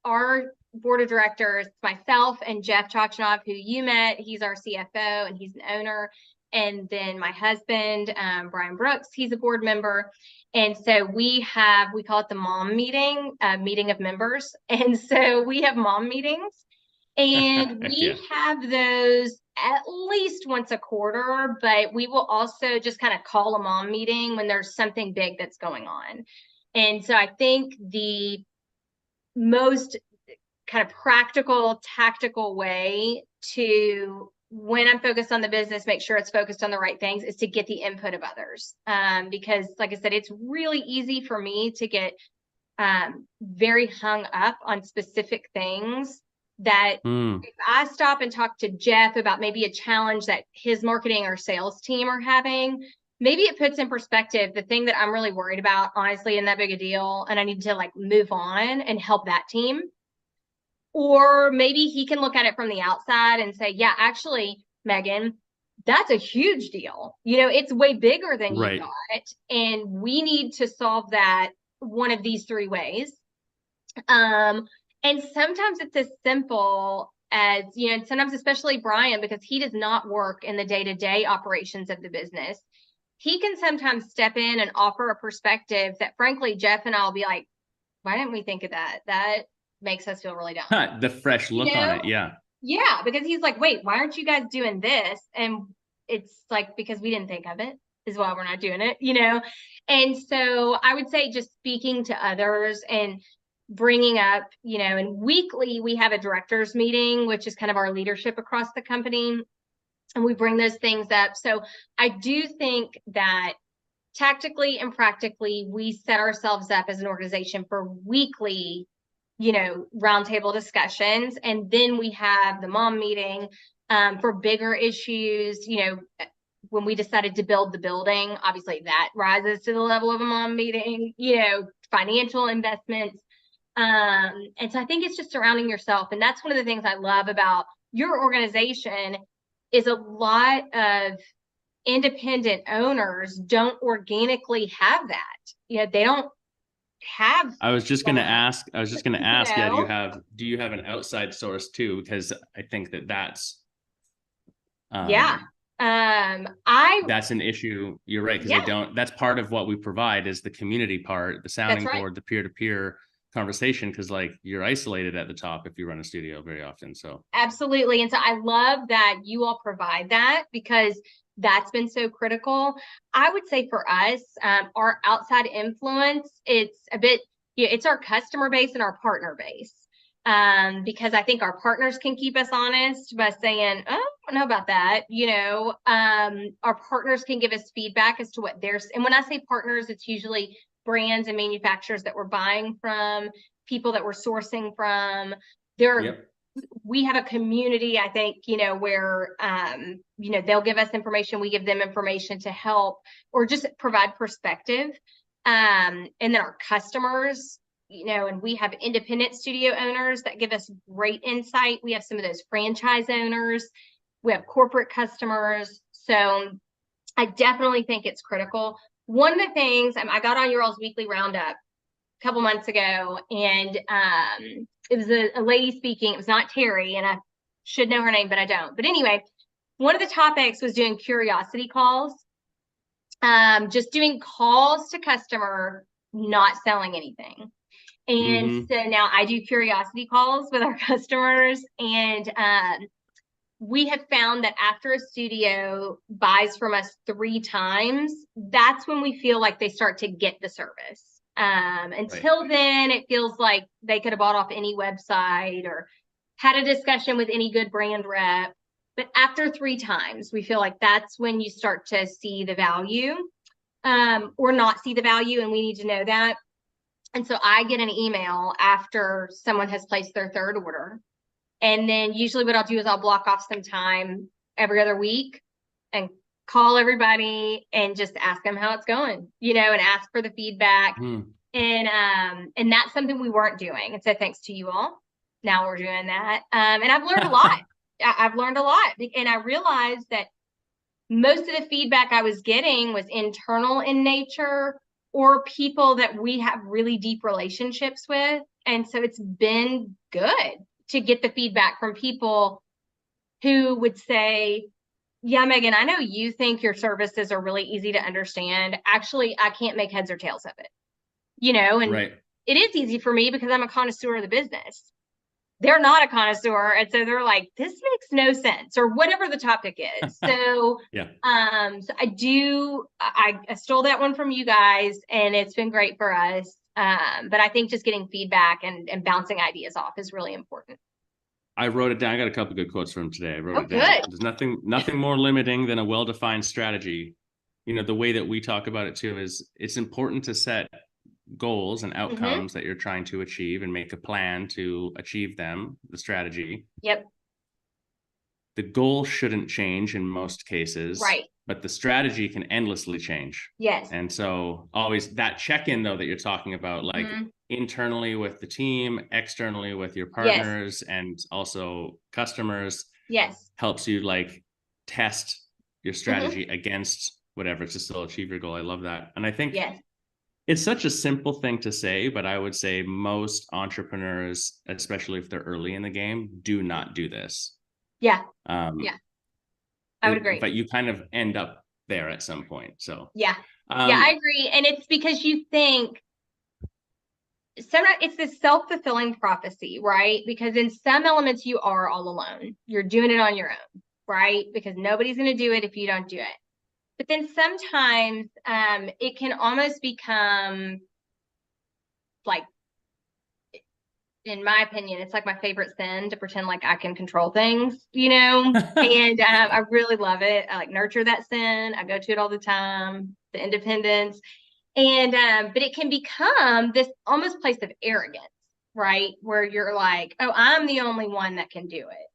our board of directors, myself and Jeff Chochinov, who you met, he's our CFO and he's an owner. And then my husband, Brian Brooks, he's a board member. And so we call it the mom meeting, meeting of members. And so we have mom meetings and Heck we yeah. have those at least once a quarter, but we will also just kind of call a mom meeting when there's something big that's going on. And so I think the most kind of practical, tactical way to, when I'm focused on the business, make sure it's focused on the right things, is to get the input of others. Because like I said, it's really easy for me to get very hung up on specific things that Mm. if I stop and talk to Jeff about maybe a challenge that his marketing or sales team are having, maybe it puts in perspective the thing that I'm really worried about, honestly, isn't that big a deal. And I need to like move on and help that team. Or maybe he can look at it from the outside and say, yeah, actually, Megan, that's a huge deal. It's way bigger than you Right. thought. And we need to solve that one of these three ways. And sometimes it's as simple as, and sometimes especially Brian, because he does not work in the day-to-day operations of the business. He can sometimes step in and offer a perspective that frankly, Jeff and I'll be like, why didn't we think of that? That makes us feel really dumb. The fresh You look on know? it. Yeah. Yeah, because he's like, wait, why aren't you guys doing this? And it's like, because we didn't think of it is why we're not doing it. And so I would say just speaking to others and bringing up, and weekly we have a directors meeting, which is kind of our leadership across the company. And we bring those things up. So I do think that tactically and practically, we set ourselves up as an organization for weekly, roundtable discussions. And then we have the mom meeting for bigger issues, when we decided to build the building, obviously that rises to the level of a mom meeting, financial investments. And so I think it's just surrounding yourself. And that's one of the things I love about your organization is a lot of independent owners don't organically have that. They don't have I was just gonna you ask, yeah, know do you have an outside source too? Because I think that's yeah um I that's an issue. You're right, because I yeah, don't, that's part of what we provide is the community part, the that's sounding right. board, the peer-to-peer conversation, because like you're isolated at the top if you run a studio very often. So Absolutely. And so I love that you all provide that because that's been so critical. I would say for us, our outside influence, it's a bit, it's our customer base and our partner base. Because I think our partners can keep us honest by saying, oh, I don't know about that. Our partners can give us feedback as to what theirs. And when I say partners, it's usually brands and manufacturers that we're buying from, people that we're sourcing from. There yep. We have a community, I think, where, they'll give us information, we give them information to help or just provide perspective. And then our customers, and we have independent studio owners that give us great insight. We have some of those franchise owners. We have corporate customers. So I definitely think it's critical. One of the things, I got on your all's weekly roundup a couple months ago, and it was a lady speaking. It was not Terry, and I should know her name, but I don't. But anyway, one of the topics was doing curiosity calls, just doing calls to customer, not selling anything. And Mm-hmm. so now I do curiosity calls with our customers, and we have found that after a studio buys from us 3 times, that's when we feel like they start to get the service. Right. Until then, it feels like they could have bought off any website or had a discussion with any good brand rep. But after 3 times, we feel like that's when you start to see the value, or not see the value, and we need to know that. And so I get an email after someone has placed their 3rd order. And then usually what I'll do is I'll block off some time every other week and call everybody and just ask them how it's going, and ask for the feedback. Mm. And that's something we weren't doing. And so thanks to you all, now we're doing that. And I've learned a lot. I've learned a lot. And I realized that most of the feedback I was getting was internal in nature or people that we have really deep relationships with. And so it's been good to get the feedback from people who would say, yeah, Megan, I know you think your services are really easy to understand. Actually, I can't make heads or tails of it, and Right. it is easy for me because I'm a connoisseur of the business. They're not a connoisseur. And so they're like, this makes no sense, or whatever the topic is. So, Yeah. So I stole that one from you guys, and it's been great for us. But I think just getting feedback and bouncing ideas off is really important. I wrote it down. I got a couple of good quotes from today. I wrote Oh, it down. good. There's nothing more limiting than a well-defined strategy. The way that we talk about it too is it's important to set goals and outcomes that you're trying to achieve and make a plan to achieve them, the strategy. Yep. The goal shouldn't change in most cases, Right. but the strategy can endlessly change. Yes. And so always that check-in though that you're talking about, like internally with the team, externally with your partners, and also customers, helps you like test your strategy against whatever to still achieve your goal. I love that. And I think it's such a simple thing to say, but I would say most entrepreneurs, especially if they're early in the game, do not do this. Yeah. I would agree. But you kind of end up there at some point. So I agree. And it's because you think sometimes it's this self-fulfilling prophecy, right? Because in some elements you are all alone. You're doing it on your own, right? Because nobody's going to do it if you don't do it. But then sometimes it can almost become like, in my opinion, it's like my favorite sin to pretend like I can control things, and I really love it. I like nurture that sin. I go to it all the time, the independence. And but it can become this almost place of arrogance, right? Where you're like, oh, I'm the only one that can do it.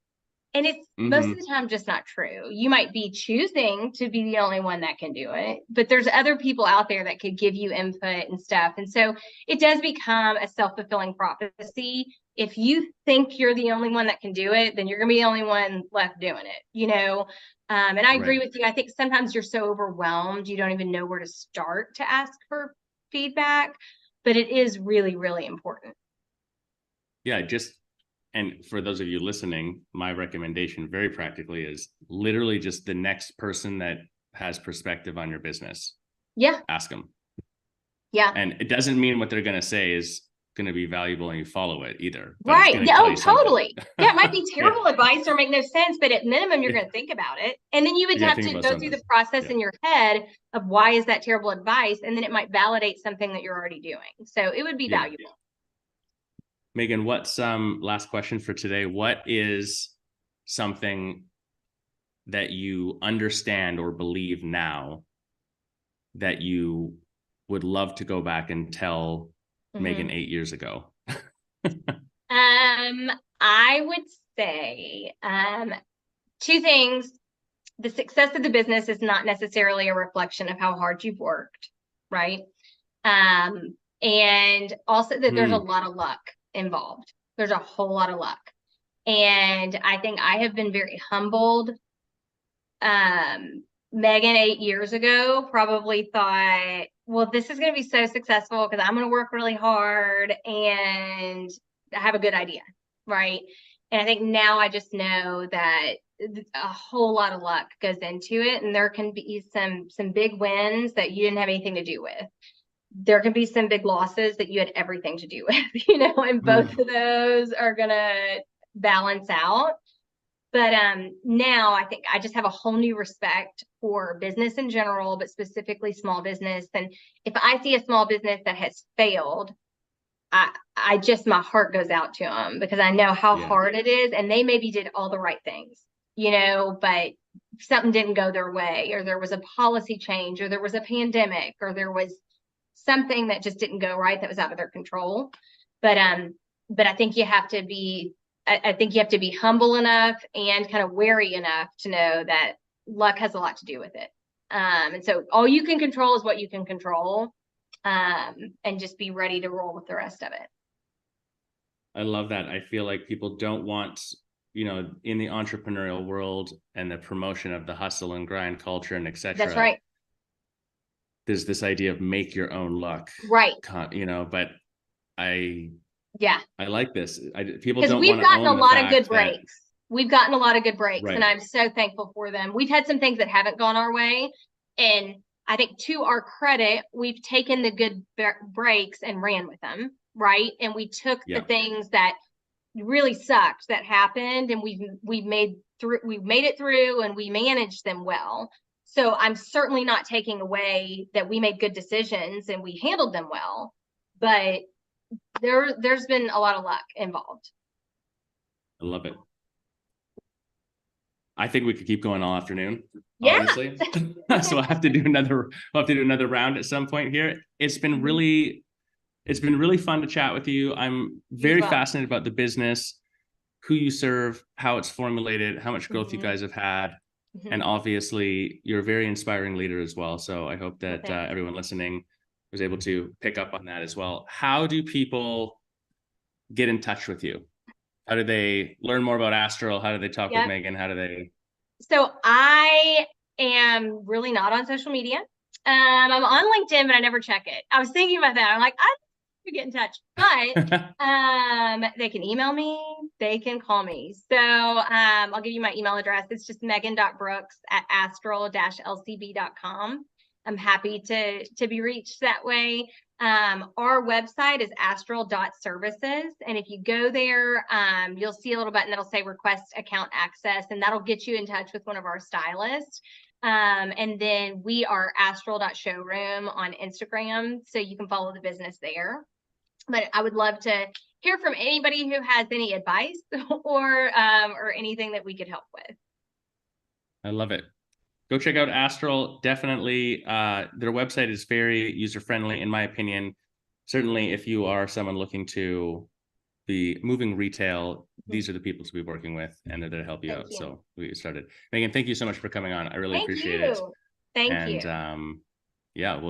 And it's most of the time just not true. You might be choosing to be the only one that can do it, but there's other people out there that could give you input and stuff. And so it does become a self-fulfilling prophecy. If you think you're the only one that can do it, then you're going to be the only one left doing it, And I agree with you. I think sometimes you're so overwhelmed, you don't even know where to start to ask for feedback, but it is really, really important. Yeah, and for those of you listening, my recommendation very practically is literally just the next person that has perspective on your business. Yeah. Ask them. Yeah. And it doesn't mean what they're going to say is going to be valuable and you follow it either. Right. Oh, totally. Yeah, it might be terrible advice or make no sense, but at minimum, you're going to think about it. And then you would have to go through the process in your head of why is that terrible advice? And then it might validate something that you're already doing. So it would be valuable. Megan, what's last question for today? What is something that you understand or believe now that you would love to go back and tell Megan 8 years ago? I would say two things. The success of the business is not necessarily a reflection of how hard you've worked, right? And also that there's a lot of luck involved. There's a whole lot of luck. And I think I have been very humbled. Megan 8 years ago probably thought, well, this is going to be so successful because I'm going to work really hard and have a good idea, right? And I think now I just know that a whole lot of luck goes into it, and there can be some big wins that you didn't have anything to do with. There can be some big losses that you had everything to do with, and both of those are going to balance out. But now I think I just have a whole new respect for business in general, but specifically small business. And if I see a small business that has failed, I just, my heart goes out to them because I know how hard it is. And they maybe did all the right things, but something didn't go their way, or there was a policy change, or there was a pandemic, or there was something that just didn't go right that was out of their control. But I think you have to be humble enough and kind of wary enough to know that luck has a lot to do with it. And so all you can control is what you can control, and just be ready to roll with the rest of it. I love that. I feel like people don't want, in the entrepreneurial world and the promotion of the hustle and grind culture and etc. That's right. there's this idea of make your own luck, Right. you know, but I Yeah. like this. People Because don't we've want to gotten a own the lot of good fact that, breaks. We've gotten a lot of good breaks, and right. I'm so thankful for them. We've had some things that haven't gone our way, and I think to our credit, we've taken the good breaks and ran with them, right? And we took the Yeah. things that really sucked that happened, and we've made it through, and we managed them well. So I'm certainly not taking away that we made good decisions and we handled them well, but there's been a lot of luck involved. I love it. I think we could keep going all afternoon, Yeah. honestly. So we'll have to do another round at some point here. It's been really fun to chat with you. I'm very fascinated about the business, who you serve, how it's formulated, how much growth you guys have had. And obviously, you're a very inspiring leader as well. So I hope that everyone listening was able to pick up on that as well. How do people get in touch with you? How do they learn more about Astral? How do they talk with Megan? How do they? So I am really not on social media. I'm on LinkedIn, but I never check it. I was thinking about that. I'm like, I to get in touch, but they can email me, they can call me. So I'll give you my email address. It's just megan.brooks@astral-lcb.com. I'm happy to be reached that way. Our website is astral.services, and if you go there, you'll see a little button that'll say request account access, and that'll get you in touch with one of our stylists. And then we are astral.showroom on Instagram, so you can follow the business there. But I would love to hear from anybody who has any advice or anything that we could help with. I love it. Go check out Astral. Definitely, their website is very user-friendly, in my opinion. Certainly, if you are someone looking to be moving retail, these are the people to be working with, and they're there to help you out. So we get started. Megan, thank you so much for coming on. I really appreciate it. Thank you. And yeah, we'll